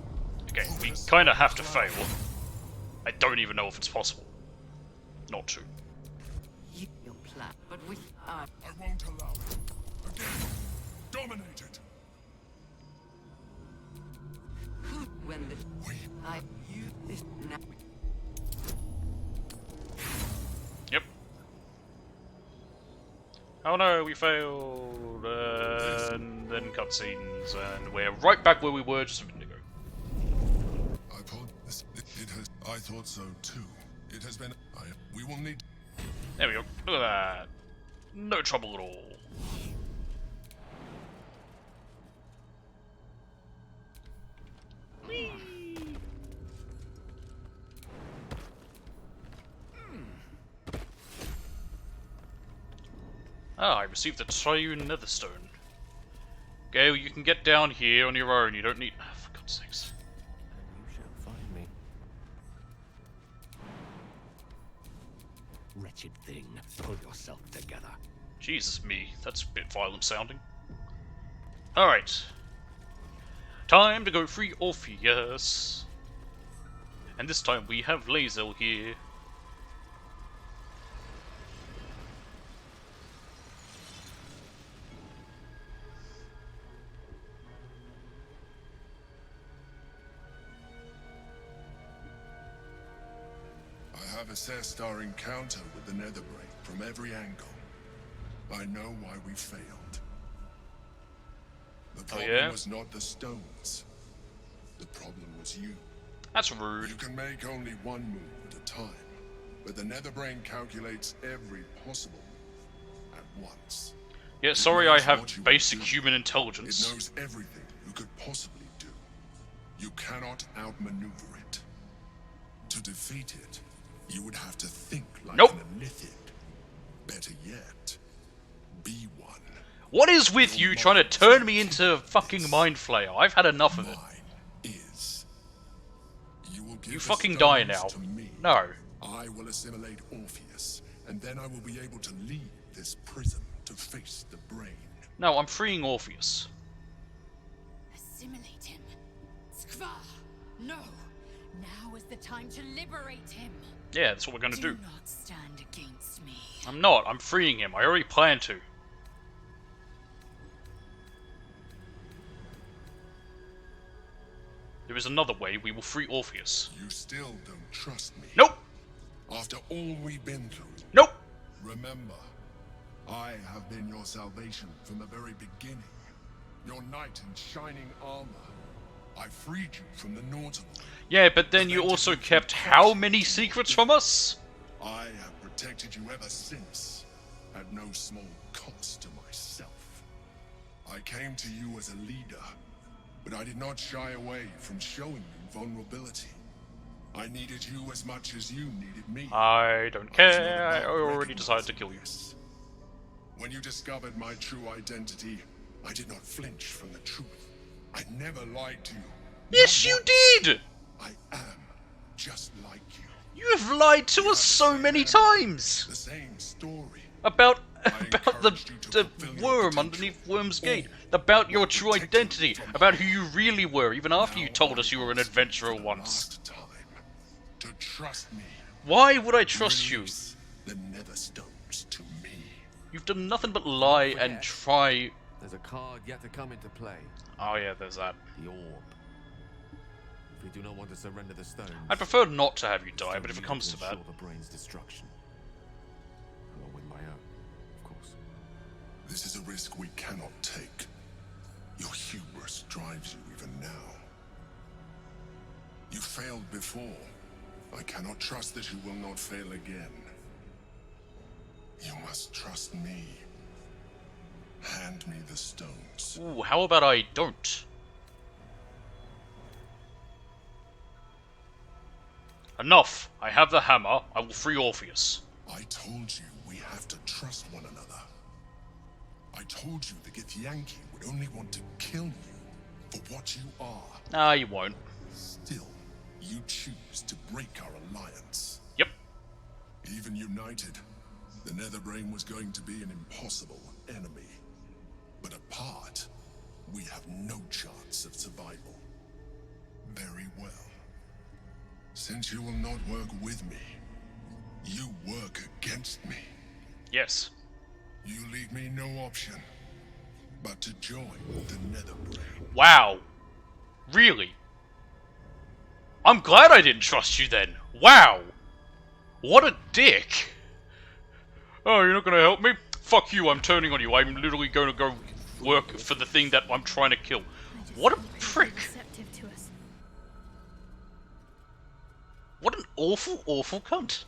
Okay, we kind of have to fail. I don't even know if it's possible not to. your plan, but we are. I won't allow it. Again, dominate it. When the you this now. Yep. Oh no, we failed, and then cutscenes, and we're right back where we were just a minute ago. I thought so too. It has been. We will need. There we go. Look at that. No trouble at all. Whee! Ah, I received the Triune Netherstone. Gale, you can get down here on your own. You don't need. Oh, for God's sakes. You shall find me. Wretched thing, pull yourself together. Jesus me, that's a bit violent sounding. Alright. Time to go free Orpheus. And this time we have Lae'zel here. I have assessed our encounter with the Netherbrain from every angle. I know why we failed. The problem was not the stones. The problem was you. That's rude. You can make only one move at a time, but the Netherbrain calculates every possible move at once. Yeah, sorry, I knows have what you basic will do. human It intelligence. knows everything you could possibly do. You cannot outmaneuver it. To defeat it, you would have to think like Nope. an Elithid. Better yet, be one. What is with you trying to turn me into fucking Mind Flayer? I've had enough of it. You fucking die now. No. I will assimilate Orpheus, and then I will be able to leave this prison to face the brain. No, I'm freeing Orpheus. Assimilate him. Skvar! No! Now is the time to liberate him. Yeah, that's what we're gonna do. Do not stand against me. I'm not. I'm freeing him. I already planned to. There is another way. We will free Orpheus. You still don't trust me. Nope. After all we've been through. Nope. Remember, I have been your salvation from the very beginning. Your knight in shining armor. I freed you from the Nautical. Yeah, but then you also kept how many secrets from us? I have protected you ever since, at no small cost to myself. I came to you as a leader, but I did not shy away from showing you vulnerability. I needed you as much as you needed me. I don't care. I already decided to kill you. When you discovered my true identity, I did not flinch from the truth. I never lied to you. Yes, you did! I am just like you. You have lied to us so many times! The same story. About the worm underneath Worm's Gate. About your true identity. About who you really were, even after you told us you were an adventurer once. To trust me. Why would I trust you? The nether stones to me. You've done nothing but lie and try. There's a card yet to come into play. Oh yeah, there's that. The orb. If we do not want to surrender the stones, I'd prefer not to have you die, but if it comes to that. the brain's destruction. Along with my own, of course. This is a risk we cannot take. Your hubris drives you even now. You failed before. I cannot trust that you will not fail again. You must trust me. Hand me the stones. Ooh, how about I don't? Enough! I have the hammer. I will free Orpheus. I told you we have to trust one another. I told you the Githyanki would only want to kill you for what you are. Nah, you won't. Still, you choose to break our alliance. Yep. Even united, the Netherbrain was going to be an impossible enemy. But apart, we have no chance of survival. Very well. Since you will not work with me, you work against me. Yes. You leave me no option but to join the Netherbrain. Wow. Really? I'm glad I didn't trust you then. Wow. What a dick. Oh, you're not gonna help me? Fuck you, I'm turning on you. I'm literally gonna go work for the thing that I'm trying to kill. What a prick. What an awful, awful cunt.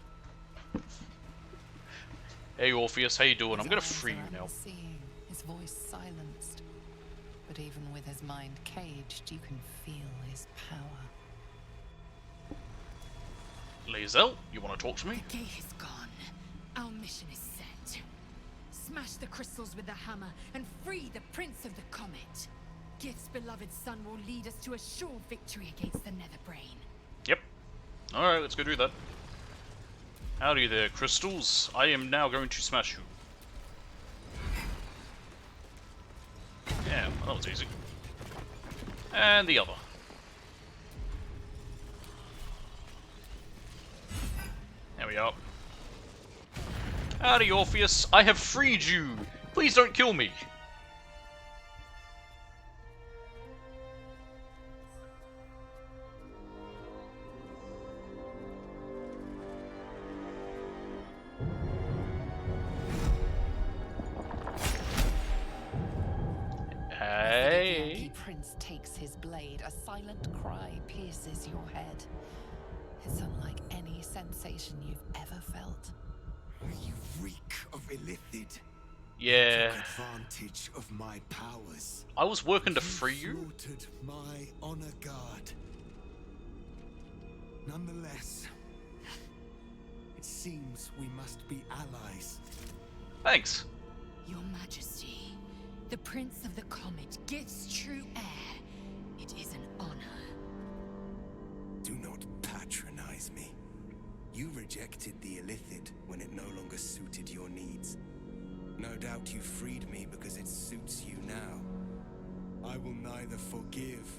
Hey Orpheus, how you doing? I'm gonna free you now. Seeing, his voice silenced. But even with his mind caged, you can feel his power. Lae'zel, you wanna talk to me? The gate is gone. Our mission is set. Smash the crystals with the hammer and free the Prince of the Comet. Gith's beloved son will lead us to a sure victory against the Netherbrain. Yep. Alright, let's go do that. Howdy there, crystals. I am now going to smash you. Yeah, well, that was easy. And the other. There we are. Howdy, Orpheus. I have freed you. Please don't kill me. Hey. The prince takes his blade. A silent cry pierces your head. It's unlike any sensation you've ever felt. You reek of Illithid. Yeah. Took advantage of my powers. I was working to free you? Slaughtered my honor guard. Nonetheless, it seems we must be allies. Thanks. Your Majesty, the Prince of the Comet gives true air. It is an honor. Do not patronize me. You rejected the Illithid when it no longer suited your needs. No doubt you freed me because it suits you now. I will neither forgive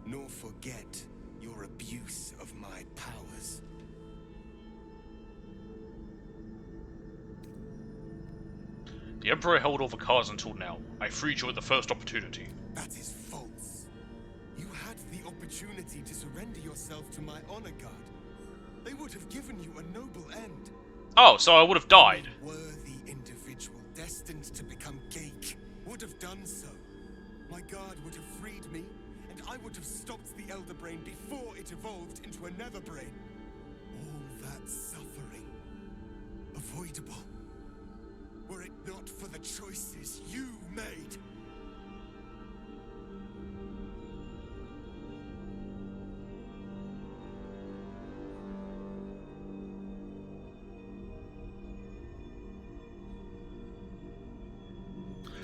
nor forget your abuse of my powers. The Emperor held all the cards until now. I freed you at the first opportunity. That is false. You had the opportunity to surrender yourself to my honor guard. They would have given you a noble end. Oh, so I would have died. A worthy individual destined to become Geik would have done so. My guard would have freed me, and I would have stopped the Elder Brain before it evolved into a Nether Brain. All that suffering, avoidable, were it not for the choices you made.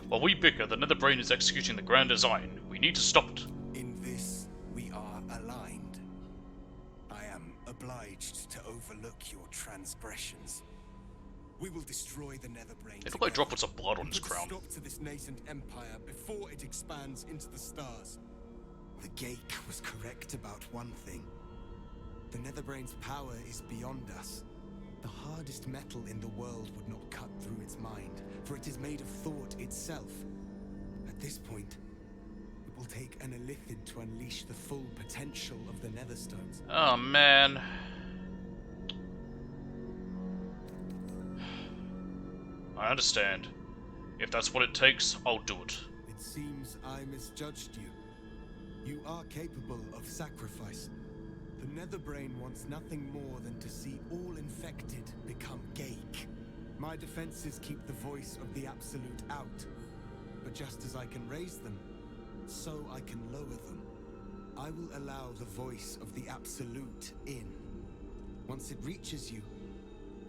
While we bicker, the Nether Brain is executing the grand design. We need to stop it. In this, we are aligned. I am obliged to overlook your transgressions. We will destroy the Nether Brain. It looked like droplets of blood on his crown. Stop to this nascent empire before it expands into the stars. The Geik was correct about one thing. The Netherbrain's power is beyond us. The hardest metal in the world would not cut through its mind, for it is made of thought itself. At this point, it will take an Illithid to unleash the full potential of the Netherstones. Oh man. I understand. If that's what it takes, I'll do it. It seems I misjudged you. You are capable of sacrifice. The Netherbrain wants nothing more than to see all infected become Geik. My defenses keep the voice of the Absolute out. But just as I can raise them, so I can lower them. I will allow the voice of the Absolute in. Once it reaches you,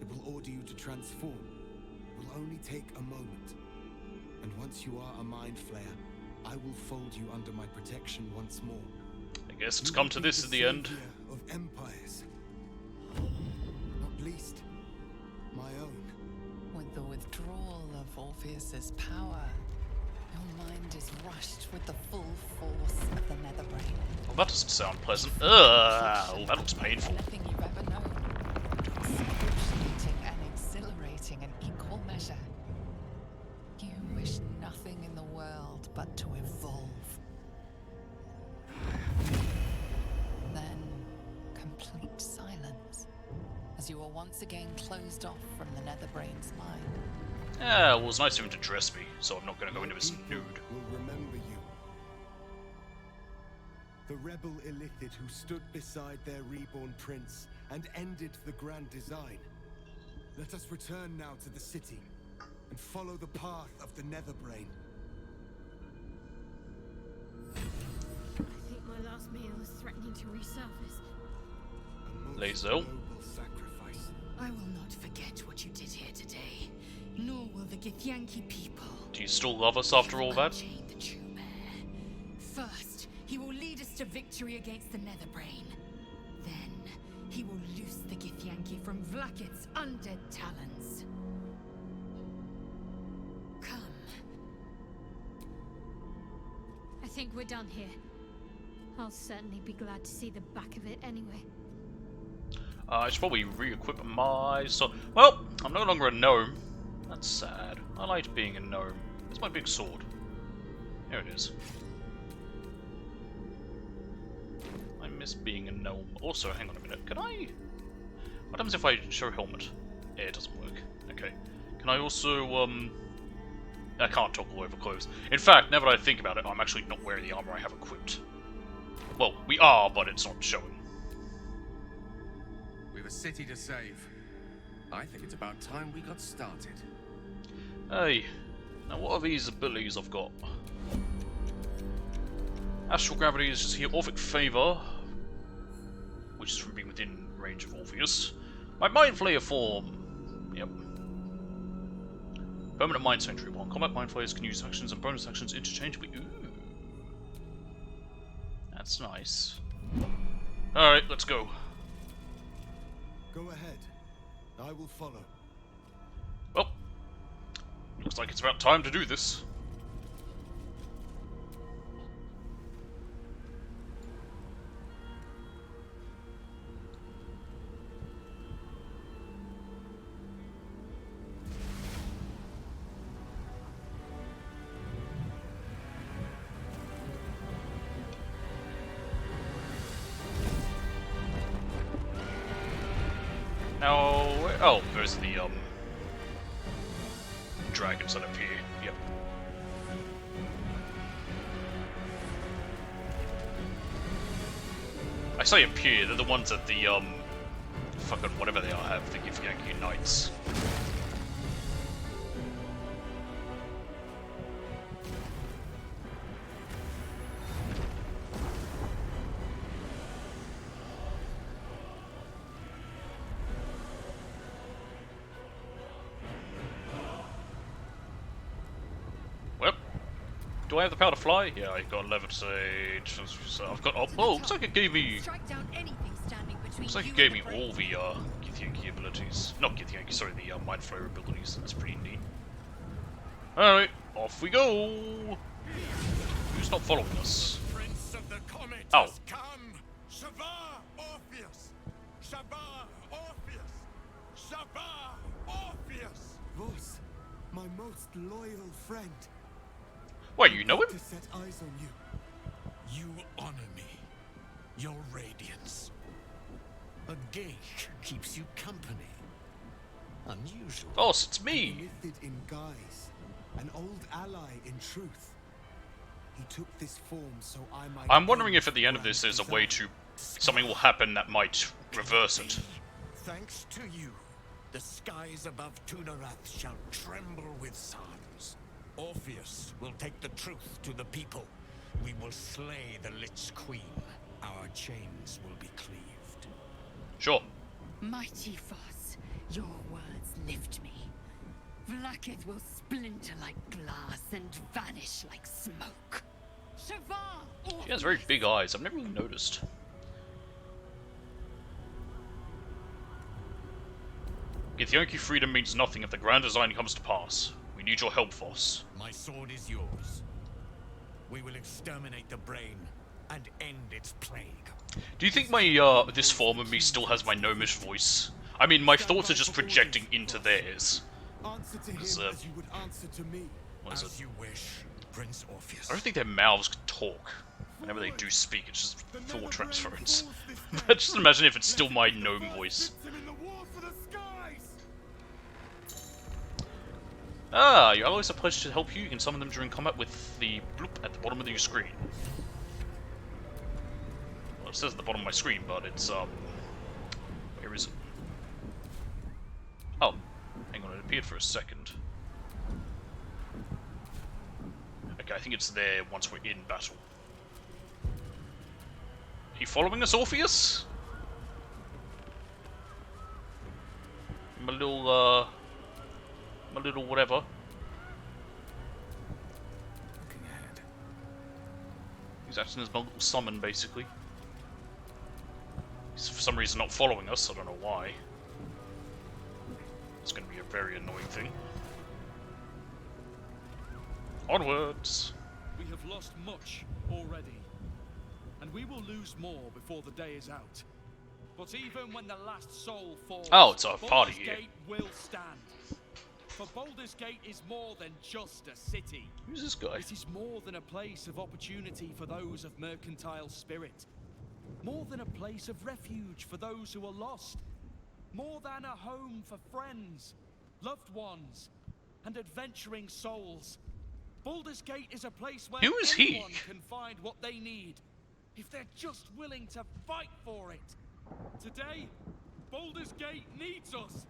it will order you to transform. It will only take a moment. And once you are a Mind Flayer, I will fold you under my protection once more. I guess it's come to this in the end. Of empires, not least my own. With the withdrawal of Orpheus's power, your mind is rushed with the full force of the Netherbrain. Well, that doesn't sound pleasant. Ugh, that looks painful. Anything you've ever known. Excruciating and exhilarating in equal measure. You wish nothing in the world but to evolve. Then, complete silence, as you are once again closed off from the Netherbrain's mind. Yeah, well, it was nice of him to dress me, so I'm not going to go into this nude. Will remember you. The rebel Illithid who stood beside their reborn prince and ended the grand design. Let us return now to the city and follow the path of the Netherbrain. I think my last meal is threatening to resurface. Lazo. Sacrifice. I will not forget what you did here today, nor will the Githyanki people. Do you still love us after all that? Unchain the true bear. First, he will lead us to victory against the Netherbrain. Then, he will loose the Githyanki from Vlakit's undead talons. Come. I think we're done here. I'll certainly be glad to see the back of it anyway. I should probably re-equip my sword. Well, I'm no longer a gnome. That's sad. I liked being a gnome. It's my big sword. Here it is. I miss being a gnome. Also, hang on a minute. Can I... What happens if I show helmet? Yeah, it doesn't work. Okay. Can I also, I can't toggle over clothes. In fact, now that I think about it, I'm actually not wearing the armor I have equipped. Well, we are, but it's not showing. We've a city to save. I think it's about time we got started. Hey, Now, what are these abilities I've got? Astral Gravity is just here. Orphic Favor, which is from being within range of Orpheus. My Mind Flayer form. Yep. Permanent Mind Sanctuary. While combat Mind Flayers can use actions and bonus actions interchangeably. Ooh. That's nice. Alright, let's go. Go ahead. I will follow. Well, looks like it's about time to do this. Now, oh, there's the dragons that appear. Yep. I say appear, they're the ones that the fucking whatever they are have, the Githyanki Knights. Do I have the power to fly? Yeah, I got levitate. So I've got. Oh, looks like it gave me. Looks like it gave me all the Githyanki abilities. Not Githyanki, sorry, the Mind Flayer abilities. That's pretty neat. Alright, off we go! Who's not following us? Prince of the Comet oh. has come! Shavar Orpheus! Shavar Orpheus! Shavar Orpheus! Vos, my most loyal friend. Wait, you know him? To set eyes on you. You honor me. Your radiance. A geik keeps you company. Unusual. Oh, so it's me. Lifted in guise, an old ally in truth. He took this form so I might. I'm wondering if at the end of this there's a way to something will happen that might reverse it. Thanks to you, the skies above Tunarath shall tremble with psalms. Orpheus will take the truth to the people. We will slay the Lich's queen. Our chains will be cleaved. Sure. Mighty Foss, your words lift me. Vlaakith will splinter like glass and vanish like smoke. Shavar! She has very big eyes. I've never really noticed. Githyanki freedom means nothing if the grand design comes to pass. We need your help, Voss. My sword is yours. We will exterminate the brain and end its plague. Do you think my, this form of me still has my gnomish voice? I mean, my thoughts are just projecting into theirs. Answer to him as you would answer to me. What is it? As you wish, Prince Orpheus. I don't think their mouths can talk. Whenever they do speak, it's just thought transference. But just imagine if it's still my gnome voice. Ah, your allies are pledged to help you. You can summon them during combat with the bloop at the bottom of your screen. Well, it says at the bottom of my screen, but it's, where is it? Oh, hang on, it appeared for a second. Okay, I think it's there once we're in battle. Are you following us, Orpheus? My little whatever. Looking ahead. He's acting as my little summon, basically. He's for some reason not following us, I don't know why. It's going to be a very annoying thing. Onwards! We have lost much already, and we will lose more before the day is out. But even when the last soul falls, oh, it's our party here. Gate will stand. For Baldur's Gate is more than just a city. Who's this guy? It is more than a place of opportunity for those of mercantile spirit. More than a place of refuge for those who are lost. More than a home for friends, loved ones, and adventuring souls. Baldur's Gate is a place where anyone can find what they need, if they're just willing to fight for it. Today, Baldur's Gate needs us.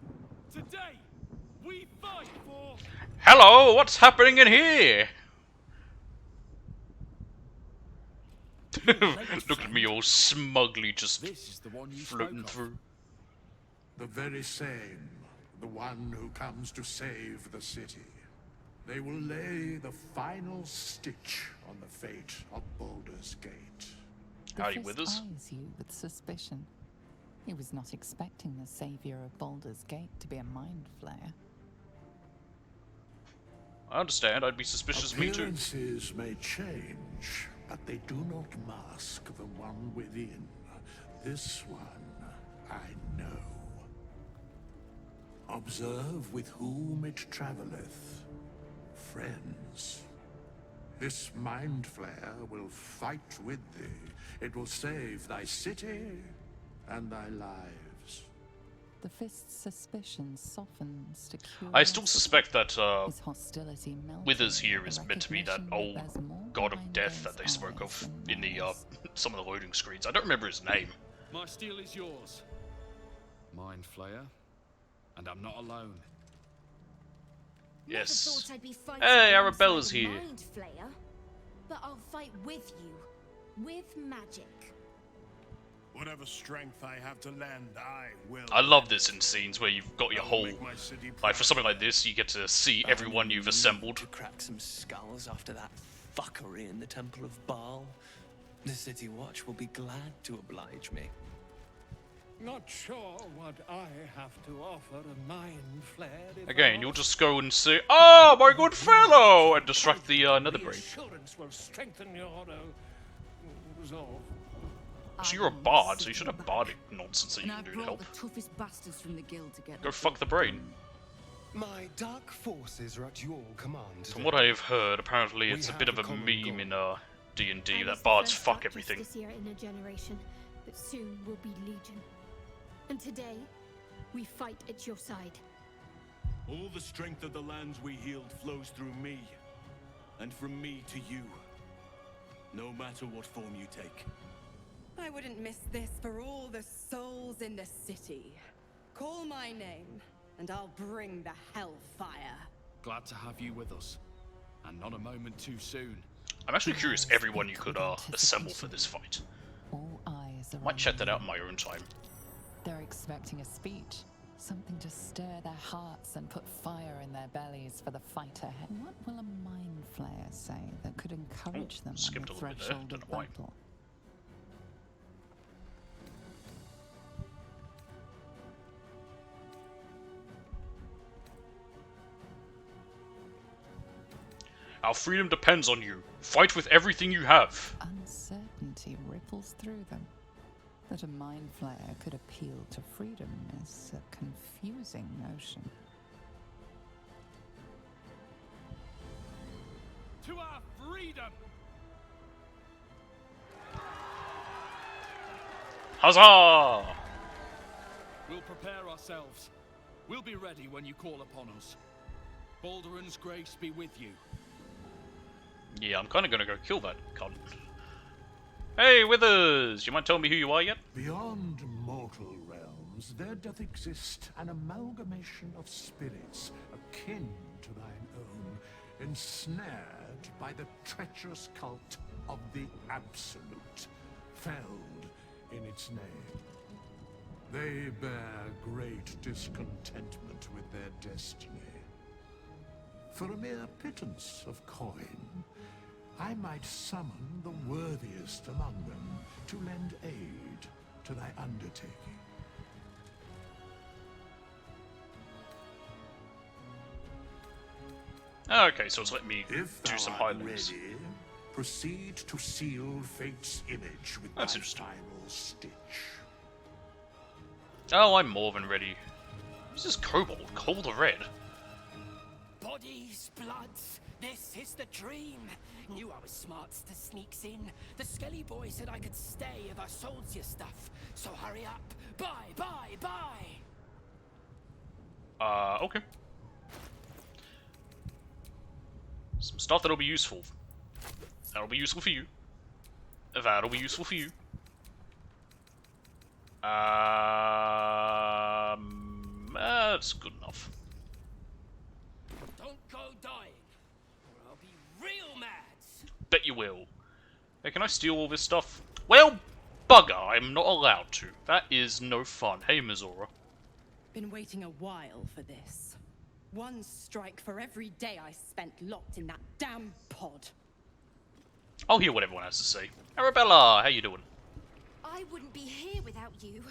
Today, We fight for. Hello, what's happening in here? Look at me all smugly just floating through. The very same, the one who comes to save the city. They will lay the final stitch on the fate of Baldur's Gate. Howdy, Fist Withers. eyes you with suspicion. He was not expecting the savior of Baldur's Gate to be a mind flayer. I understand, I'd be suspicious of me too. Appearances may change, but they do not mask the one within. This one, I know. Observe with whom it travelleth. Friends. This mind flayer will fight with thee. It will save thy city and thy lives. The Fist's suspicion softens to curiosity. I still suspect that His hostility melted Withers here at is the meant to be that recognition old there's more god of behind death those that they spoke eyes of than in the noise. some of the loading screens. I don't remember his name. My steel is yours, Mind Flayer, and I'm not alone. Yes. Never thought I'd be fighting Hey, alongside Arabella's a here. Mind flayer, but I'll fight with you, with magic. Whatever strength I have to lend, I will. I love this in scenes where you've got your I will whole, make my city like for something like this, you get to see everyone you've assembled. To crack some skulls after that fuckery in the Temple of Baal. The City Watch will be glad to oblige me. Not sure what I have to offer a mind flare. Again, you'll just go and say, "Ah, my good fellow," and distract the nether brain. Assurance will strengthen your resolve. So you're a bard, so you should have bardic nonsense that you And can I do to brought help. the toughest bastards from the guild to get Go fuck the brain. My dark forces are at your command. From what I've heard, apparently it's a bit of a meme in D&D that bards fuck everything. This year in a generation, but soon will be legion. And today, we fight at your side. All the strength of the lands we healed flows through me, and from me to you. No matter what form you take. I wouldn't miss this for all the souls in the city. Call my name, and I'll bring the hellfire. Glad to have you with us, and not a moment too soon. I'm actually curious everyone you could assemble for this fight. All eyes Might check that out in my own time. They're expecting a speech. Something to stir their hearts and put fire in their bellies for the fight ahead. What will a mind flayer say that could encourage them on skipped the a little bit there, threshold don't of know why. battle? Our freedom depends on you. Fight with everything you have. Uncertainty ripples through them. That a mind flayer could appeal to freedom is a confusing notion. To our freedom! Huzzah! We'll prepare ourselves. We'll be ready when you call upon us. Balduran's grace be with you. Yeah, I'm kind of gonna go kill that cunt. Hey, Withers! You might tell me who you are yet? Beyond mortal realms, there doth exist an amalgamation of spirits akin to thine own, ensnared by the treacherous cult of the Absolute, felled in its name. They bear great discontentment with their destiny. For a mere pittance of coin, I might summon the worthiest among them to lend aid to thy undertaking. Okay, so it's let me If do thou some art highlights. ready, proceed to seal fate's image with That's thy interesting. final stitch. Oh, I'm more than ready. This is Kobold, Cold Red. Bodies, bloods, this is the dream. Knew I was smart to sneaks in. The Skelly boy said I could stay if I sold your stuff. So hurry up. Bye, bye, bye. Okay. Some stuff that'll be useful. That'll be useful for you. That'll be useful for you. That's good enough. Bet you will. Hey, can I steal all this stuff? Well, bugger, I'm not allowed to. That is no fun. Hey, Mizora. Been waiting a while for this. One strike for every day I spent locked in that damn pod. I'll hear what everyone has to say. Arabella, how you doing? I wouldn't be here without you.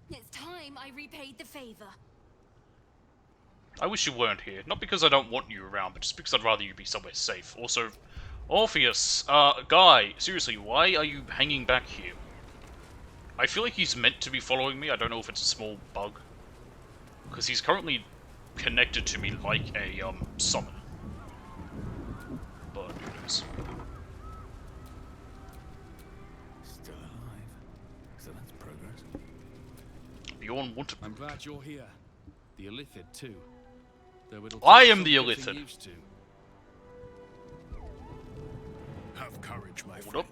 It's time I repaid the favor. I wish you weren't here. Not because I don't want you around, but just because I'd rather you be somewhere safe. Also, Orpheus, Guy, seriously, why are you hanging back here? I feel like he's meant to be following me. I don't know if it's a small bug. Because he's currently connected to me like a, summon. But who knows? Still alive. So that's progress. Bjorn want to... I'm glad you're here. The Illithid, too. Though it'll I take am the some getting Illithid. used to. Have courage, my Hold friend. up.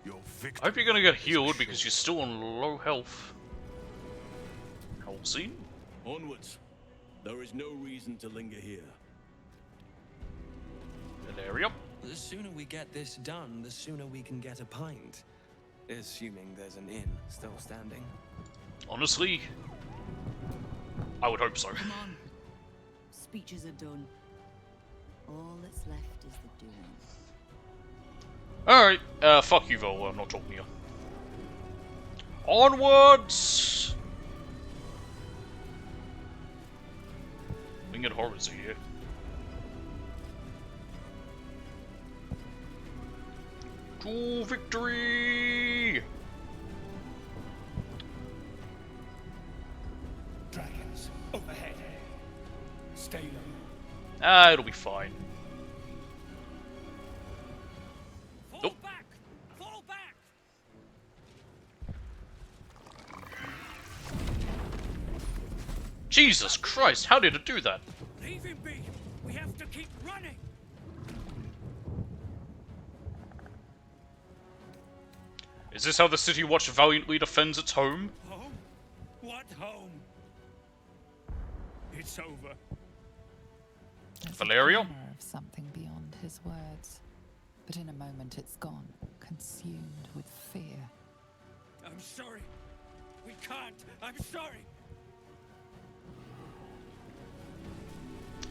Your I victory hope you're gonna get is healed because assured. you're still on low health. Health scene? Onwards. There is no reason to linger here. Valeria? The sooner we get this done, the sooner we can get a pint. Assuming there's an inn still standing. Honestly, I would hope so. Come on. Speeches are done. All that's left is the doing. Alright, fuck you, Vol, I'm not talking to you. Onwards! Winged Horrors are here. To victory! Dragons, overhead. Stay low. Ah, it'll be fine. Nope. Fall back! Jesus Christ, how did it do that? Leave him be! We have to keep running! Is this how the City Watch valiantly defends its home? Home? What home? It's over. There's Valeria? a glimmer of something beyond his words, but in a moment it's gone, consumed with fear. I'm sorry. We can't. I'm sorry.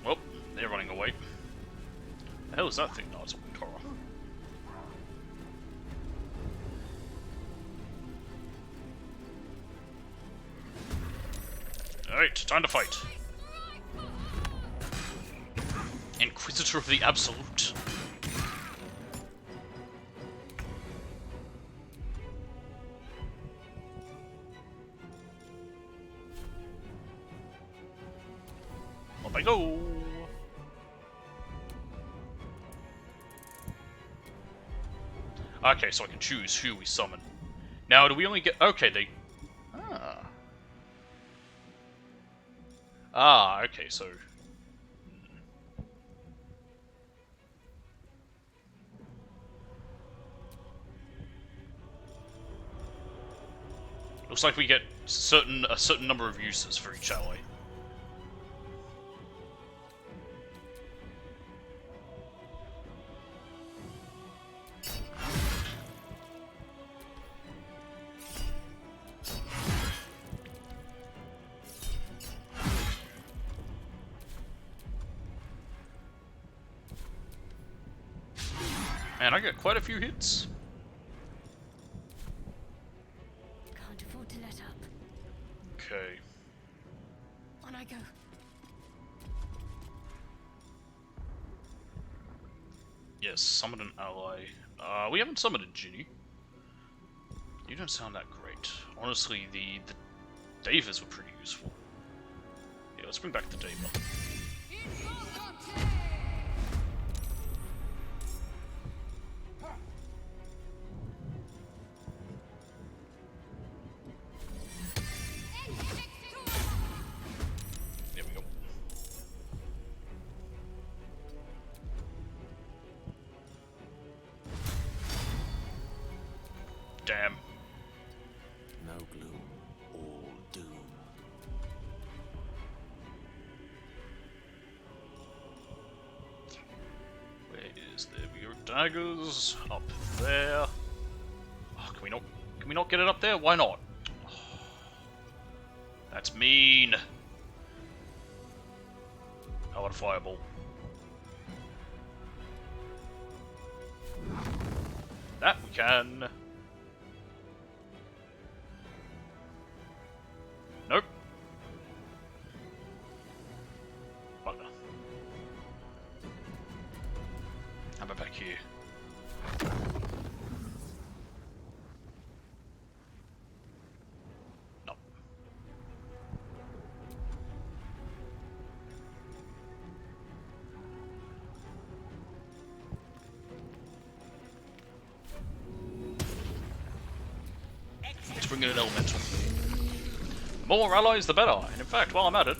Well, they're running away. The hell is that thing? No, it's a winged horror. Alright, time to fight. Inquisitor of the Absolute. Up I go! Okay, so I can choose who we summon. Now, do we only get... Okay, they... Okay, so... Looks like we get a certain number of uses for each ally. And I get quite a few hits. Can't afford to let up. Okay. On I go. Yes, summon an ally. We haven't summoned a Ginny. You don't sound that great. Honestly, the Davas were pretty useful. Yeah, let's bring back the Dava. There we go. Damn. No gloom, all doom. Where is daggers. There we go. Daggers up there. Oh, can we not? Can we not get it up there? Why not? Oh, that's mean. How about a fireball? That we can. Nope. Bugger. How about back here? No. Let's bring in an elemental. The more allies, the better. And in fact, while I'm at it,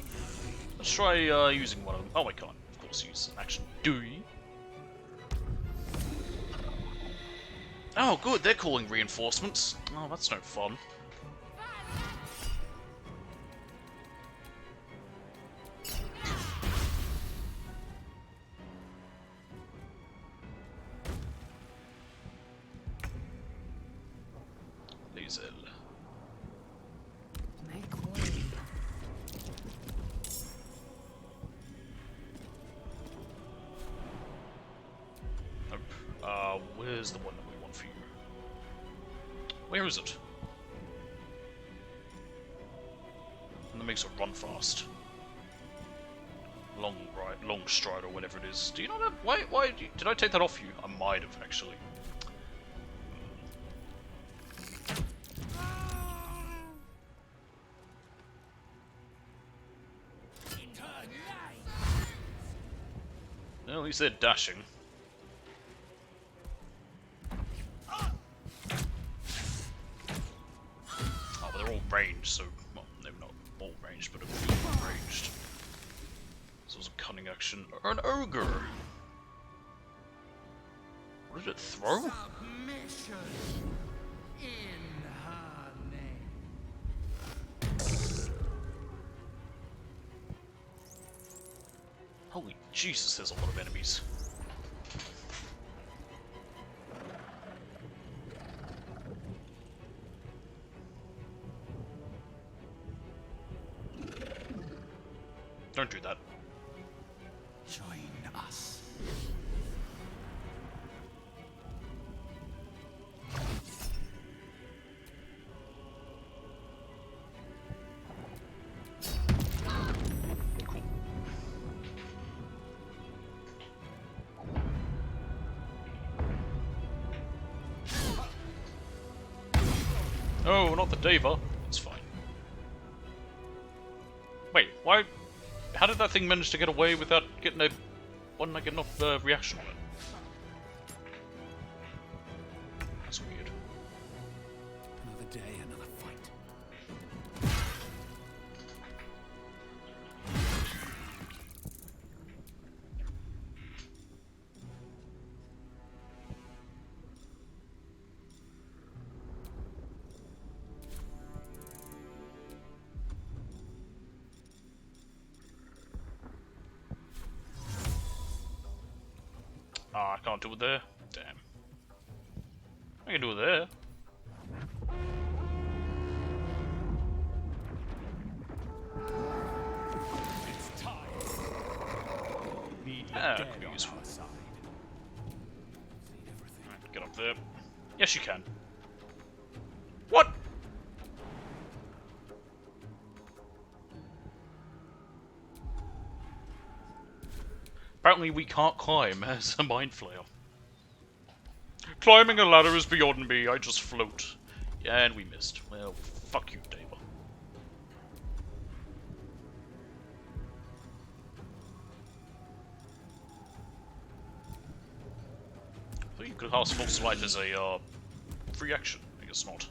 let's try using one of them. Oh, I can't, of course, use an action. Do we? Oh, good, they're calling reinforcements. Oh, that's no fun. Liesel. Nope. Where's the one that we want for you? Where is it? And that makes it run fast. Long stride or whatever it is. Do you not have? Why did I take that off you? I might have actually. Well, at least they're dashing. Oh, but they're all ranged, so... Well, they're not all ranged, but a few ranged. This was a cunning action. Or an ogre! What did it throw? Submission in her name. Holy Jesus, there's a lot of enemies. Don't do that. Join us. Cool. Oh, not the Deva. It's fine. Wait, why? How did that thing manage to get away without getting a enough reaction on it? That's weird. Another day, another fight. Ah, I can't do it there. Damn. I can do it there. It's time. Need Ah, that could be useful. Right, get up there. Yes, you can. What? Apparently we can't climb as a mind flayer. Climbing a ladder is beyond me, I just float. Yeah, and we missed. Well, fuck you, Deva. I thought you could cast False Light as a free action. I guess not.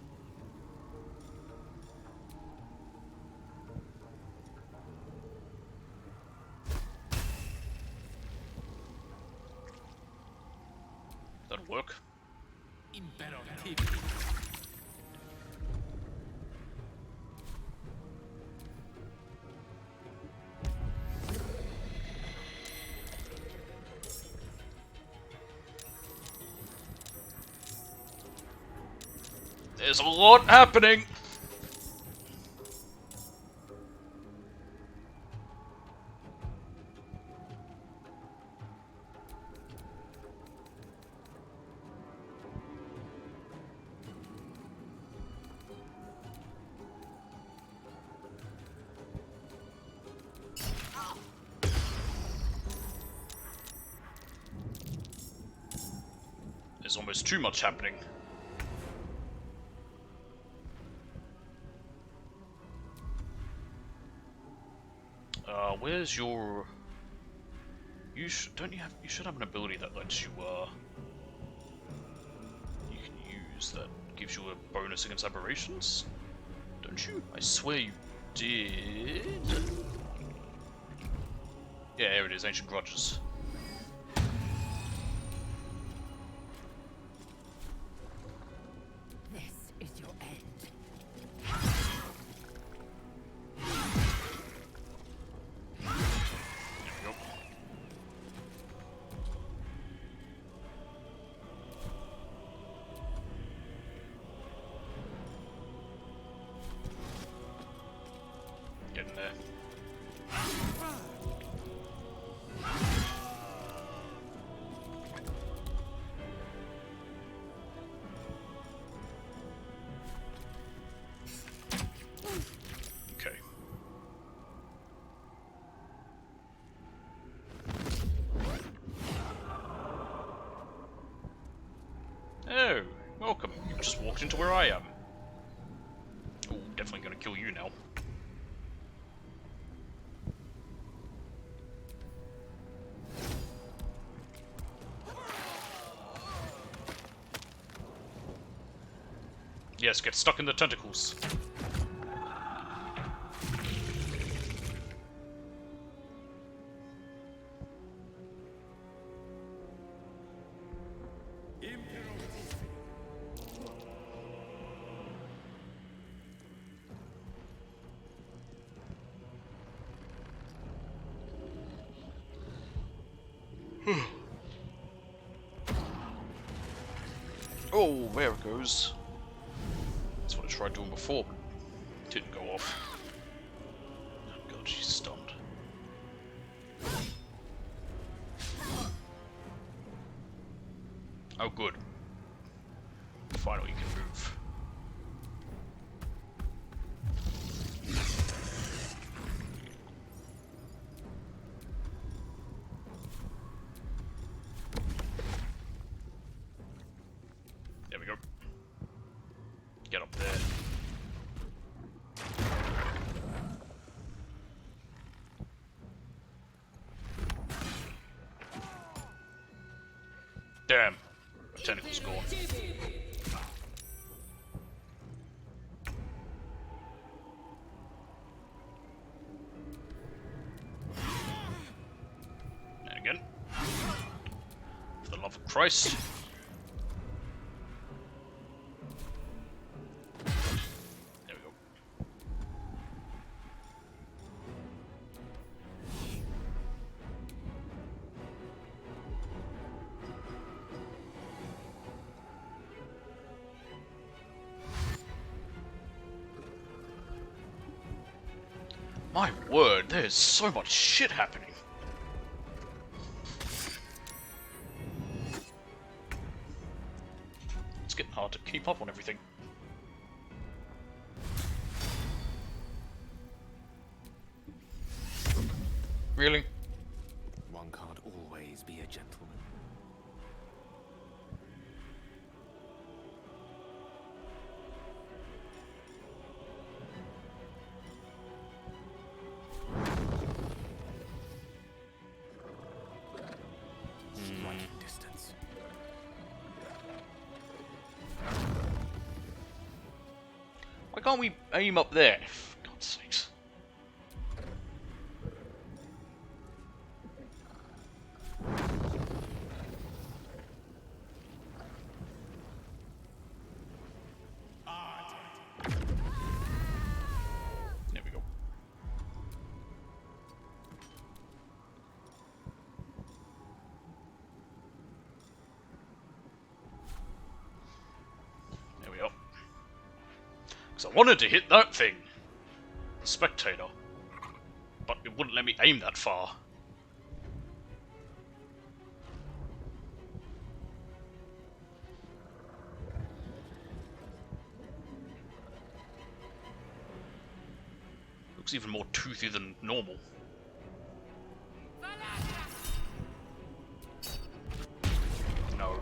That'll work. Imperative. There's a lot happening. There's almost too much happening. Where's your... You should have an ability that lets you, you can use that gives you a bonus against aberrations? Don't you? I swear you did. Yeah, here it is, Ancient Grudges. This is your end. Getting there. Okay. Oh, welcome. You just walked into where I am. Oh, definitely gonna kill you now. Yes, get stuck in the tentacles. Oh, there it goes. That's what I tried doing before, but it didn't go off. Oh god, she's stunned. Oh good. Finally you can move. There we go. Get up there. Damn. The tentacle's gone. And again. For the love of Christ. There we go. My word, there's so much shit happening. It's getting hard to keep up on everything. Really? One can't always be a gentleman. Striking distance. Why can't we aim up there? For God's sakes. There we go. There we go. wanted to hit that thing. The spectator. But it wouldn't let me aim that far. Looks even more toothy than normal. No.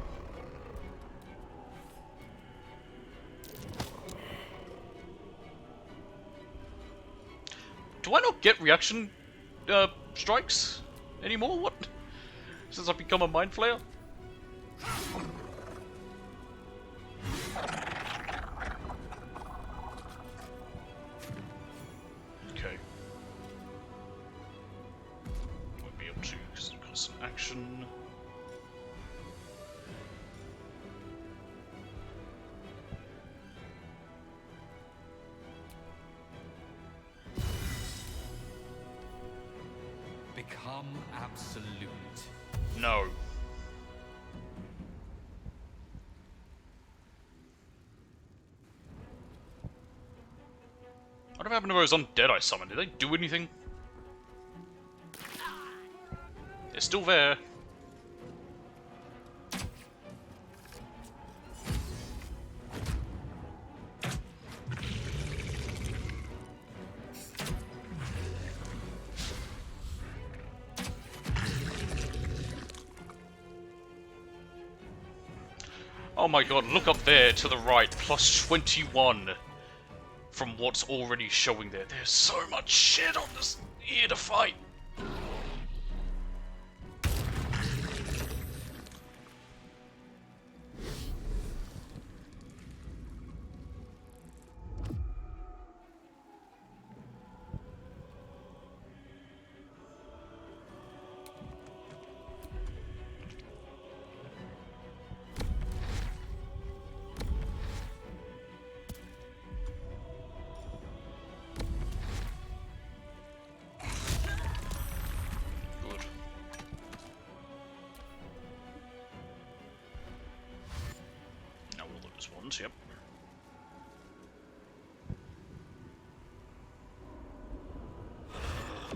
Do I not get reaction strikes anymore? What? Since I've become a mind flayer? Okay. Won't be able to because it's got some action. Become absolute. No. Whatever happened to those undead I summoned? Did they do anything? They're still there. Oh my god, look up there to the right, plus 21 from what's already showing there. There's so much shit on this here to fight. Yep.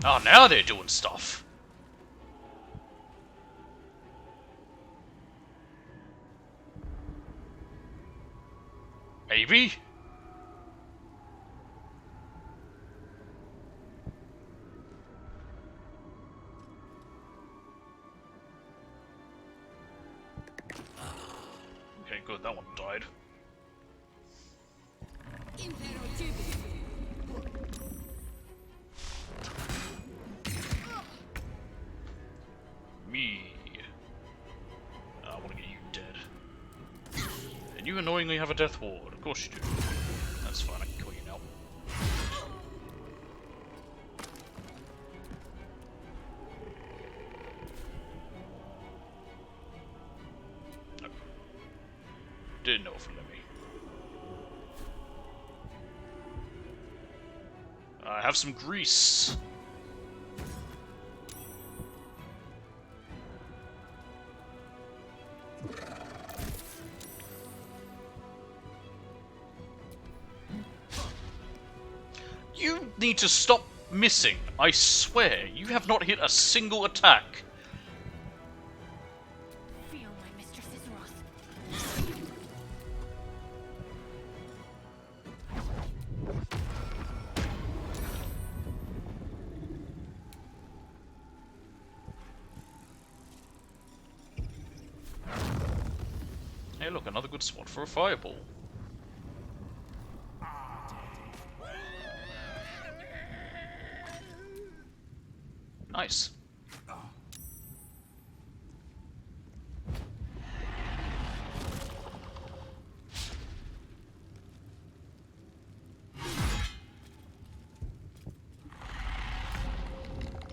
Oh, now they're doing stuff. Maybe? Okay, good, that one died. Me. I want to get you dead. And you annoyingly have a death ward. Of course you do. That's fine, I can kill you now. No. Didn't know if it let me. I have some grease. You need to stop missing. I swear, you have not hit a single attack. Feel my mistress's wrath. Hey look, another good spot for a fireball. Nice.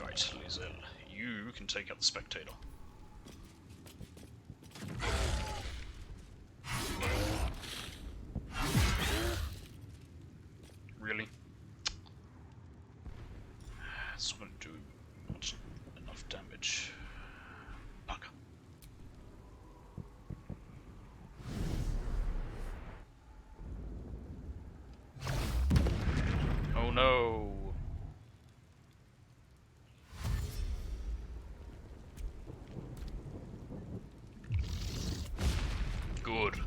Right, Lizel, you can take out the spectator. Really? It's not going to do much enough damage. Bugger. no. Good.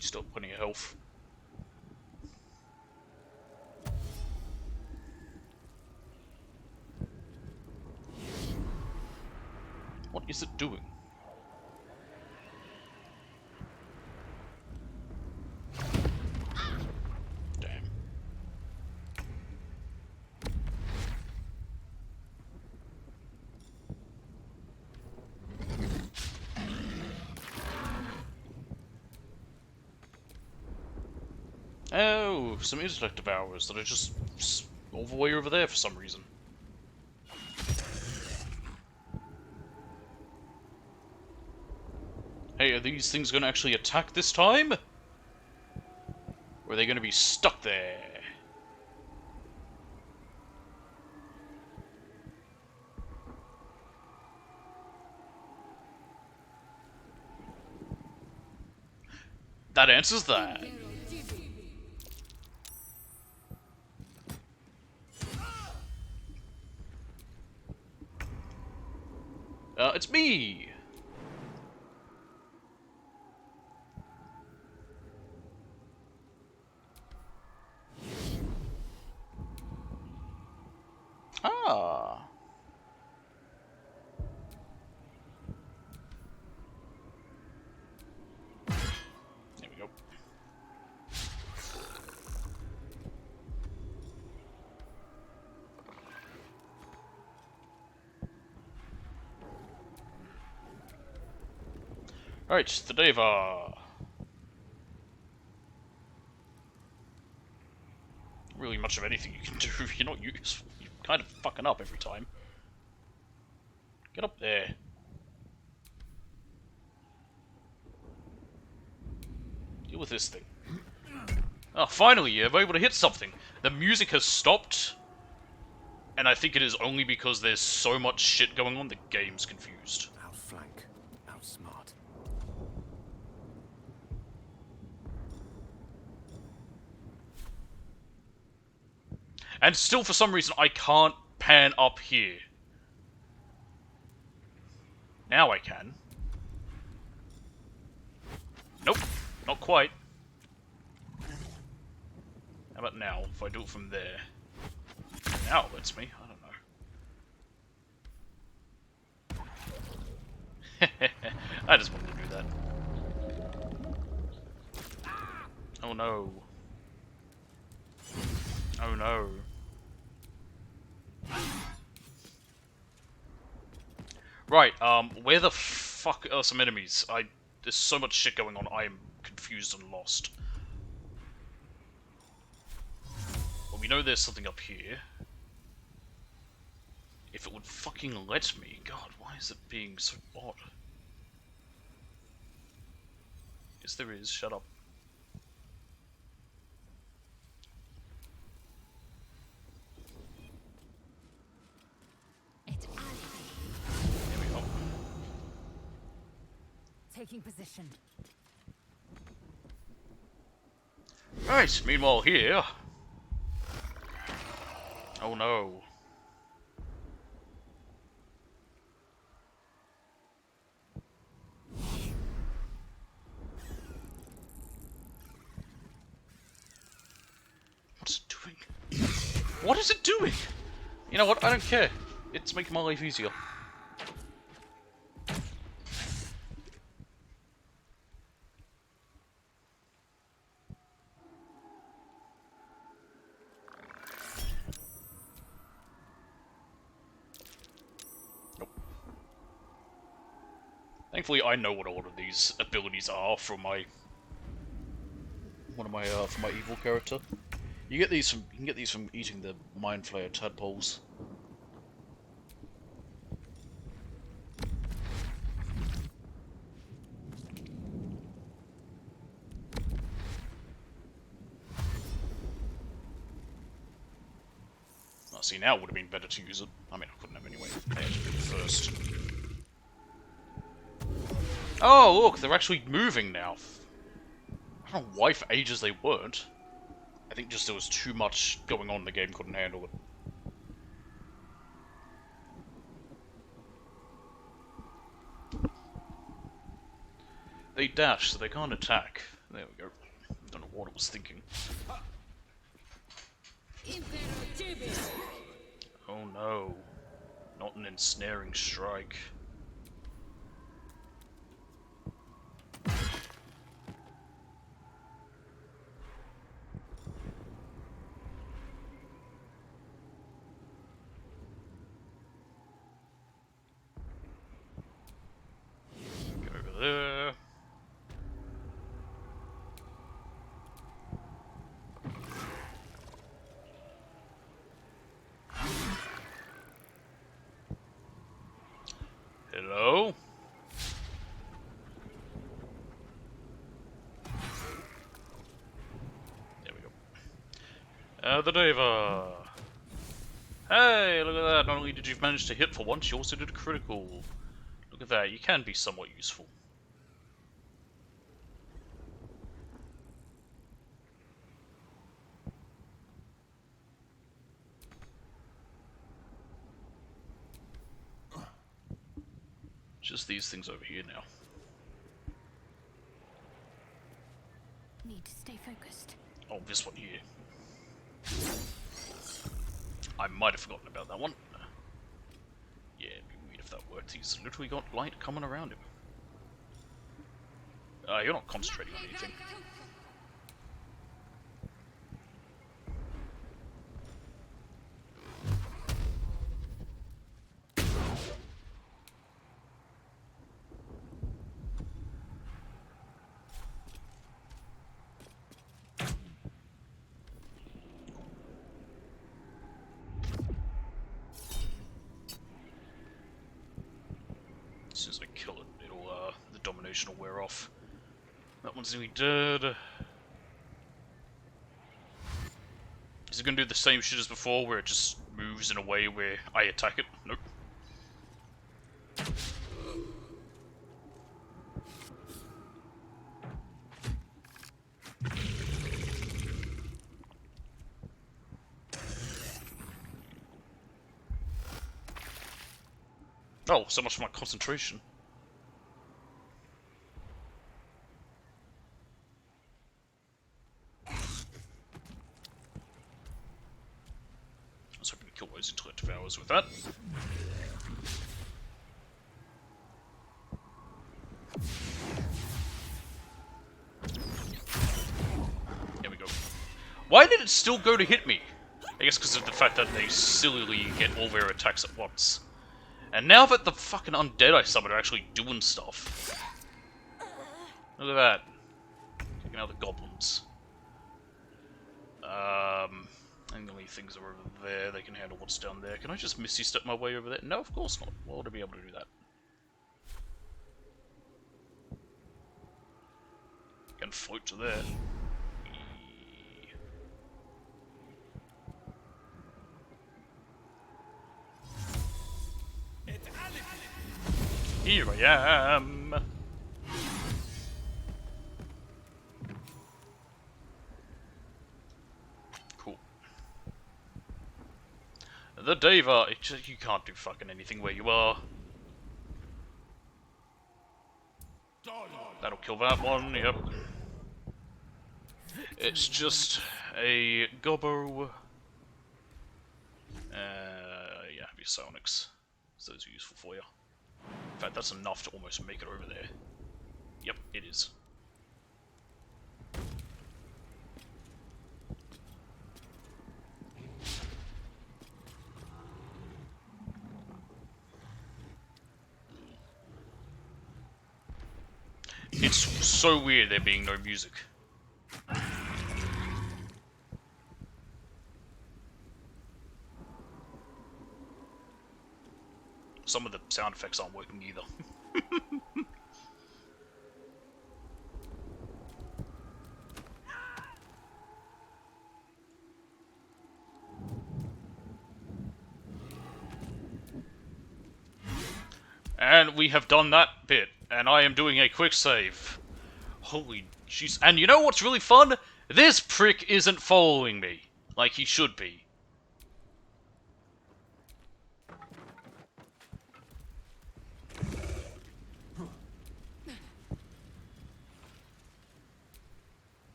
Still plenty of health. What is it doing? Damn. Oh, some intellect devourers that are just all the way over there for some reason. Hey, are these things going to actually attack this time? Or are they going to be stuck there? That answers that. It's me! Ah. There we go. Alright, the Deva. Really much of anything you can do if you're not useful. You're kind of fucking up every time. Get up there. Deal with this thing. Oh, finally, you're able to hit something. The music has stopped. And I think it is only because there's so much shit going on, the game's confused. Outflank. Outsmart. And still, for some reason, I can't pan up here. Now I can. Nope, not quite. How about now, if I do it from there? Now it lets me, I don't know. I just wanted to do that. Oh no. Oh no. Right, where the fuck are some enemies? There's so much shit going on, I am confused and lost. Well, we know there's something up here. If it would fucking let me. God, why is it being so odd? Yes, there is. Shut up. There we go. Taking position. Right, meanwhile here... Oh no. What's it doing? What is it doing? You know what, I don't care. It's making my life easier. Thankfully, I know what all of these abilities are from my from my evil character. You can get these from eating the mind flayer tadpoles. Obviously now would have been better to use it. I mean, I couldn't have anyway. They had to do it first. Oh, look, they're actually moving now. I don't know why for ages they weren't. I think just there was too much going on, the game couldn't handle it. They dash, so they can't attack. There we go. Don't know what it was thinking. Oh no. Not an ensnaring strike. Go over there. Hello? There we go. The Deva! Hey, look at that! Not only did you manage to hit for once, you also did a critical. Look at that, you can be somewhat useful. Just these things over here now. Need to stay focused. Oh, this one here. I might have forgotten about that one. Yeah, it'd be weird if that worked. He's literally got light coming around him. You're not concentrating on anything. As soon as I kill it, the domination will wear off. That one's nearly dead. Is it gonna do the same shit as before, where it just moves in a way where I attack it? Nope. Oh, so much for my concentration. I was hoping to kill those intellect devours with that. There we go. Why did it still go to hit me? I guess because of the fact that they sillily get all their attacks at once. And now that the fucking undead I summoned are actually doing stuff. Look at that. Taking out the goblins. And the only things are over there, they can handle what's down there. Can I just Misty Step my way over there? No, of course not. Why would I be able to do that? Can float to there. Here I am! Cool. The Deva, you can't do fucking anything where you are. That'll kill that one, yep. It's just a gobbo. Yeah, be psionics. So those are useful for you. In fact, that's enough to almost make it over there. Yep, it is. It's so weird there being no music. Some of the sound effects aren't working either. And we have done that bit, and I am doing a quick save. Holy jeez. And you know what's really fun? This prick isn't following me, like he should be.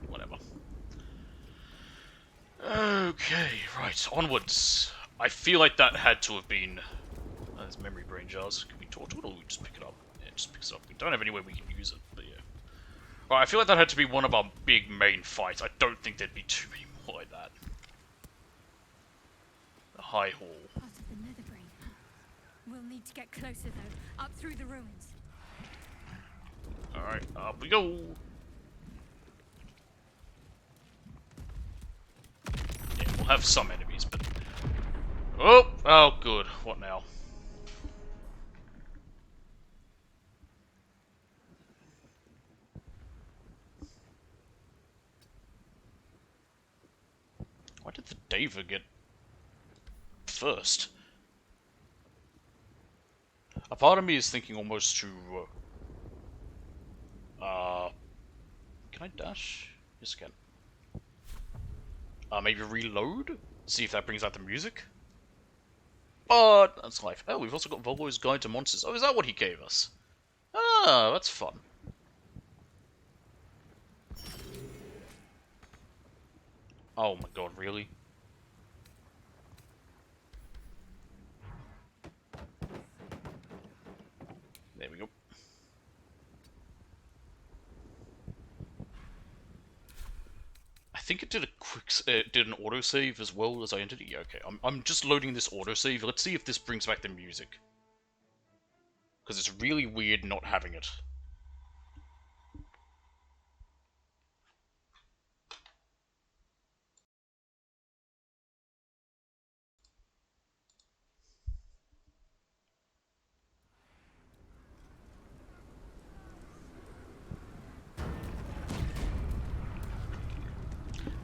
Whatever. Okay, right, onwards. I feel like that had to have been... Oh, there's memory brain jars. Can we talk to it, or we just pick it up? Yeah, it just picks it up. We don't have any way we can use it, but yeah. Right, I feel like that had to be one of our big main fights. I don't think there'd be too many more like that. The High Hall. Part of the nether brain. We'll need to get closer though, up through the ruins. Alright, up we go! Yeah, we'll have some enemies, but... Oh, good. What now? Why did the Dava get first? A part of me is thinking almost to... can I dash? Yes, I can. Maybe reload? See if that brings out the music? But that's life. Oh, we've also got Volvo's Guide to Monsters. Oh, is that what he gave us? Ah, that's fun. Oh my god, really? There we go. I think it did a quick, did an autosave as well as I entered it. Yeah, okay. I'm just loading this autosave. Let's see if this brings back the music. Because it's really weird not having it.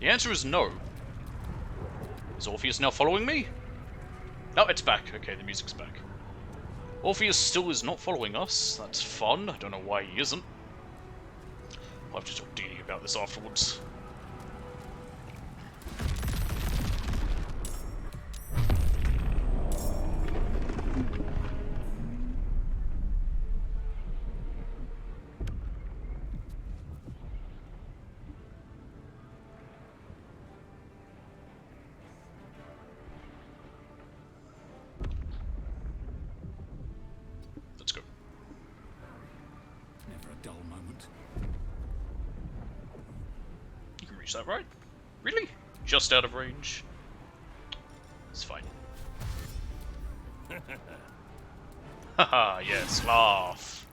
The answer is no. Is Orpheus now following me? No, it's back. Okay, the music's back. Orpheus still is not following us. That's fun. I don't know why he isn't. I'll have to talk to Dee about this afterwards. Let's go. Never a dull moment. You can reach that, right? Really? Just out of range? It's fine. Haha, yes, laugh.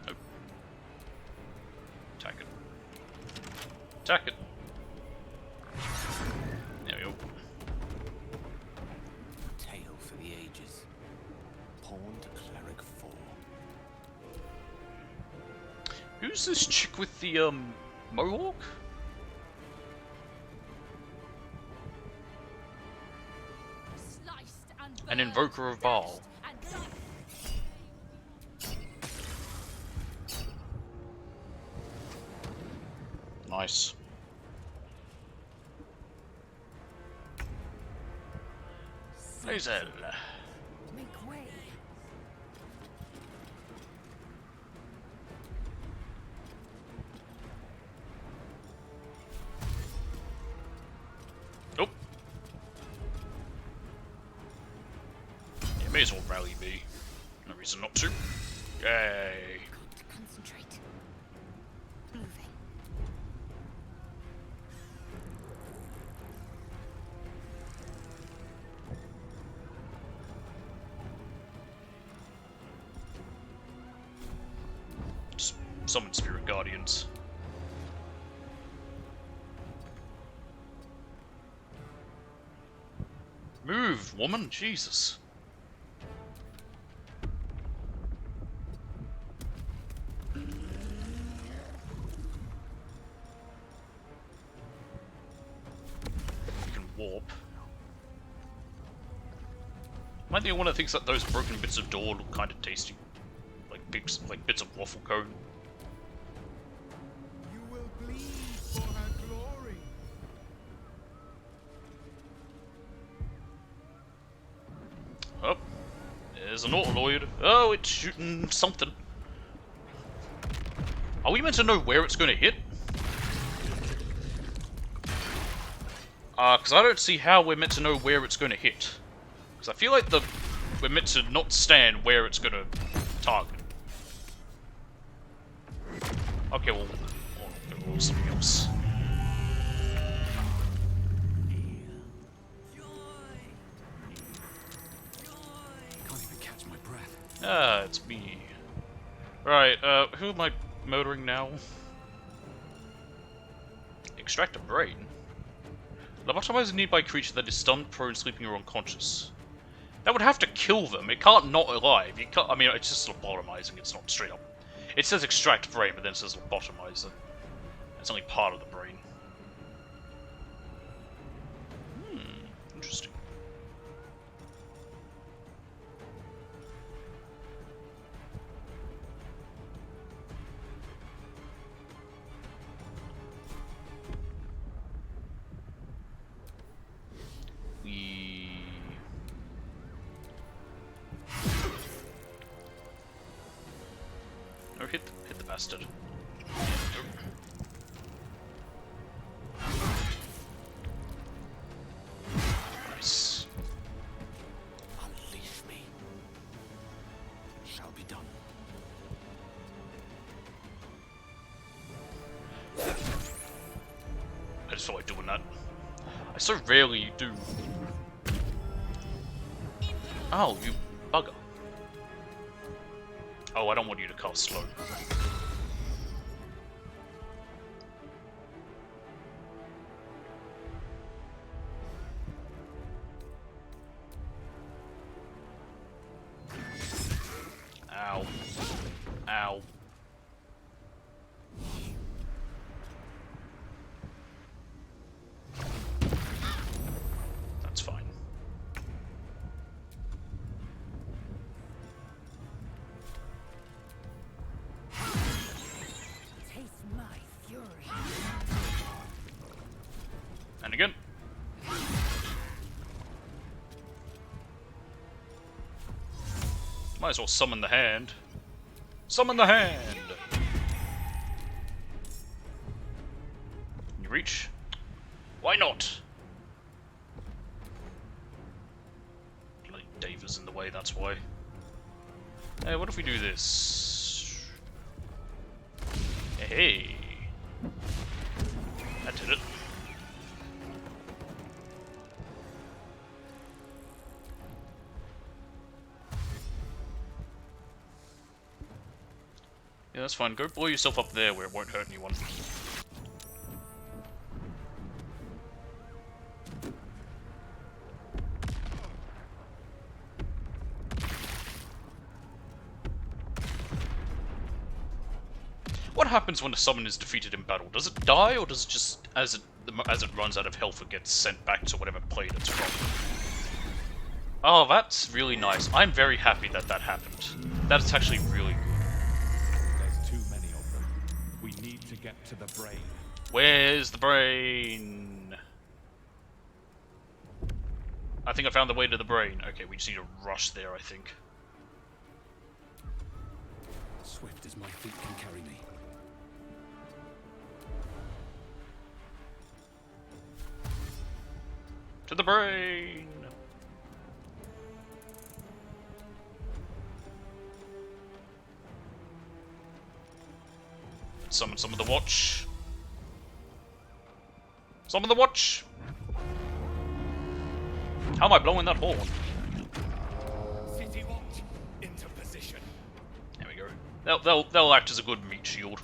Nope. Attack it. Attack it. There we go. Tale for the ages. Pawn to Cleric 4. Who's this chick with the, mohawk? An invoker of Baal. Nice. Hazel. Make way. Nope. Yeah, may as well rally B. No reason not to. Yay. Concentrate. Moving. Just summon Spirit Guardians. Move, woman! Jesus. warp. Am I the only one that thinks that those broken bits of door look kind of tasty? Like bits of waffle cone? You will bleed for her glory. Oh, there's an autoloid. Oh, it's shooting something. Are we meant to know where it's going to hit? Because I don't see how we're meant to know where it's going to hit. Because I feel like we're meant to not stand where it's going to target. Okay, well, we'll something else. Can't even catch my breath. Ah, it's me. Right, who am I murdering now? Extract a brain? Lobotomize a nearby creature that is stunned, prone, sleeping, or unconscious. That would have to kill them. It can't not alive. You can't. I mean, it's just lobotomizing. It's not straight up. It says extract brain, but then it says lobotomize it. It's only part of the brain. Interesting. No, hit the bastard. Nice. Unleash me. Shall be done. I just felt like doing that. I so rarely do. Oh, you bugger. Oh, I don't want you to cast slow. Ow. Ow. That's fine. Taste my fury. And again. Might as well summon the hand. Summon the hand! Can you reach? Why not? Bloody Dave is in the way, that's why. Hey, what if we do this? Hey! That did it. Yeah, that's fine. Go blow yourself up there where it won't hurt anyone. What happens when a summon is defeated in battle? Does it die, or does it just, as it runs out of health, it gets sent back to whatever plane it's from? Oh, that's really nice. I'm very happy that that happened. That's actually really good. There's too many of them. We need to get to the brain. Where's the brain? I think I found the way to the brain. Okay, we just need to rush there, I think. Swift as my feet can carry me. To the brain! Summon some of the watch. Summon the watch! How am I blowing that horn? City watch into position. There we go. They'll act as a good meat shield.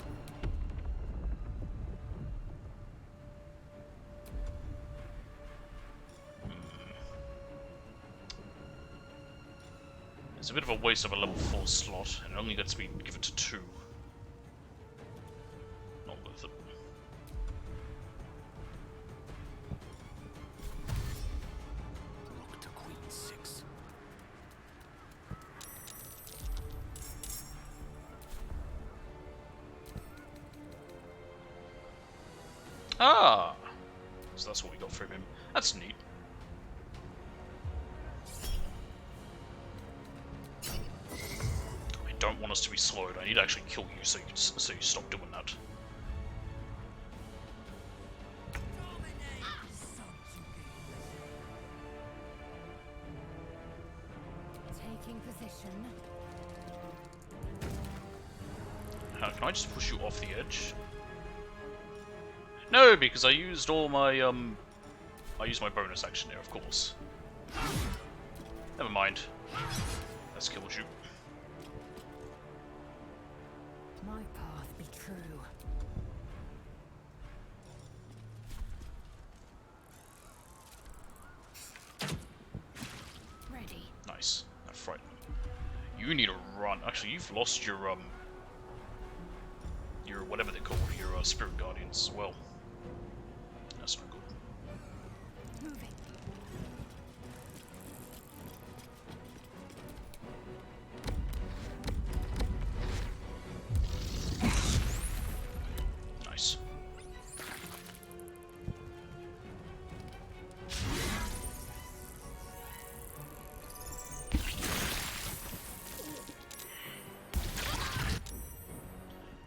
It's a bit of a waste of a level 4 slot, and it only lets me give it to 2. Not worth it. Ah! So that's what we got from him. That's neat. I don't want us to be slowed. I need to actually kill you so you stop doing that. Taking position. Can I just push you off the edge? No, because I used all my I used my bonus action there, of course. Never mind. Let's kill you. My path be true. Ready. Nice. That frightened them. You need to run. Actually, you've lost your whatever they're called, your spirit guardians as well. That's not good. Moving. Nice.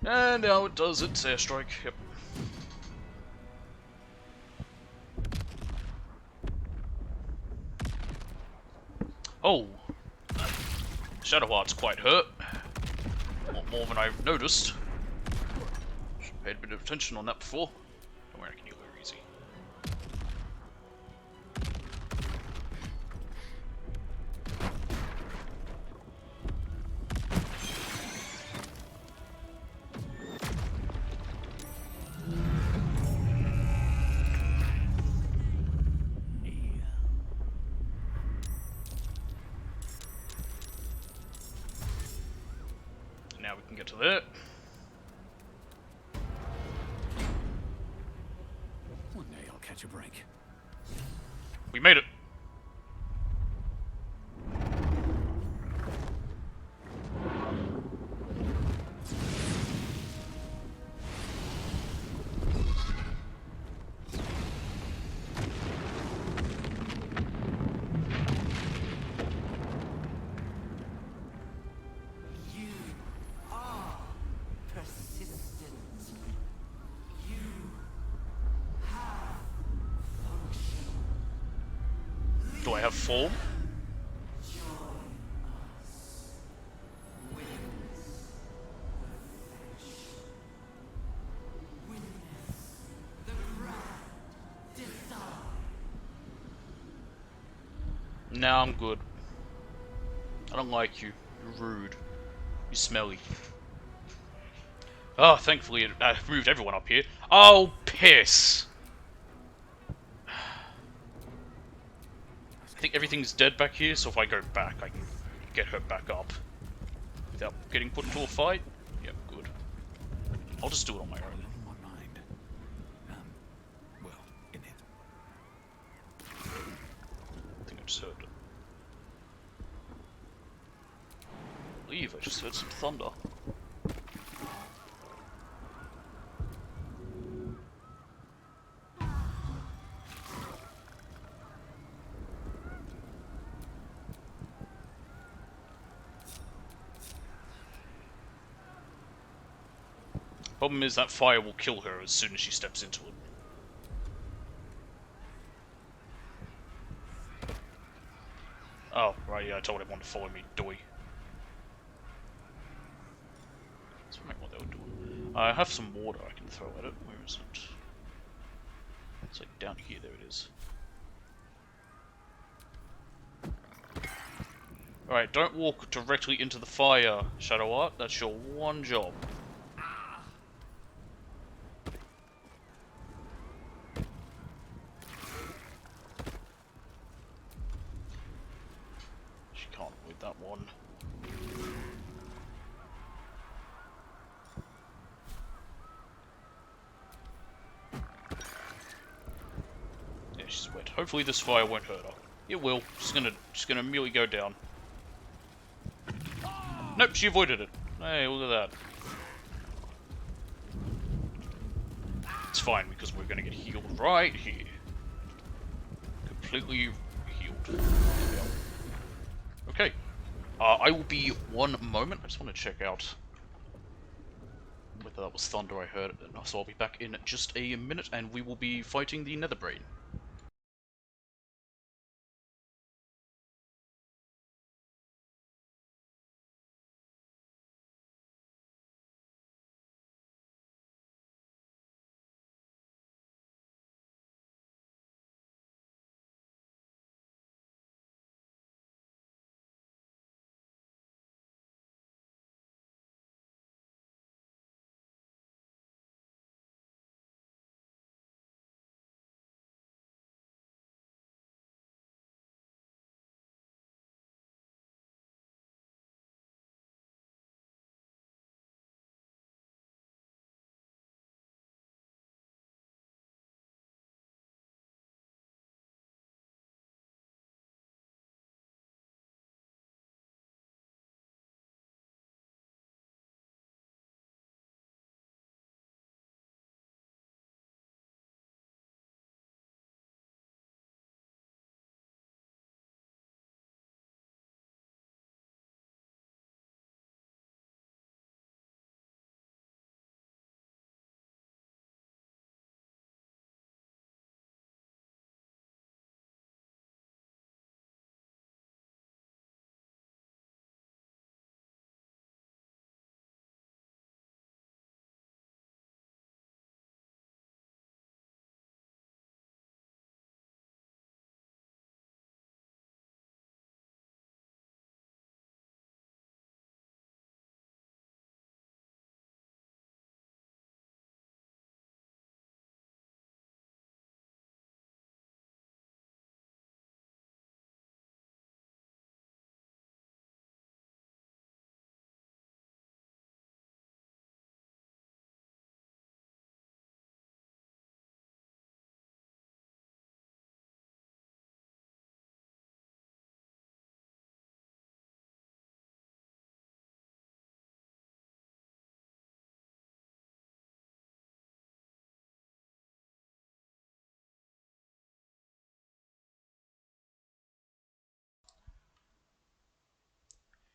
And now it does its airstrike. Yep. Oh, Shadow Heart's quite hurt. A lot more than I've noticed. Should paid a bit of attention on that before. Don't worry, I can heal her easy. Now we can get to that. One day I'll catch a break. We made it. Do I have form? Nah, I'm good. I don't like you. You're rude. You're smelly. Oh, thankfully it moved everyone up here. Oh, piss! I think everything's dead back here, so if I go back, I can get her back up. Without getting put into a fight? Yep, good. I'll just do it on my own. My mind. Well, in it. I think I just heard it. I believe I just heard some thunder. Problem is that fire will kill her as soon as she steps into it. Oh, right, yeah, I told everyone to follow me, doy. Let's remember what they were doing. I have some water I can throw at it. Where is it? It's like down here, there it is. Alright, don't walk directly into the fire, Shadow Art. That's your one job. That one. Yeah, she's wet. Hopefully this fire won't hurt her. It will. She's gonna immediately go down. Nope, she avoided it. Hey, look at that. It's fine, because we're gonna get healed right here. Completely healed. Okay. I will be one moment. I just want to check out whether that was thunder I heard. So I'll be back in just a minute, and we will be fighting the Netherbrain.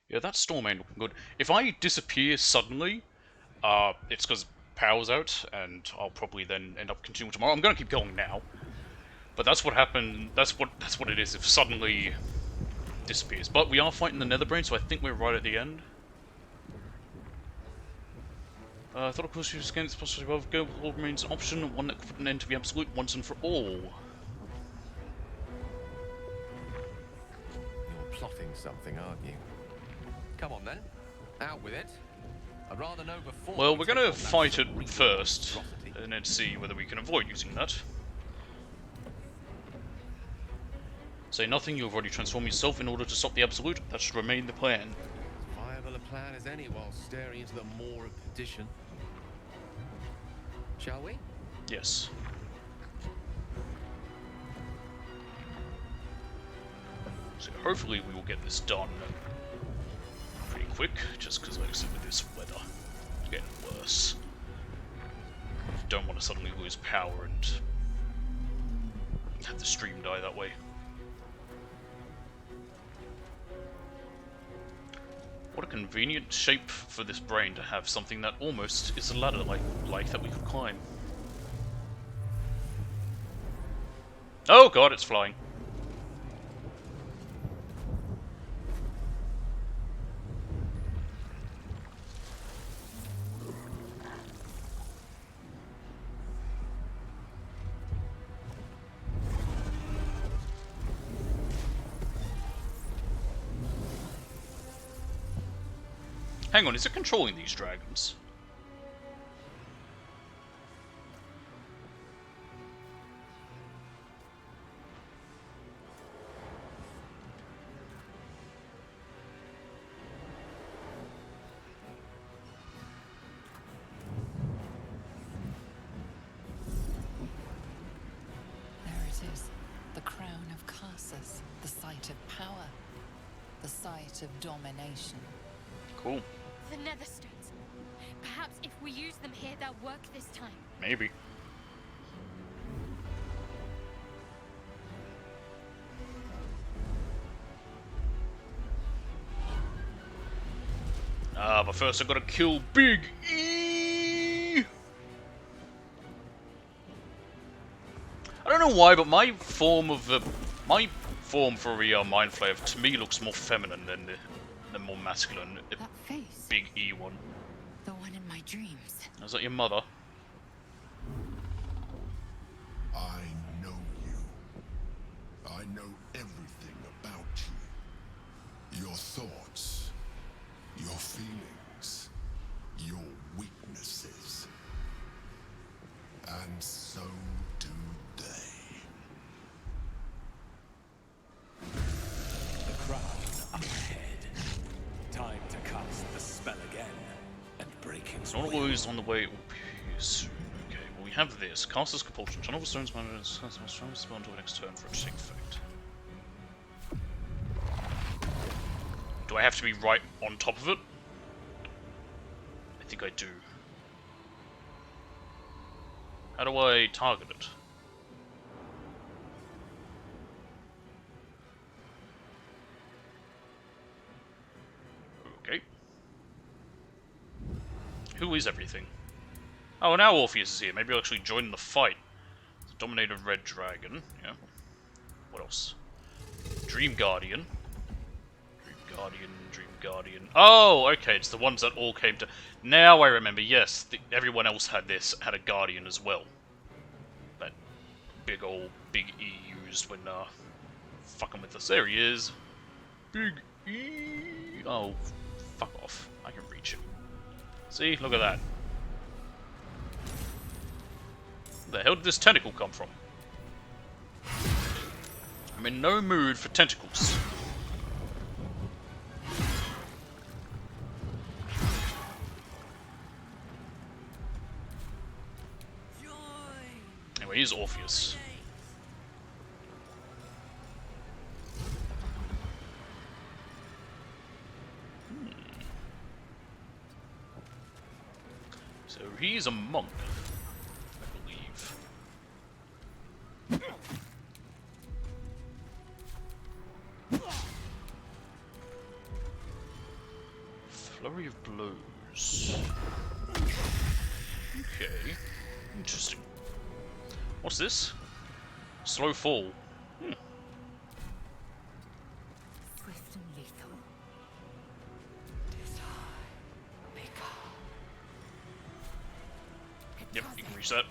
Yeah, that storm ain't looking good. If I disappear suddenly, it's because power's out, and I'll probably then end up continuing tomorrow. I'm gonna keep going now, but that's what happened. That's what it is. If suddenly disappears, but we are fighting the Netherbrain, so I think we're right at the end. I thought, of course, you again, it's possible above. Go all remains an option, one that could put an end to the absolute once and for all. You're plotting something, aren't you? Come on then, out with it. I'd rather know before. Well, we're gonna fight it first, and then see whether we can avoid using that. Say nothing, you've already transformed yourself in order to stop the absolute. That should remain the plan. As viable a plan as any while staring into the maw of perdition. Shall we? Yes. So hopefully we will get this done pretty quick, just because, like I said, with this weather, it's getting worse. Don't want to suddenly lose power and have the stream die that way. What a convenient shape for this brain to have something that almost is a ladder like that we could climb. Oh god, it's flying. Hang on, is it controlling these dragons? There it is. The crown of Carsus. The site of power. The site of domination. Cool. The Netherstones. Perhaps if we use them here, they'll work this time. Maybe. But first I gotta kill Big E! I don't know why, but my form for a Mind Flayer to me looks more feminine than the more masculine face. Big E one. The one in my dreams. Is that your mother? I know you. I know everything about you. Your thoughts, your feelings, your weaknesses. And so do they. The crown up ahead. Time to cast the spell again and break its Not will. always on the way. Yes. Okay, well we have this. Caster's Compulsion. Channel the stone's mana is strong spell until the next turn for it to take effect. Do I have to be right on top of it? I think I do. How do I target it? Okay. Who is everything? Oh, now Orpheus is here. Maybe I'll actually join the fight. The Dominated Red Dragon. Yeah. What else? Dream Guardian. Dream Guardian. Oh, okay. It's the ones that all came to... Now I remember. Yes, everyone else had a Guardian as well. That big E used when fucking with us. There he is. Big E. Oh, fuck off. I can reach him. See? Look at that. Where the hell did this tentacle come from? I'm in no mood for tentacles. Anyway, here's Orpheus. So he's a monk, I believe. Flurry of blows. Okay, interesting. What's this? Slow fall. Swift and lethal. Yep, you can reach that.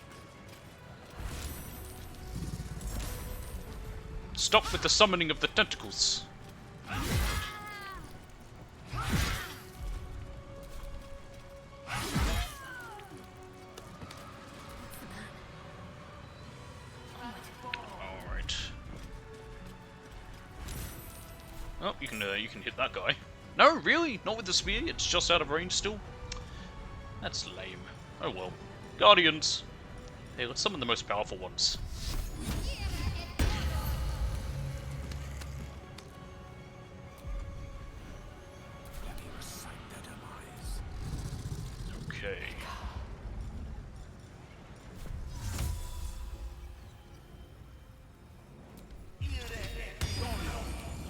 Stop with the summoning of the tentacles. Alright. Oh, you can hit that guy. No, really? Not with the spear? It's just out of range still? That's lame. Oh well. Guardians! Hey, let's summon the most powerful ones. Okay.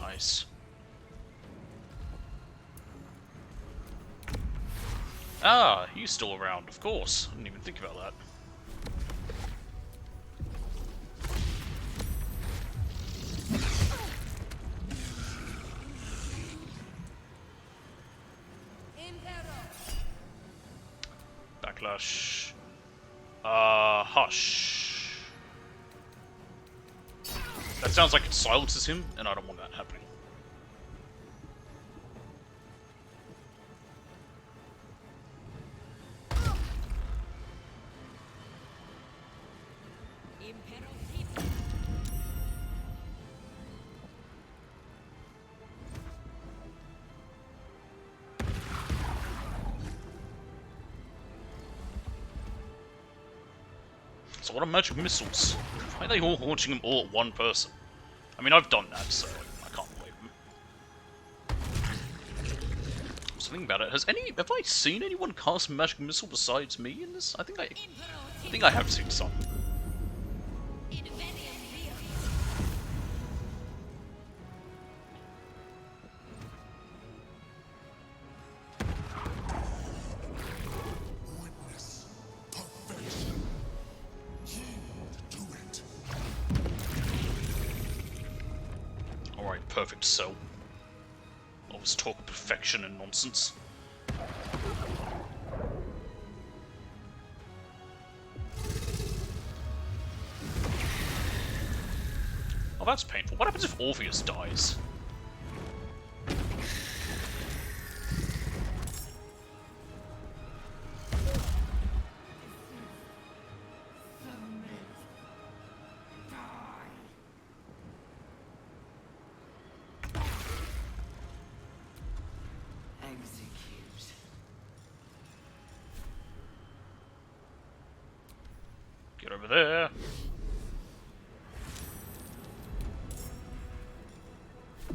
Nice. Ah, he's still around, of course. I didn't even think about that. Backlash. Hush. That sounds like it silences him, and I don't want that happening. It's a lot of magic missiles. Why are they all launching them all at one person? I mean, I've done that, so I can't blame them. Something about it. Have I seen anyone cast magic missile besides me in this? I think I have seen some. perfect cell. All this talk of perfection and nonsense. Oh, that's painful. What happens if Orpheus dies? Execute. Get over there.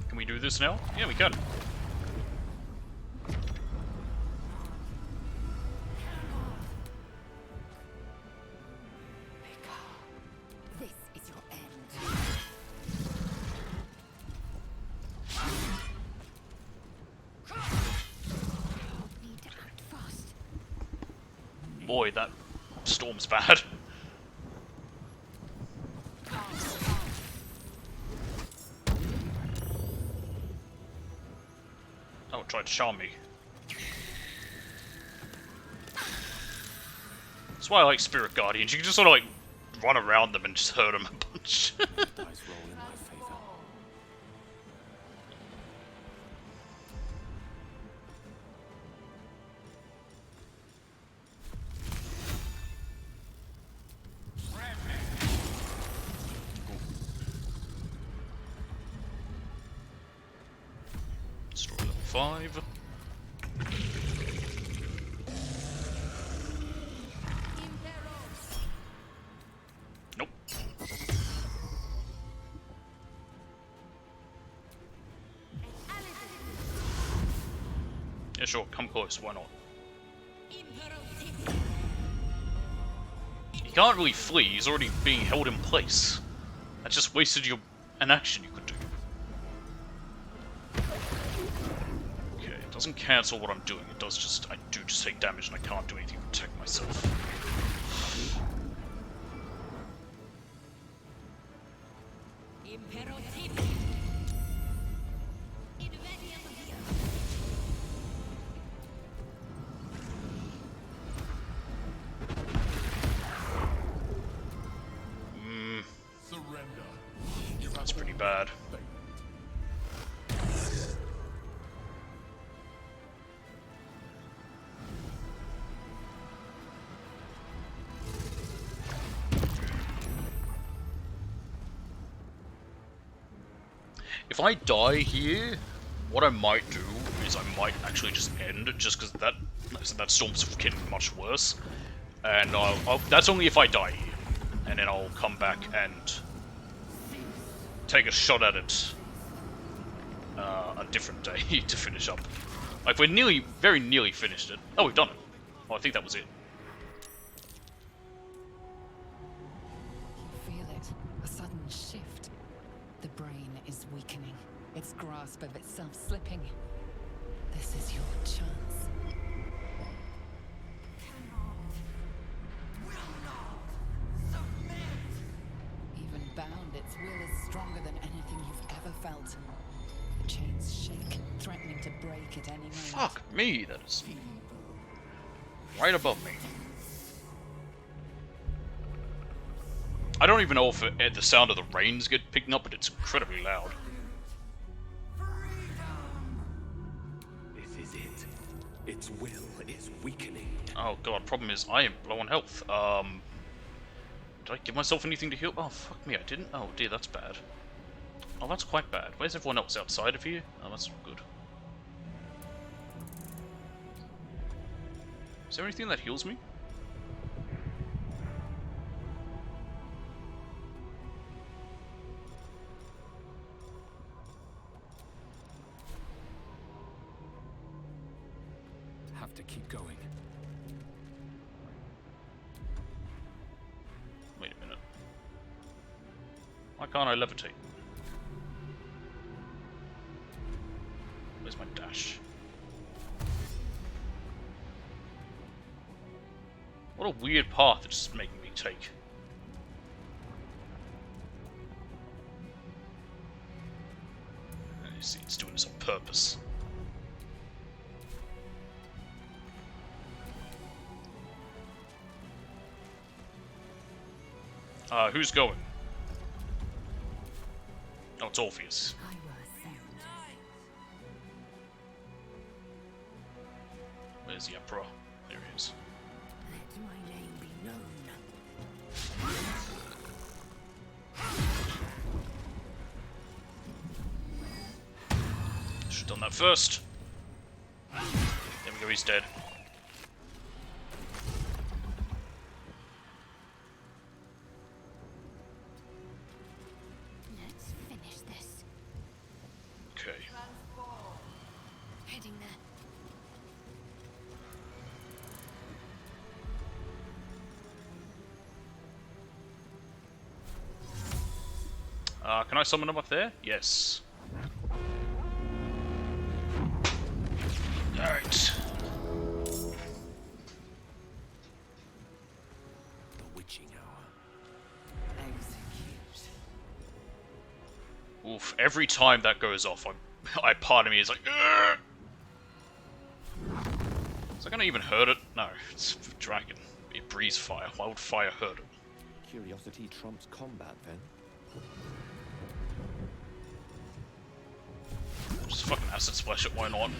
Can we do this now? Yeah, we can. This is your end. Need to act fast. Boy, that storm's bad. Oh, it tried to charm me. That's why I like Spirit Guardians. You can just sort of like run around them and just hurt them a bunch. Dice roll in my favor. Story level 5. Nope. Yeah, sure, come close, why not? He can't really flee, he's already being held in place. That just wasted an action you could do. Okay, it doesn't cancel what I'm doing, it does just, I do just take damage and I can't do anything to protect myself. That's pretty bad. If I die here, what I might do is I might actually just end, just because that storm's getting much worse. And that's only if I die here. And then I'll come back and take a shot at it a different day to finish up. Like, we're very nearly finished it. Oh, we've done it. Oh, I think that was it. You feel it. A sudden shift. The brain is weakening. Its grasp of itself slipping. This is your chance. Even bound, its will is stronger than anything you've ever felt. The chains shake, threatening to break at any moment. Fuck me, that is right above me. I don't even know if the sound of the rains get picked up, but it's incredibly loud. This is it. Its will is weakening. Oh god, problem is I am low on health. Did I give myself anything to heal? Oh, fuck me, I didn't? Oh dear, that's bad. Oh, that's quite bad. Where's everyone else outside of here? Oh, that's not good. Is there anything that heals me? Have to keep going. Wait a minute. Why can't I levitate? Where's my dash? What a weird path it's making me take. Obviously, it's doing this on purpose. Who's going? Oh, it's Orpheus. Where's the Emperor? There he is. Let my name be known. Should've done that first. There we go, he's dead. Let's finish this. Okay. Heading there. Can I summon him up there? Yes. Alright. The witching hour. Execute. Oof, every time that goes off, part of me is like, Ugh! Is that gonna even hurt it? No, it's a dragon. It breathes fire. Why would fire hurt it? Curiosity trumps combat, then. Just fucking acid splash it, why not?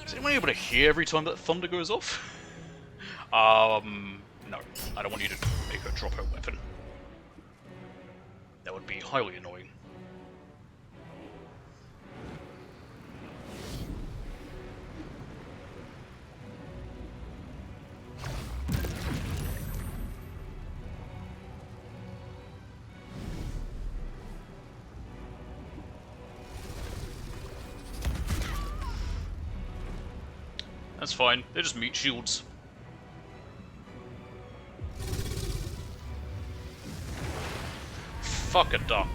Is anyone able to hear every time that thunder goes off? No. I don't want you to make her drop her weapon. That would be highly annoying. That's fine, they're just meat shields. Fuck a duck.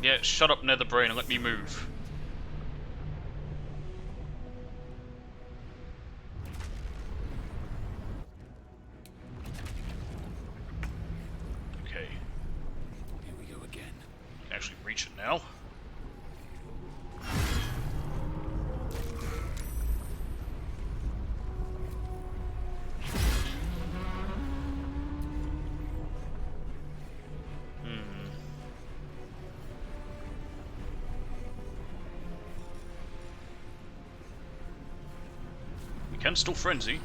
Yeah, shut up, Netherbrain, and let me move. Okay. Here we go again. Can actually reach it now. We can still frenzy.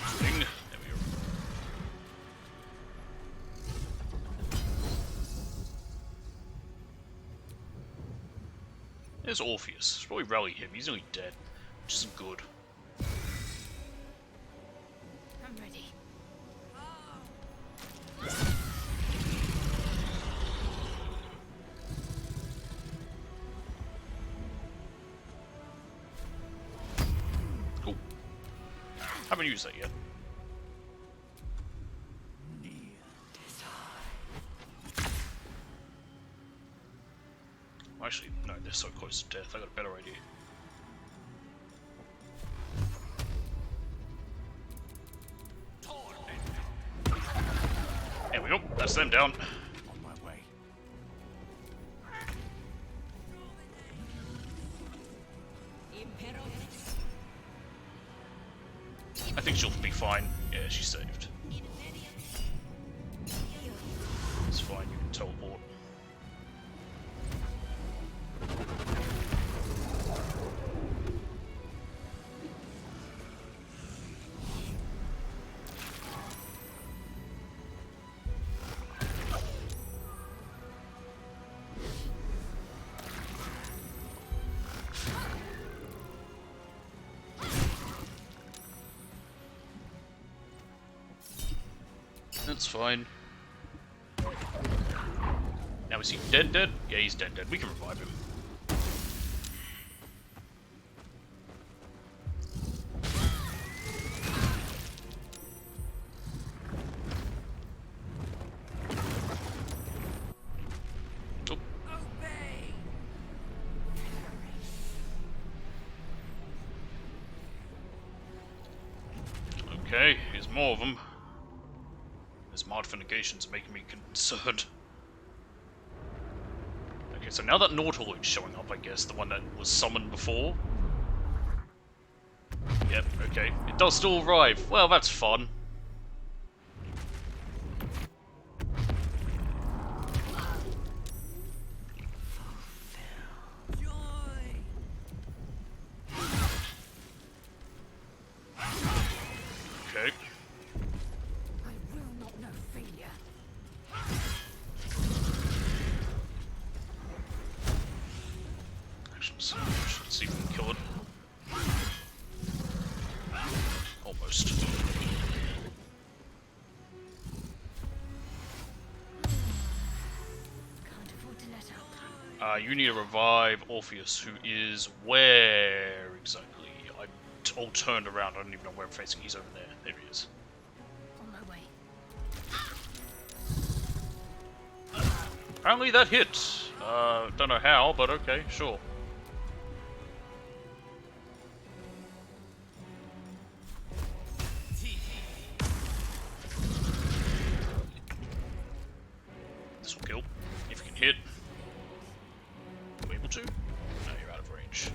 Swing. There we go. There's Orpheus. Should probably rally him. He's nearly dead, which isn't good. I'm ready. Cool. Haven't used that yet. Actually, no, they're so close to death. I got a better idea. There we go. That's them down. On my way. I think she'll be fine. Yeah, she's saved. That's fine. Now is he dead? Yeah, he's dead. We can revive him. Okay, here's more of them. This modification's making me concerned. Okay, so now that Nautilus showing up, I guess, the one that was summoned before. Yep, okay. It does still arrive. Well, that's fun. Okay. I will not know failure. Actually, let's see if we can kill it. Almost. Can't afford to let up. You need to revive Orpheus, who is where exactly? I'm all turned around. I don't even know where I'm facing. He's over there. There he is. On my way. Apparently that hit. Don't know how, but okay, sure. This will kill. If you can hit. Are you able to? No, you're out of range.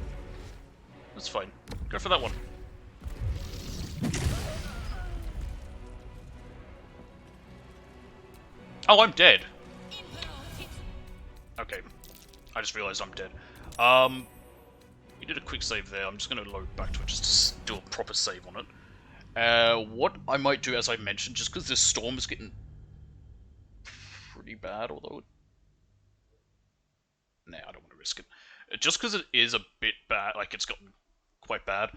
That's fine. Go for that one. Oh, I'm dead. Okay. I just realized I'm dead. You did a quick save there. I'm just going to load back to it just to do a proper save on it. What I might do, as I mentioned, just because this storm is getting pretty bad, although... Nah, I don't want to risk it. Just because it is a bit bad, like it's gotten quite bad,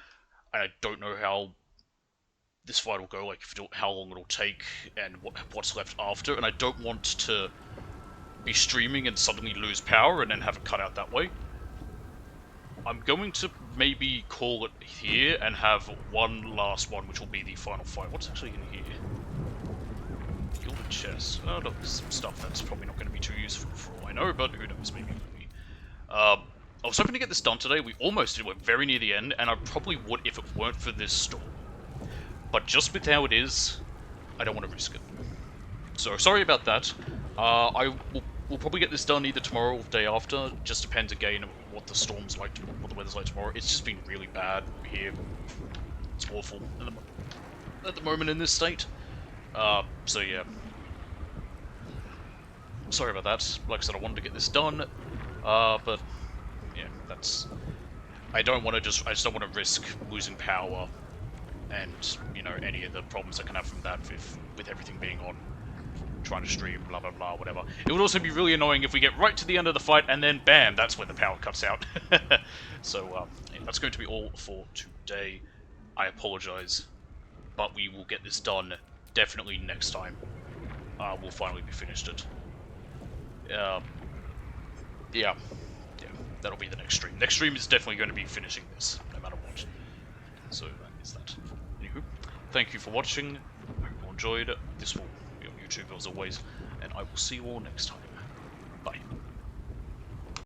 and I don't know how this fight will go, like how long it'll take, and what's left after, and I don't want to be streaming and suddenly lose power and then have it cut out that way. I'm going to maybe call it here and have one last one, which will be the final fight. What's actually in here? Gilded chest. Oh, look, some stuff that's probably not going to be too useful for all I know, but who knows, maybe. I was hoping to get this done today. We almost did. We're very near the end, and I probably would if it weren't for this storm. But just with how it is, I don't want to risk it. So, sorry about that. We'll probably get this done either tomorrow or the day after. Just depends again on what the storm's like, what the weather's like tomorrow. It's just been really bad here. It's awful at the moment in this state. So yeah. Sorry about that. Like I said, I wanted to get this done. But yeah, that's... I just don't want to risk losing power and, you know, any of the problems I can have from that with everything being on. Trying to stream, blah blah blah, whatever. It would also be really annoying if we get right to the end of the fight and then bam, that's when the power cuts out. So yeah, that's going to be all for today. I apologize, but we will get this done definitely next time. We'll finally be finished it. Yeah, that'll be the next stream. Next stream is definitely going to be finishing this, no matter what. So that is that. Anywho, thank you for watching. I hope you enjoyed. This will YouTube as always, and I will see you all next time.